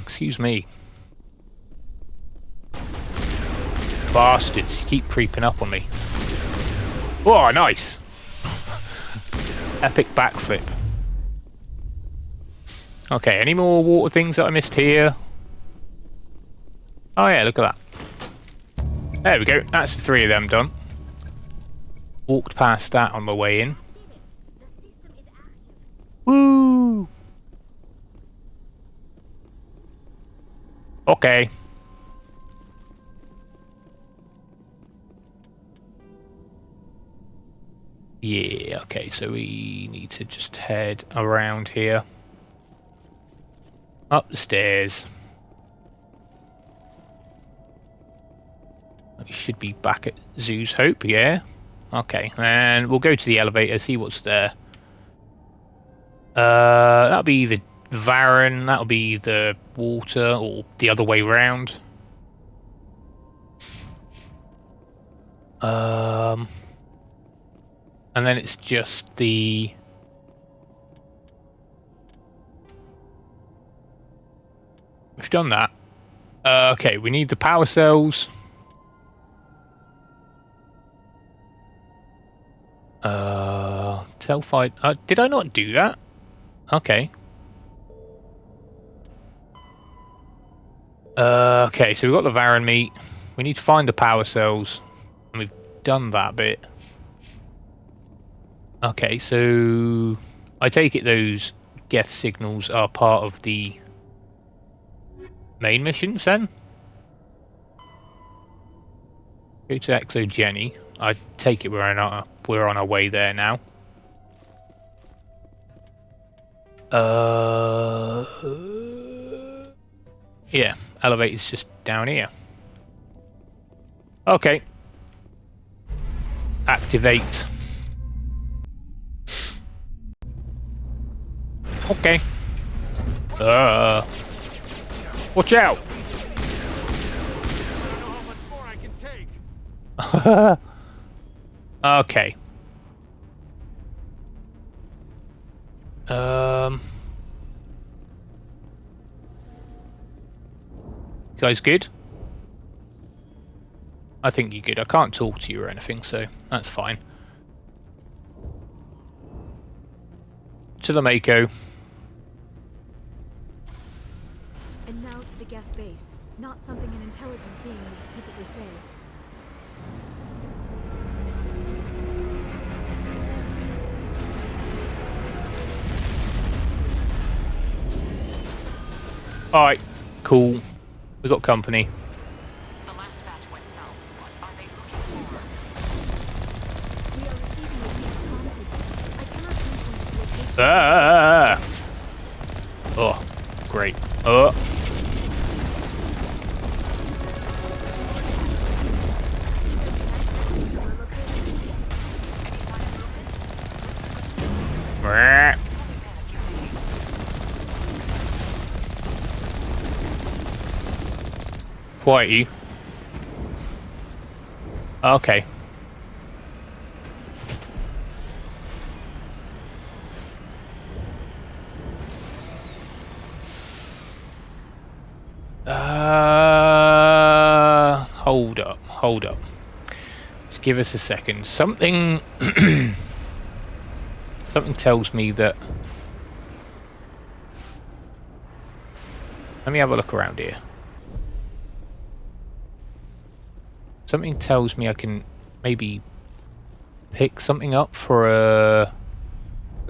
Excuse me. Bastards, you keep creeping up on me. Oh, nice! Epic backflip. Okay, any more water things that I missed here? Oh yeah, look at that. There we go, that's 3 of them done. Walked past that on my way in. Woo! Okay. Yeah, okay, so we need to just head around here. Up the stairs. We should be back at Zoo's Hope, yeah. Okay, and we'll go to the elevator, see what's there. That'll be the Varen, that'll be the water, or the other way round. And then it's just the... We've done that. Okay, we need the power cells. Self-fight. Did I not do that? Okay. Okay, so we've got the Varen meat. We need to find the power cells. And we've done that bit. Okay, so I take it those Geth signals are part of the main missions then? Go to Exo Jenny. I take it we're on our way there now. Yeah, elevator's just down here. Okay, activate. Okay. Watch out! Okay. You guys good? I think you're good. I can't talk to you or anything, so that's fine. To the Mako. And now to the Geth base. Not something an intelligent being would typically say. Alright, cool. We got company. The last batch went south. What are they looking for? We are receiving a weak comm signal. I cannot pinpoint its location. Oh, great. Quiety. Okay. Hold up. Just give us a second. Something something tells me that. Let me have a look around here. Something tells me I can maybe pick something up for a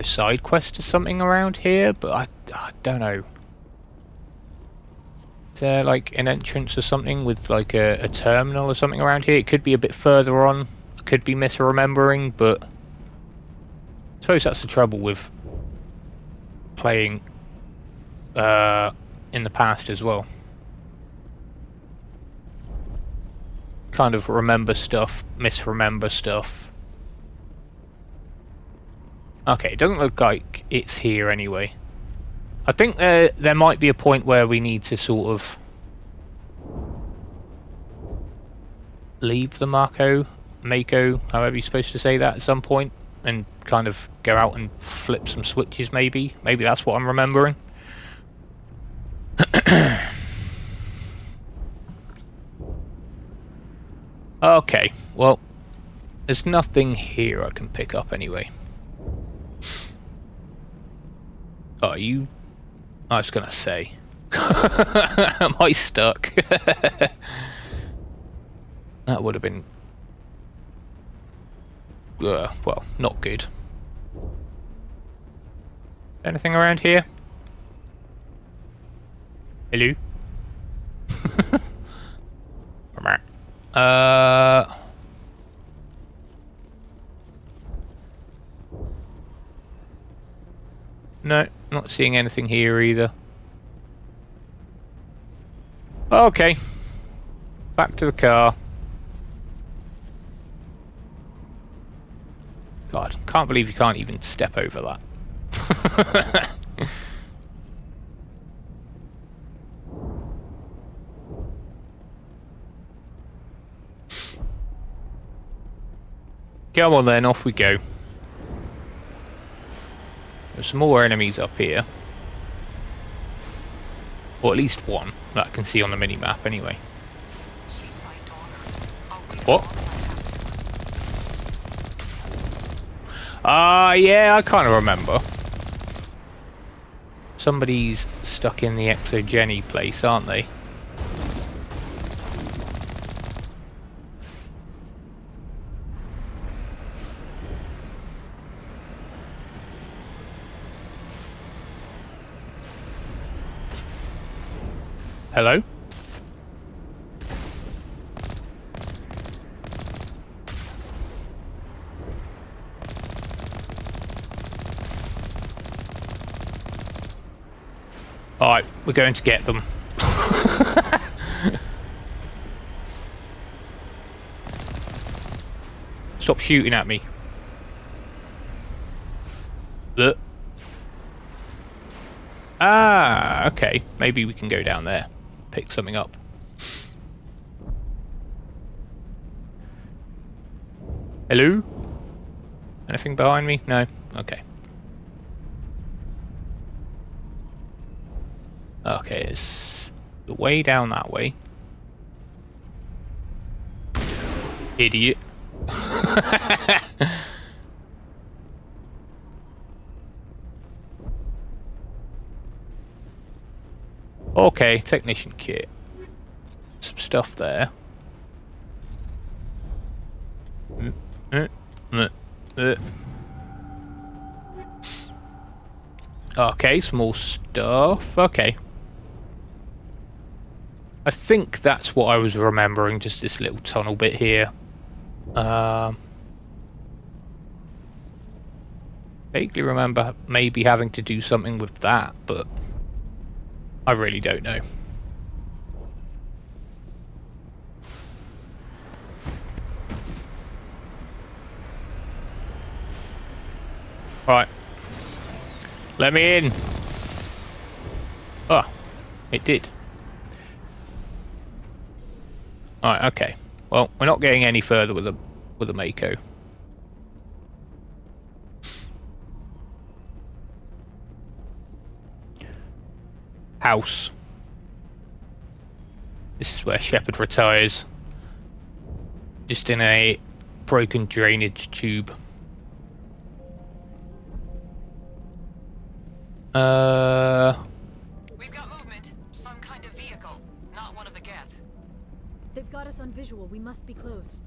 side quest or something around here, but I don't know. Is there like an entrance or something with like a terminal or something around here? It could be a bit further on. I could be misremembering, but I suppose that's the trouble with playing in the past as well. Kind of remember stuff, misremember stuff. Okay, it doesn't look like it's here anyway. I think there might be a point where we need to sort of leave the Mako, however you're supposed to say that, at some point, and kind of go out and flip some switches maybe. Maybe that's what I'm remembering. Okay, well, there's nothing here I can pick up anyway. Are you... I was gonna say. Am I stuck? That would have been... well, not good. Anything around here? Hello? No, not seeing anything here either. Okay. Back to the car. God, can't believe you can't even step over that. Come on then, off we go. There's some more enemies up here. Or at least one that I can see on the mini-map anyway. She's my daughter. What? Yeah, I kind of remember. Somebody's stuck in the Exogeny place, aren't they? Hello? Alright, we're going to get them. Stop shooting at me. Look. Ah, okay. Maybe we can go down there. Pick something up. Hello? Anything behind me? No? Okay. Okay, it's the way down that way. Idiot. Okay, technician kit. Some stuff there. Okay, some more stuff. Okay. I think that's what I was remembering, just this little tunnel bit here. Vaguely remember maybe having to do something with that, but I really don't know. Right. Let me in. Oh, it did. Alright, okay. Well, we're not getting any further with the Mako. House. This is where Shepard retires. Just in a broken drainage tube. We've got movement. Some kind of vehicle. Not one of the Geth. They've got us on visual. We must be close.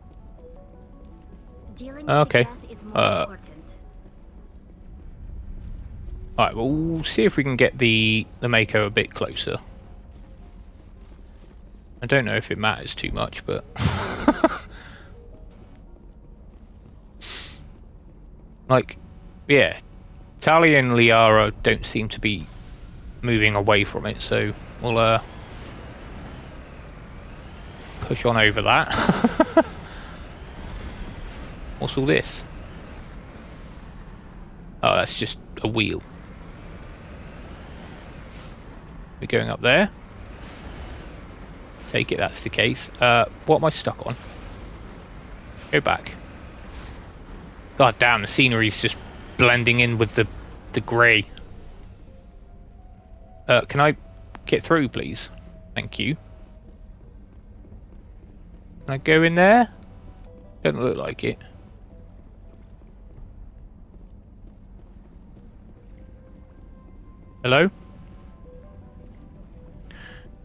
Dealing with the Geth is more important. Alright, well, we'll see if we can get the Mako a bit closer. I don't know if it matters too much, but... like, yeah. Tali and Liara don't seem to be moving away from it, so we'll push on over that. What's all this? Oh, that's just a wheel. We're going up there. Take it that's the case. What am I stuck on? Go back. God damn, the scenery's just blending in with the grey. Can I get through, please? Thank you. Can I go in there? Doesn't look like it. Hello?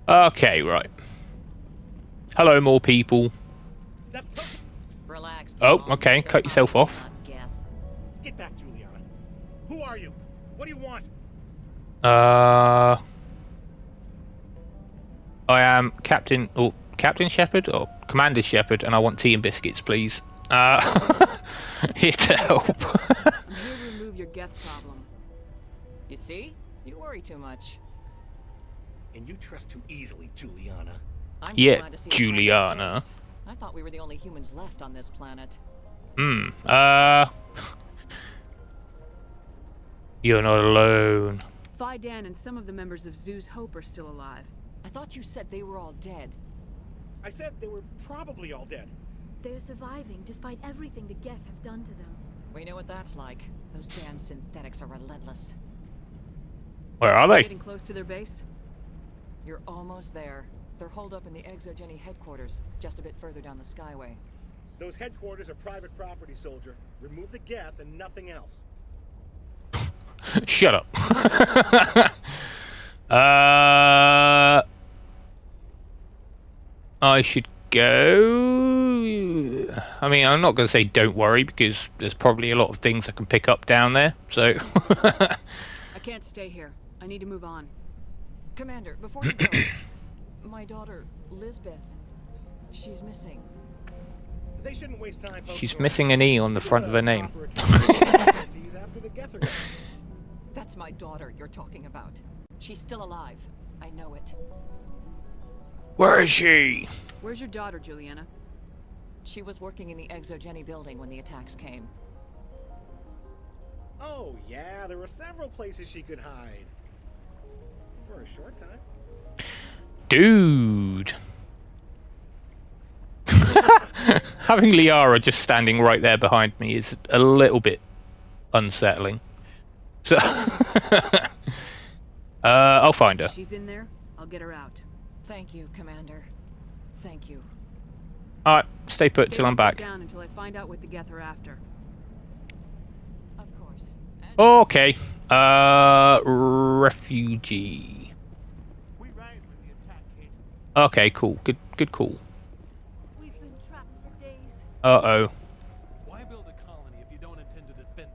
Okay, right. Hello, more people. Relax. Oh, okay. Cut yourself off. Get back, Juliana. Who are you? What do you want? I am Captain Shepard or Commander Shepard, and I want tea and biscuits, please. Here to help. You'll remove your Geth problem. You see? You worry too much. And you trust too easily, Juliana. I'm yeah, glad to see Juliana. I thought we were the only humans left on this planet. You're not alone. Fidan and some of the members of Zoo's Hope are still alive. I thought you said they were all dead. I said they were probably all dead. They're surviving despite everything the Geth have done to them. We know what that's like. Those damn synthetics are relentless. Where are they? Getting close to their base? You're almost there. They're holed up in the Exogeny headquarters, just a bit further down the Skyway. Those headquarters are private property, soldier. Remove the Geth and nothing else. Shut up. I should go. I mean, I'm not going to say don't worry, because there's probably a lot of things I can pick up down there, so... I can't stay here. I need to move on. Commander, before you go, my daughter, Lisbeth, she's missing. They shouldn't waste time. She's missing an E on the front of her name. That's my daughter you're talking about. She's still alive. I know it. Where is she? Where's your daughter, Juliana? She was working in the Exogeny building when the attacks came. Oh, yeah, there were several places she could hide. For a short time. Dude. Having Liara just standing right there behind me is a little bit unsettling. So I'll find her. If she's in there, I'll get her out. Thank you, Commander. Thank you. Alright, stay put till I'm back. Down until I find out what the Geth are after. Of course. Okay. Refugee. Okay, cool. Good call. We've been trapped for days. Uh-oh. Why build a colony if you don't intend to defend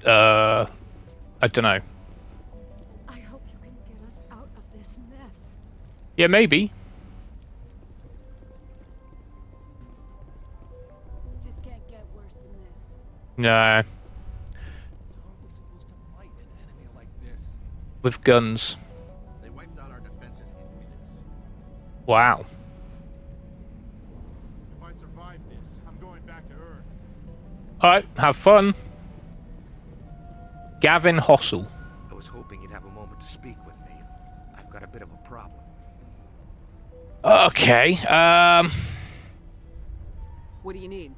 it? I don't know. I hope you can get us out of this mess. Yeah, maybe. Just can't get worse than this. No. How are we supposed to fight an enemy like this? With guns. They wiped out our defenses in minutes. Wow. If I survive this, I'm going back to Earth. Alright, have fun. Gavin Hossel. I was hoping you'd have a moment to speak with me. I've got a bit of a problem. Okay, What do you need?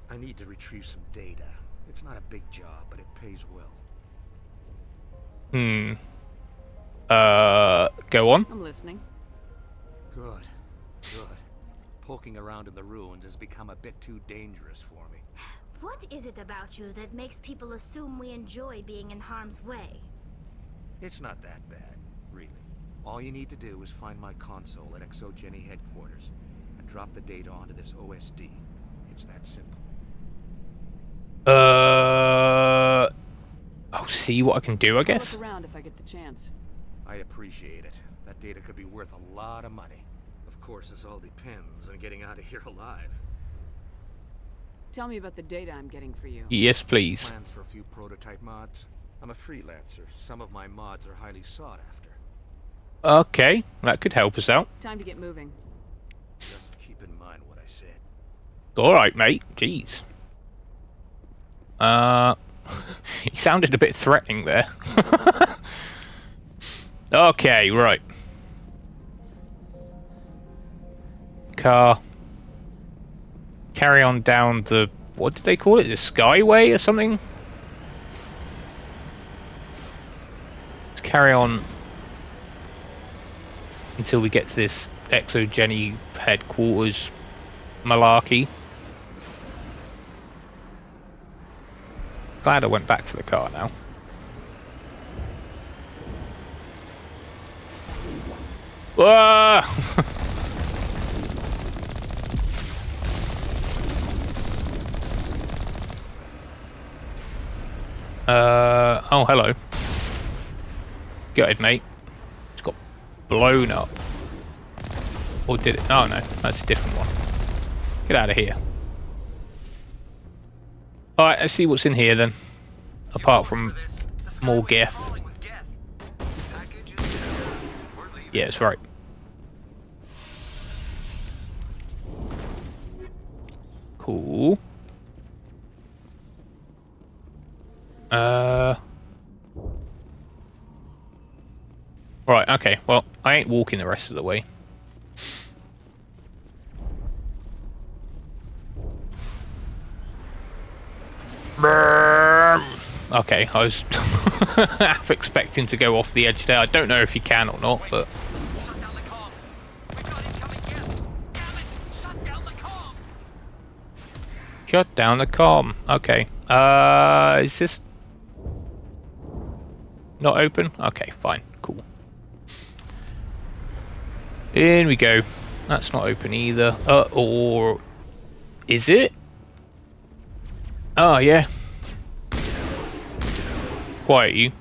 I need to retrieve some data. It's not a big job, but it pays well. Go on. I'm listening. Good. Poking around in the ruins has become a bit too dangerous for me. What is it about you that makes people assume we enjoy being in harm's way? It's not that bad, really. All you need to do is find my console at Exogeny headquarters and drop the data onto this OSD. It's that simple. I'll see what I can do, I guess. I'll look around if I get the chance. I appreciate it. That data could be worth a lot of money. Of course, this all depends on getting out of here alive. Tell me about the data I'm getting for you. Yes, please. Plans for a few prototype mods. I'm a freelancer. Some of my mods are highly sought after. Okay, that could help us out. Time to get moving. Just keep in mind what I said. Alright, mate. Jeez. He sounded a bit threatening there. Okay, right. Car. Carry on down the... what did they call it? The Skyway or something? Let's carry on until we get to this Exogeny headquarters malarkey. Glad I went back for the car now. Whoa! Oh, hello. Go ahead, mate. It's got blown up. Or did it? Oh, no. That's a different one. Get out of here. Alright, let's see what's in here then. Apart from more Geth. Yeah, that's right. Cool. Right, okay. Well, I ain't walking the rest of the way. Okay, I was half expecting to go off the edge there. I don't know if you can or not, but... Shut down the comm. Okay. Is this... not open? Okay, fine. Cool. In we go. That's not open either. Or... is it? Oh, yeah. Quiet you.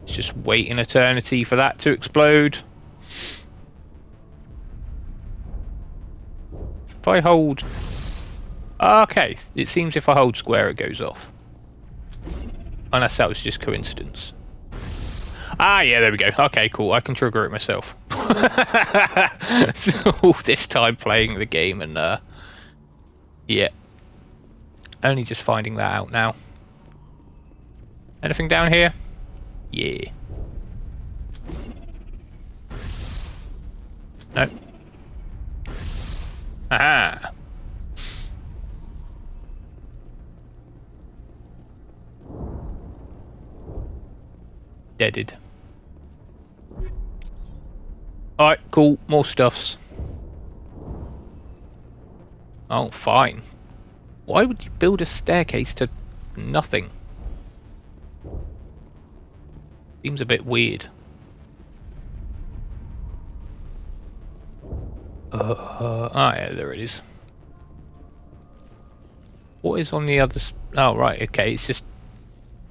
Let's just wait an eternity for that to explode. If I hold... okay, it seems if I hold square it goes off. Unless that was just coincidence. Ah, yeah, there we go. Okay, cool. I can trigger it myself. All this time playing the game and, yeah. Only just finding that out now. Anything down here? Yeah. No. Aha! Deaded. Alright, cool. More stuffs. Oh, fine. Why would you build a staircase to nothing? Seems a bit weird. Yeah, there it is. What is on the other... Oh, right, okay. It's just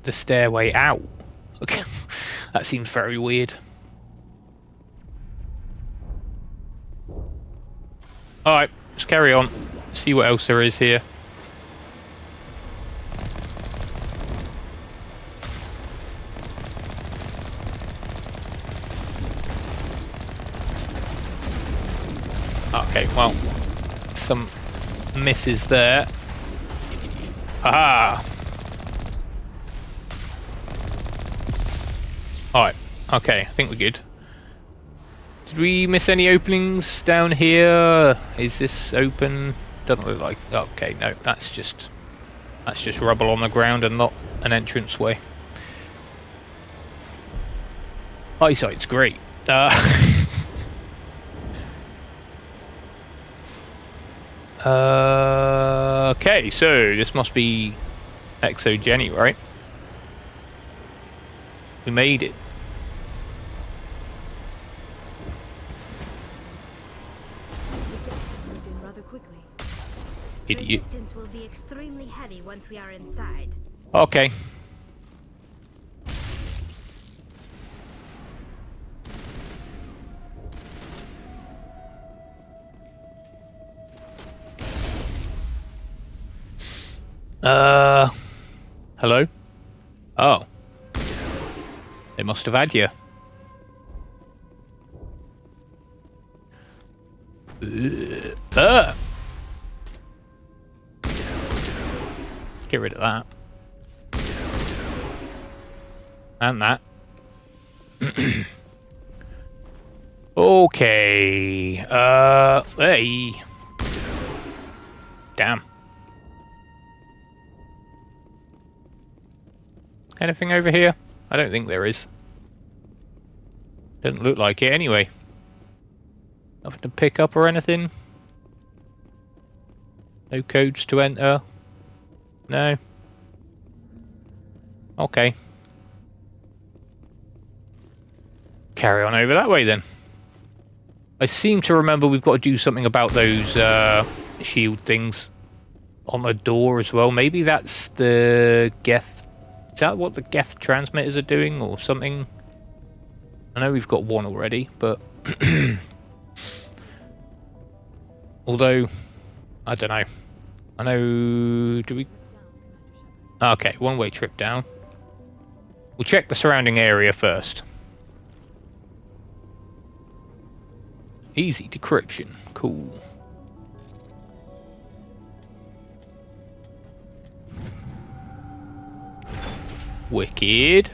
the stairway out. Okay. That seems very weird. Alright, let's carry on. See what else there is here. Okay, well, some misses there. Aha! Alright, okay, I think we're good. Did we miss any openings down here? Is this open? Doesn't look like... Okay, no, that's just rubble on the ground and not an entranceway. Eyesight's great. Okay, so this must be Exo Jenny, right? We made it. Idiot. Resistance will be extremely heavy once we are inside. Okay. Hello? Oh. They must have had you. Get rid of that. And that. Okay. Hey. Damn. Anything over here? I don't think there is. Doesn't look like it anyway. Nothing to pick up or anything? No codes to enter? No? Okay. Carry on over that way then. I seem to remember we've got to do something about those shield things on the door as well. Maybe that's the Geth. Is that what the Geth transmitters are doing or something? I know we've got one already, but... Although, I don't know. I know... Do we... Okay, one-way trip down. We'll check the surrounding area first. Easy decryption. Cool. Wicked.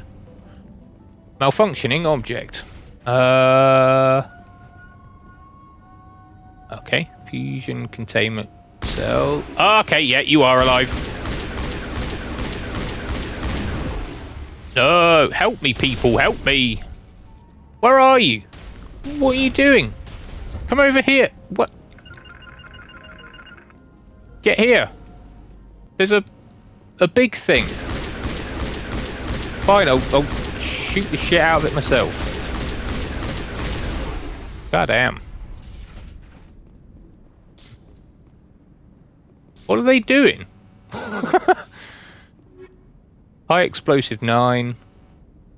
Malfunctioning object. Okay. Fusion containment cell. Okay, yeah, you are alive. No, help me, people, help me. Where are you? What are you doing? Come over here. What? Get here. There's a big thing. Fine, I'll shoot the shit out of it myself. God damn. What are they doing? High explosive 9.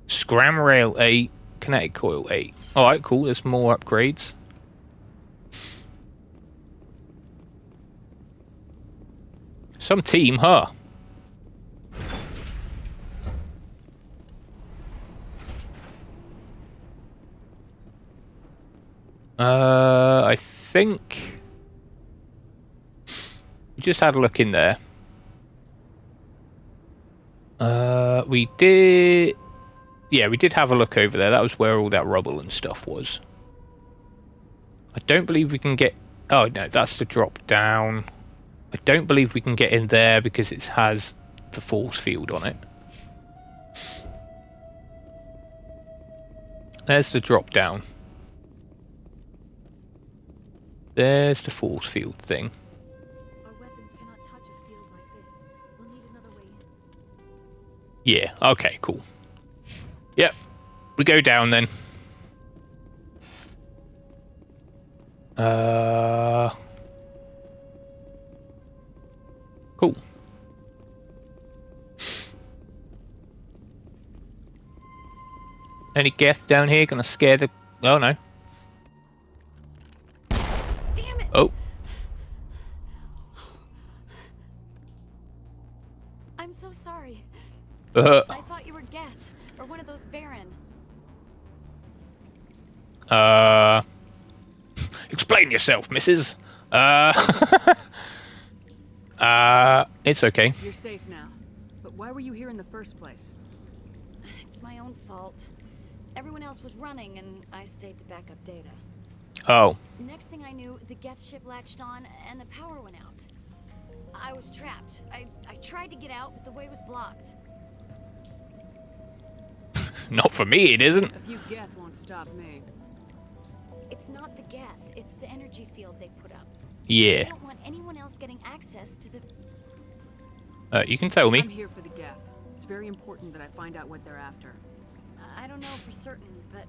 Scram rail 8. Kinetic coil 8. Alright, cool. There's more upgrades. Some team, huh? I think we just had a look in there. We did. Yeah, we did have a look over there. That was where all that rubble and stuff was. I don't believe we can get... Oh, no, that's the drop down. I don't believe we can get in there because it has the force field on it. There's the drop down. There's the force field thing. Our weapons cannot touch a field like this. We'll need another way in. Yeah, okay, cool. Yep, we go down then. Cool. Any Geth down here gonna scare the... Oh, no. Damn it! Oh. I'm so sorry. I thought you were Geth, or one of those Baron. Explain yourself, Mrs. It's okay. You're safe now. But why were you here in the first place? It's my own fault. Everyone else was running, and I stayed to back up data. Oh. Next thing I knew, the Geth ship latched on, and the power went out. I was trapped. I tried to get out, but the way was blocked. Not for me, it isn't. A few Geth won't stop me. It's not the Geth, it's the energy field they put up. Yeah. I don't want anyone else getting access to the... You can tell me. I'm here for the Geth. It's very important that I find out what they're after. I don't know for certain, but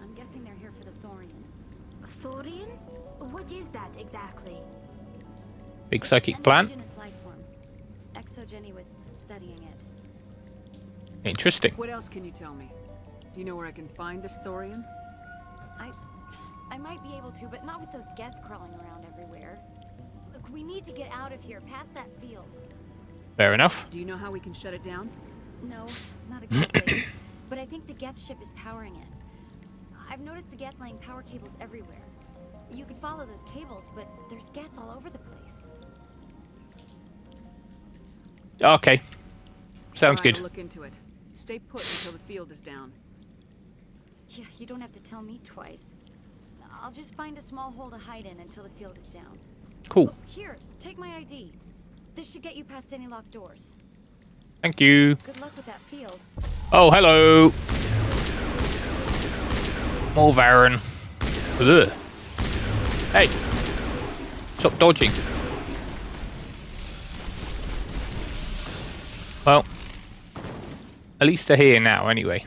I'm guessing they're here for the Thorian. Thorian? What is that exactly? Big psychic plant? Indigenous life form. Exogeny was studying it. Interesting. What else can you tell me? Do you know where I can find this Thorian? I might be able to, but not with those Geth crawling around everywhere. Look, we need to get out of here, past that field. Fair enough. Do you know how we can shut it down? No, not exactly. But I think the Geth ship is powering it. I've noticed the Geth laying power cables everywhere. You could follow those cables, but there's Geth all over the place. Okay. Sounds good. I'll look into it. Stay put until the field is down. Yeah, you don't have to tell me twice. I'll just find a small hole to hide in until the field is down. Cool. Oh, here, take my ID. This should get you past any locked doors. Thank you. Good luck with that field. Oh, hello. More Baron. Ugh. Hey. Stop dodging. Well, at least they're here now anyway.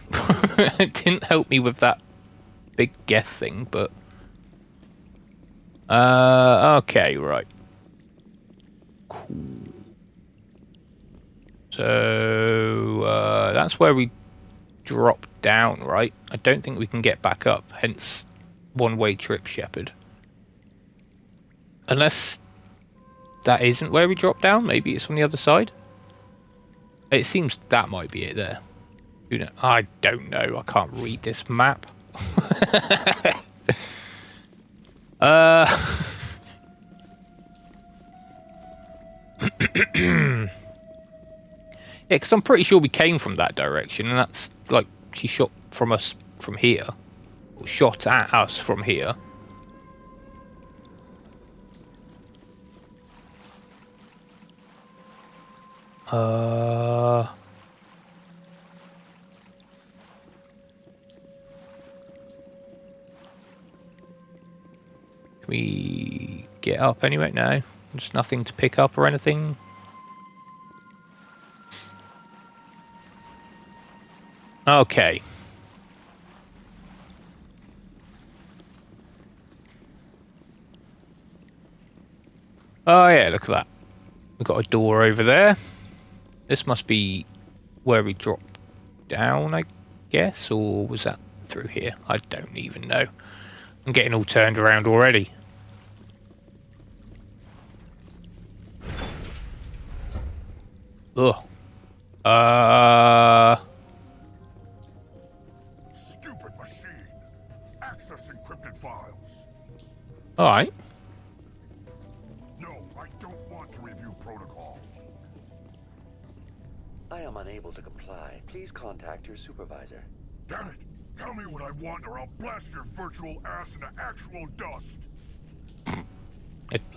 It didn't help me with that big Geth thing, but... okay, right. Cool. So, that's where we drop down, right? I don't think we can get back up, hence one-way trip, Shepard. Unless that isn't where we drop down, maybe it's on the other side? It seems that might be it there. Who knows? I don't know, I can't read this map. Yeah, because I'm pretty sure we came from that direction, and that's like she shot from us from here, or shot at us from here. Can we get up anyway? No, there's nothing to pick up or anything. Okay. Oh yeah, look at that. We've got a door over there. This must be where we drop down, I guess, or was that through here? I don't even know. I'm getting all turned around already. Ugh. Stupid machine. Access encrypted files. Alright. No, I don't want to review protocol. I am unable to comply. Please contact your supervisor. Damn it! Tell me what I want or I'll blast your virtual ass into actual dust! I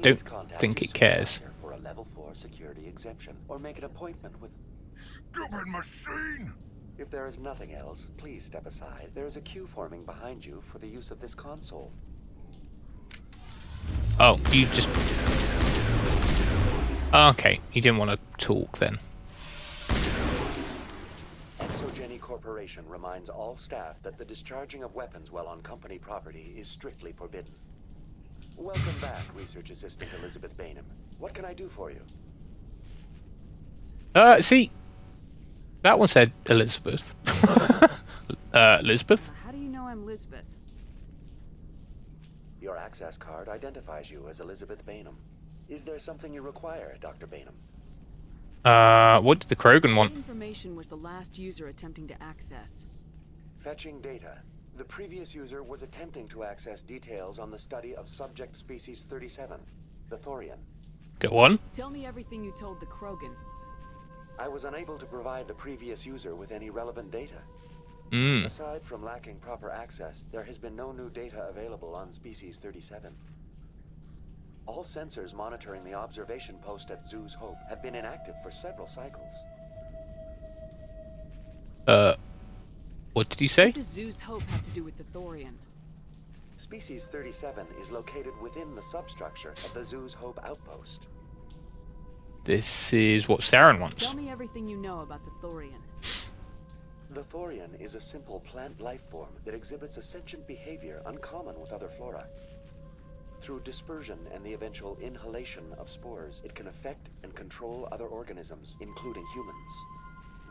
don't think it cares. For a level 4 security exemption, or make an appointment with... Stupid machine! If there is nothing else, please step aside. There is a queue forming behind you for the use of this console. Oh, you just... Okay, you didn't want to talk then. Exogeny Corporation reminds all staff that the discharging of weapons while on company property is strictly forbidden. Welcome back, Research Assistant Elizabeth Bainham. What can I do for you? See, that one said Elizabeth. Elizabeth? How do you know I'm Lisbeth? Your access card identifies you as Elizabeth Bainham. Is there something you require, Dr. Bainham? What did the Krogan want? What information was the last user attempting to access? Fetching data. The previous user was attempting to access details on the study of subject species 37, the Thorian. Go on. Tell me everything you told the Krogan. I was unable to provide the previous user with any relevant data. Aside from lacking proper access, there has been no new data available on species 37. All sensors monitoring the observation post at Zoo's Hope have been inactive for several cycles. What did he say? What does Zoo's Hope have to do with the Thorian? Species 37 is located within the substructure of the Zoo's Hope outpost. This is what Saren wants. Tell me everything you know about the Thorian. The Thorian is a simple plant life form that exhibits a sentient behavior uncommon with other flora. Through dispersion and the eventual inhalation of spores, it can affect and control other organisms, including humans.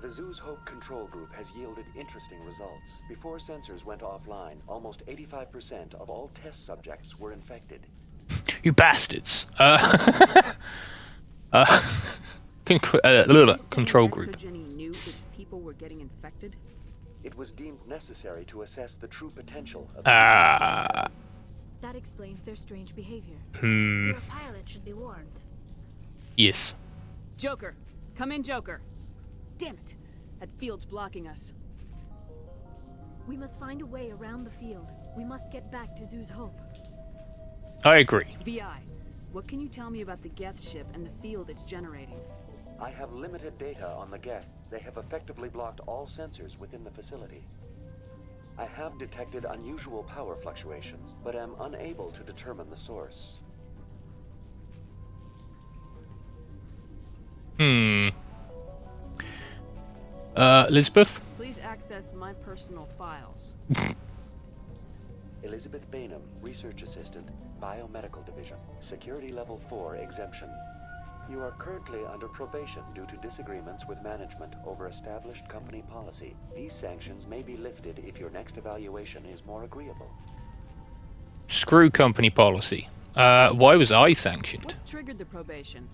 The Zoo's Hope control group has yielded interesting results. Before sensors went offline, almost 85% of all test subjects were infected. You bastards! Control group. Exogeny knew its people were getting infected? It was deemed necessary to assess the true potential of That explains their strange behavior. Your pilot should be warned. Yes. Joker! Come in, Joker! Damn it! That field's blocking us. We must find a way around the field. We must get back to Zoo's Hope. I agree. VI, what can you tell me about the Geth ship and the field it's generating? I have limited data on the Geth. They have effectively blocked all sensors within the facility. I have detected unusual power fluctuations, but am unable to determine the source. Elizabeth? Please access my personal files. Elizabeth Bainham, Research Assistant, Biomedical Division, Security Level 4 exemption. You are currently under probation due to disagreements with management over established company policy. These sanctions may be lifted if your next evaluation is more agreeable. Screw company policy. Why was I sanctioned? What triggered the probation?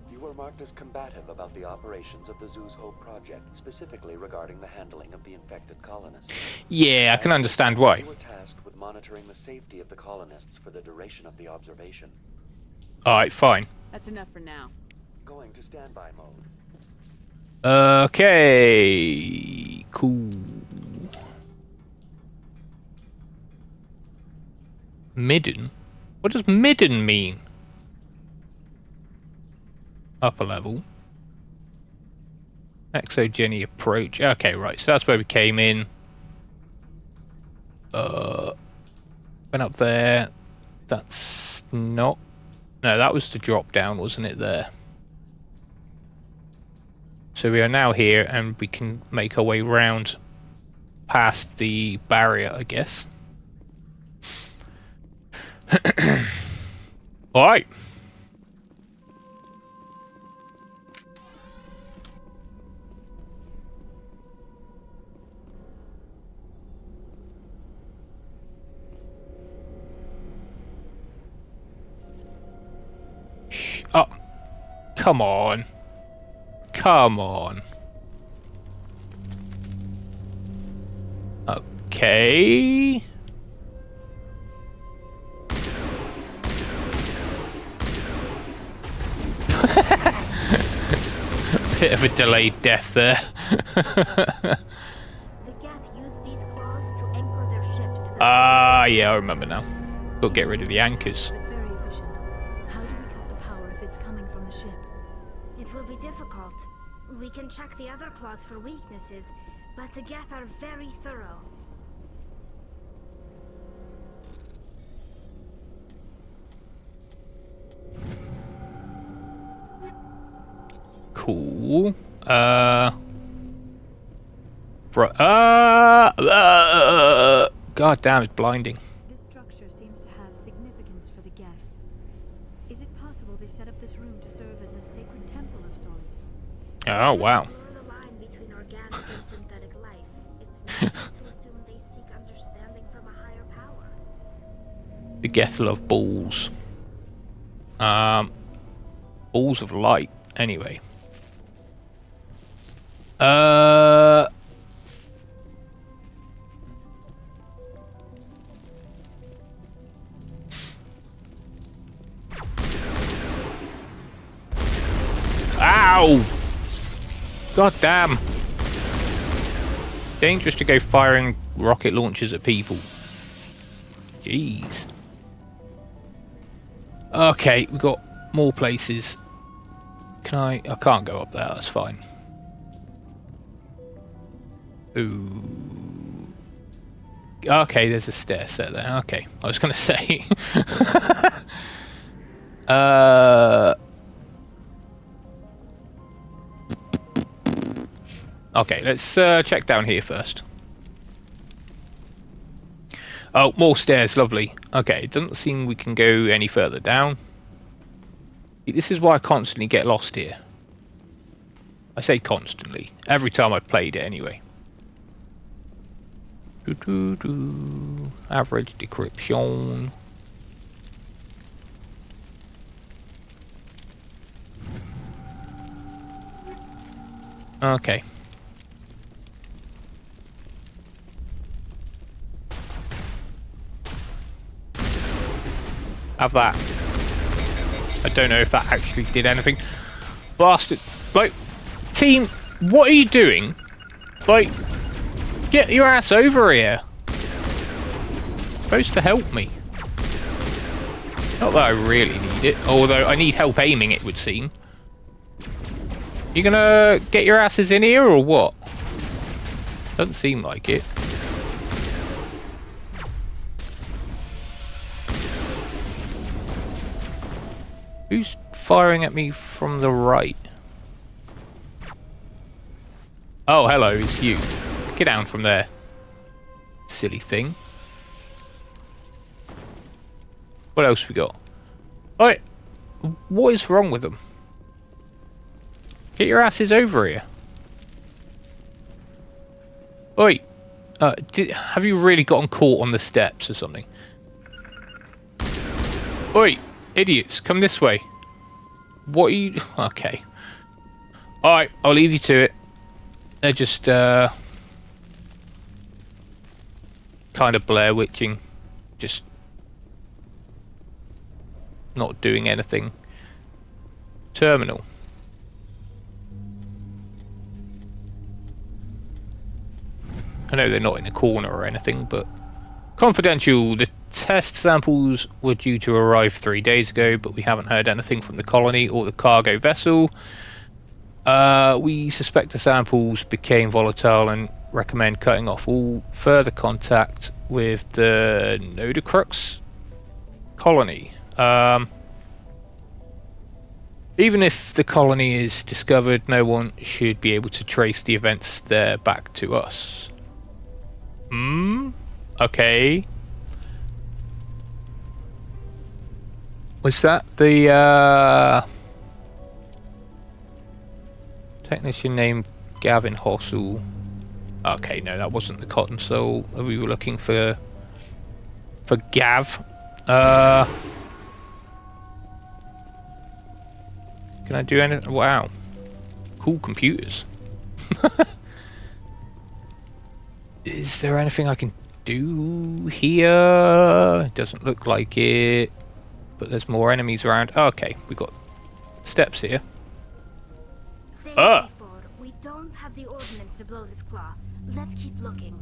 You were marked as combative about the operations of the Zoo's Hope project, specifically regarding the handling of the infected colonists. Yeah, I can understand why. You were tasked with monitoring the safety of the colonists for the duration of the observation. Alright, fine. That's enough for now. Going to standby mode. Okay. Cool. Midden? What does midden mean? Upper level. Exogeny approach. Okay, right. So that's where we came in. Went up there. That's not... No, that was the drop down, wasn't it, there? So we are now here, and we can make our way round past the barrier, I guess. Alright. Oh, come on. Come on. Okay. Bit of a delayed death there. The Geth use these claws to anchor their ships to the Yeah, I remember now. Got to get rid of the anchors. But very efficient. How do we cut the power if it's coming from the ship? It will be difficult. We can check the other claws for weaknesses, but the Geth are very thorough. Cool. God damn, it's blinding. This structure seems to have significance for the Geth. Is it possible they set up this room to serve as a sacred temple of sorts? Oh, wow. The line between organic and synthetic life. It's not to assume they seek understanding from a higher power. The Geth love balls. Balls of light, anyway. Ow! God damn. Dangerous to go firing rocket launchers at people. Jeez. Okay, we've got more places. Can I can't go up there, that's fine. Ooh. Okay, there's a stair set there. Okay, I was gonna say. Okay, let's check down here first. Oh, more stairs, lovely. Okay, it doesn't seem we can go any further down. This is why I constantly get lost here. I say constantly. Every time I've played it, anyway. Average decryption. Okay. Have that. I don't know if that actually did anything. Bastard. Like, team, what are you doing? Like, get your ass over here. Supposed to help me. Not that I really need it, although I need help aiming, it would seem. You gonna get your asses in here or what? Doesn't seem like it. Who's firing at me from the right? Oh, hello, it's you. Get down from there. Silly thing. What else we got? Alright. What is wrong with them? Get your asses over here. Oi! Have you really gotten caught on the steps or something? Oi! Idiots, come this way. What are you... Okay. Alright, I'll leave you to it. They're just, kind of Blair Witching. Just... not doing anything. Terminal. I know they're not in a corner or anything, but... Confidential, the test samples were due to arrive 3 days ago, but we haven't heard anything from the colony or the cargo vessel. We suspect the samples became volatile and recommend cutting off all further contact with the Nodacrux colony. Even if the colony is discovered, no one should be able to trace the events there back to us. Okay. Was that the technician named Gavin Hossel? Okay, no, that wasn't the Cotton Soul. We were looking for Gav. Can I do anything? Wow. Cool computers. Is there anything I can do here? It doesn't look like it. But there's more enemies around. Oh, okay, we've got steps here. Safety We don't have the ordnance to blow this claw. Let's keep looking.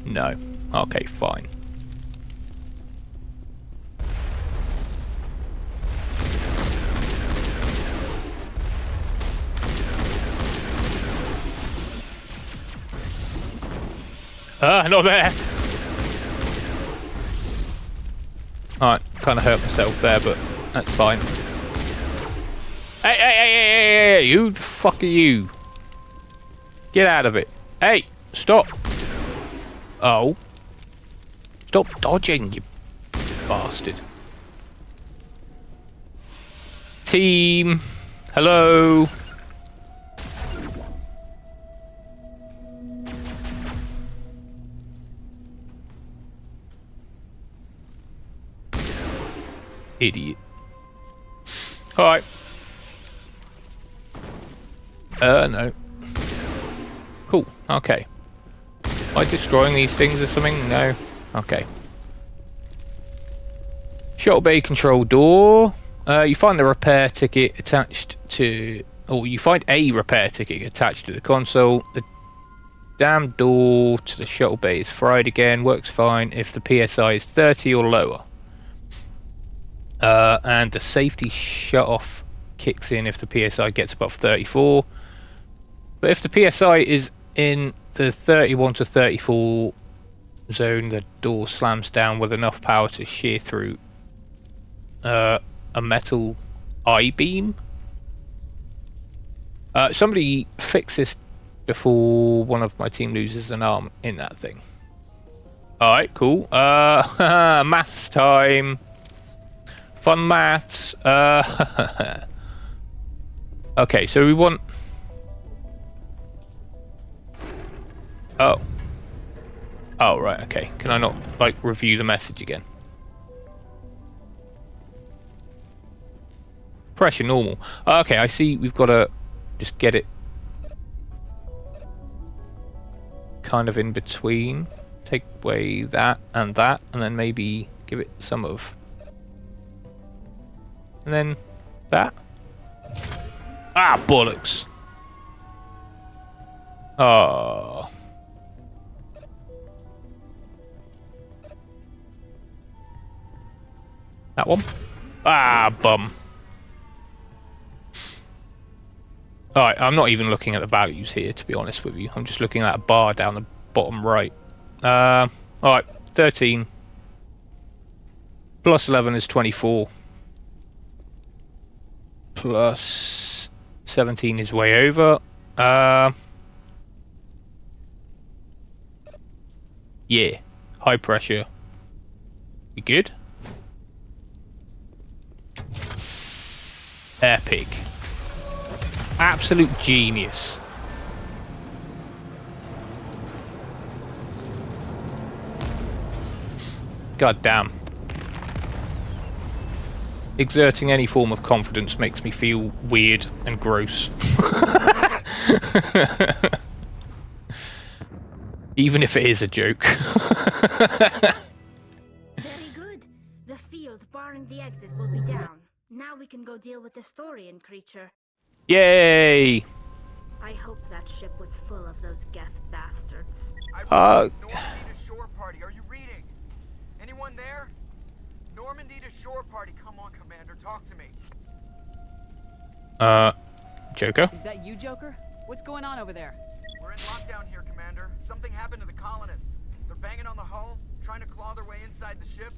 No. Okay, fine. Not there! Alright, kind of hurt myself there, but that's fine. Hey, who the fuck are you? Get out of it. Hey, stop! Oh. Stop dodging, you bastard. Team, hello? Idiot. Alright. No. Cool, okay. Am I destroying these things or something? No. Okay. Shuttle bay control door. You find the repair ticket attached to... Or you find a repair ticket attached to the console. The damn door to the shuttle bay is fried again. Works fine if the PSI is 30 or lower. And the safety shut-off kicks in if the PSI gets above 34. But if the PSI is in the 31 to 34 zone, the door slams down with enough power to shear through a metal I-beam. Somebody fix this before one of my team loses an arm in that thing. Alright, cool. Maths time. Fun maths. Okay, so we want... Oh. Oh, right, okay. Can I not, like, review the message again? Pressure normal. Okay, I see we've got to just get it kind of in between. Take away that, and then maybe give it some of... And then that. Ah, bollocks. Oh. That one. Ah, bum. Alright, I'm not even looking at the values here, to be honest with you. I'm just looking at a bar down the bottom right. Alright, 13. Plus 11 is 24. Plus 17 is way over. Yeah, high pressure. We good? Epic. Absolute genius. God damn. Exerting any form of confidence makes me feel weird and gross. Even if it is a joke. Very good. The field barring the exit will be down. Now we can go deal with the Storian creature. Yay! I hope that ship was full of those Geth bastards. Normandy to shore party. Are you reading? Anyone there? Normandy to shore party. Come on, Commander. Talk to me. Joker? Is that you, Joker? What's going on over there? We're in lockdown here, Commander. Something happened to the colonists. They're banging on the hull, trying to claw their way inside the ship.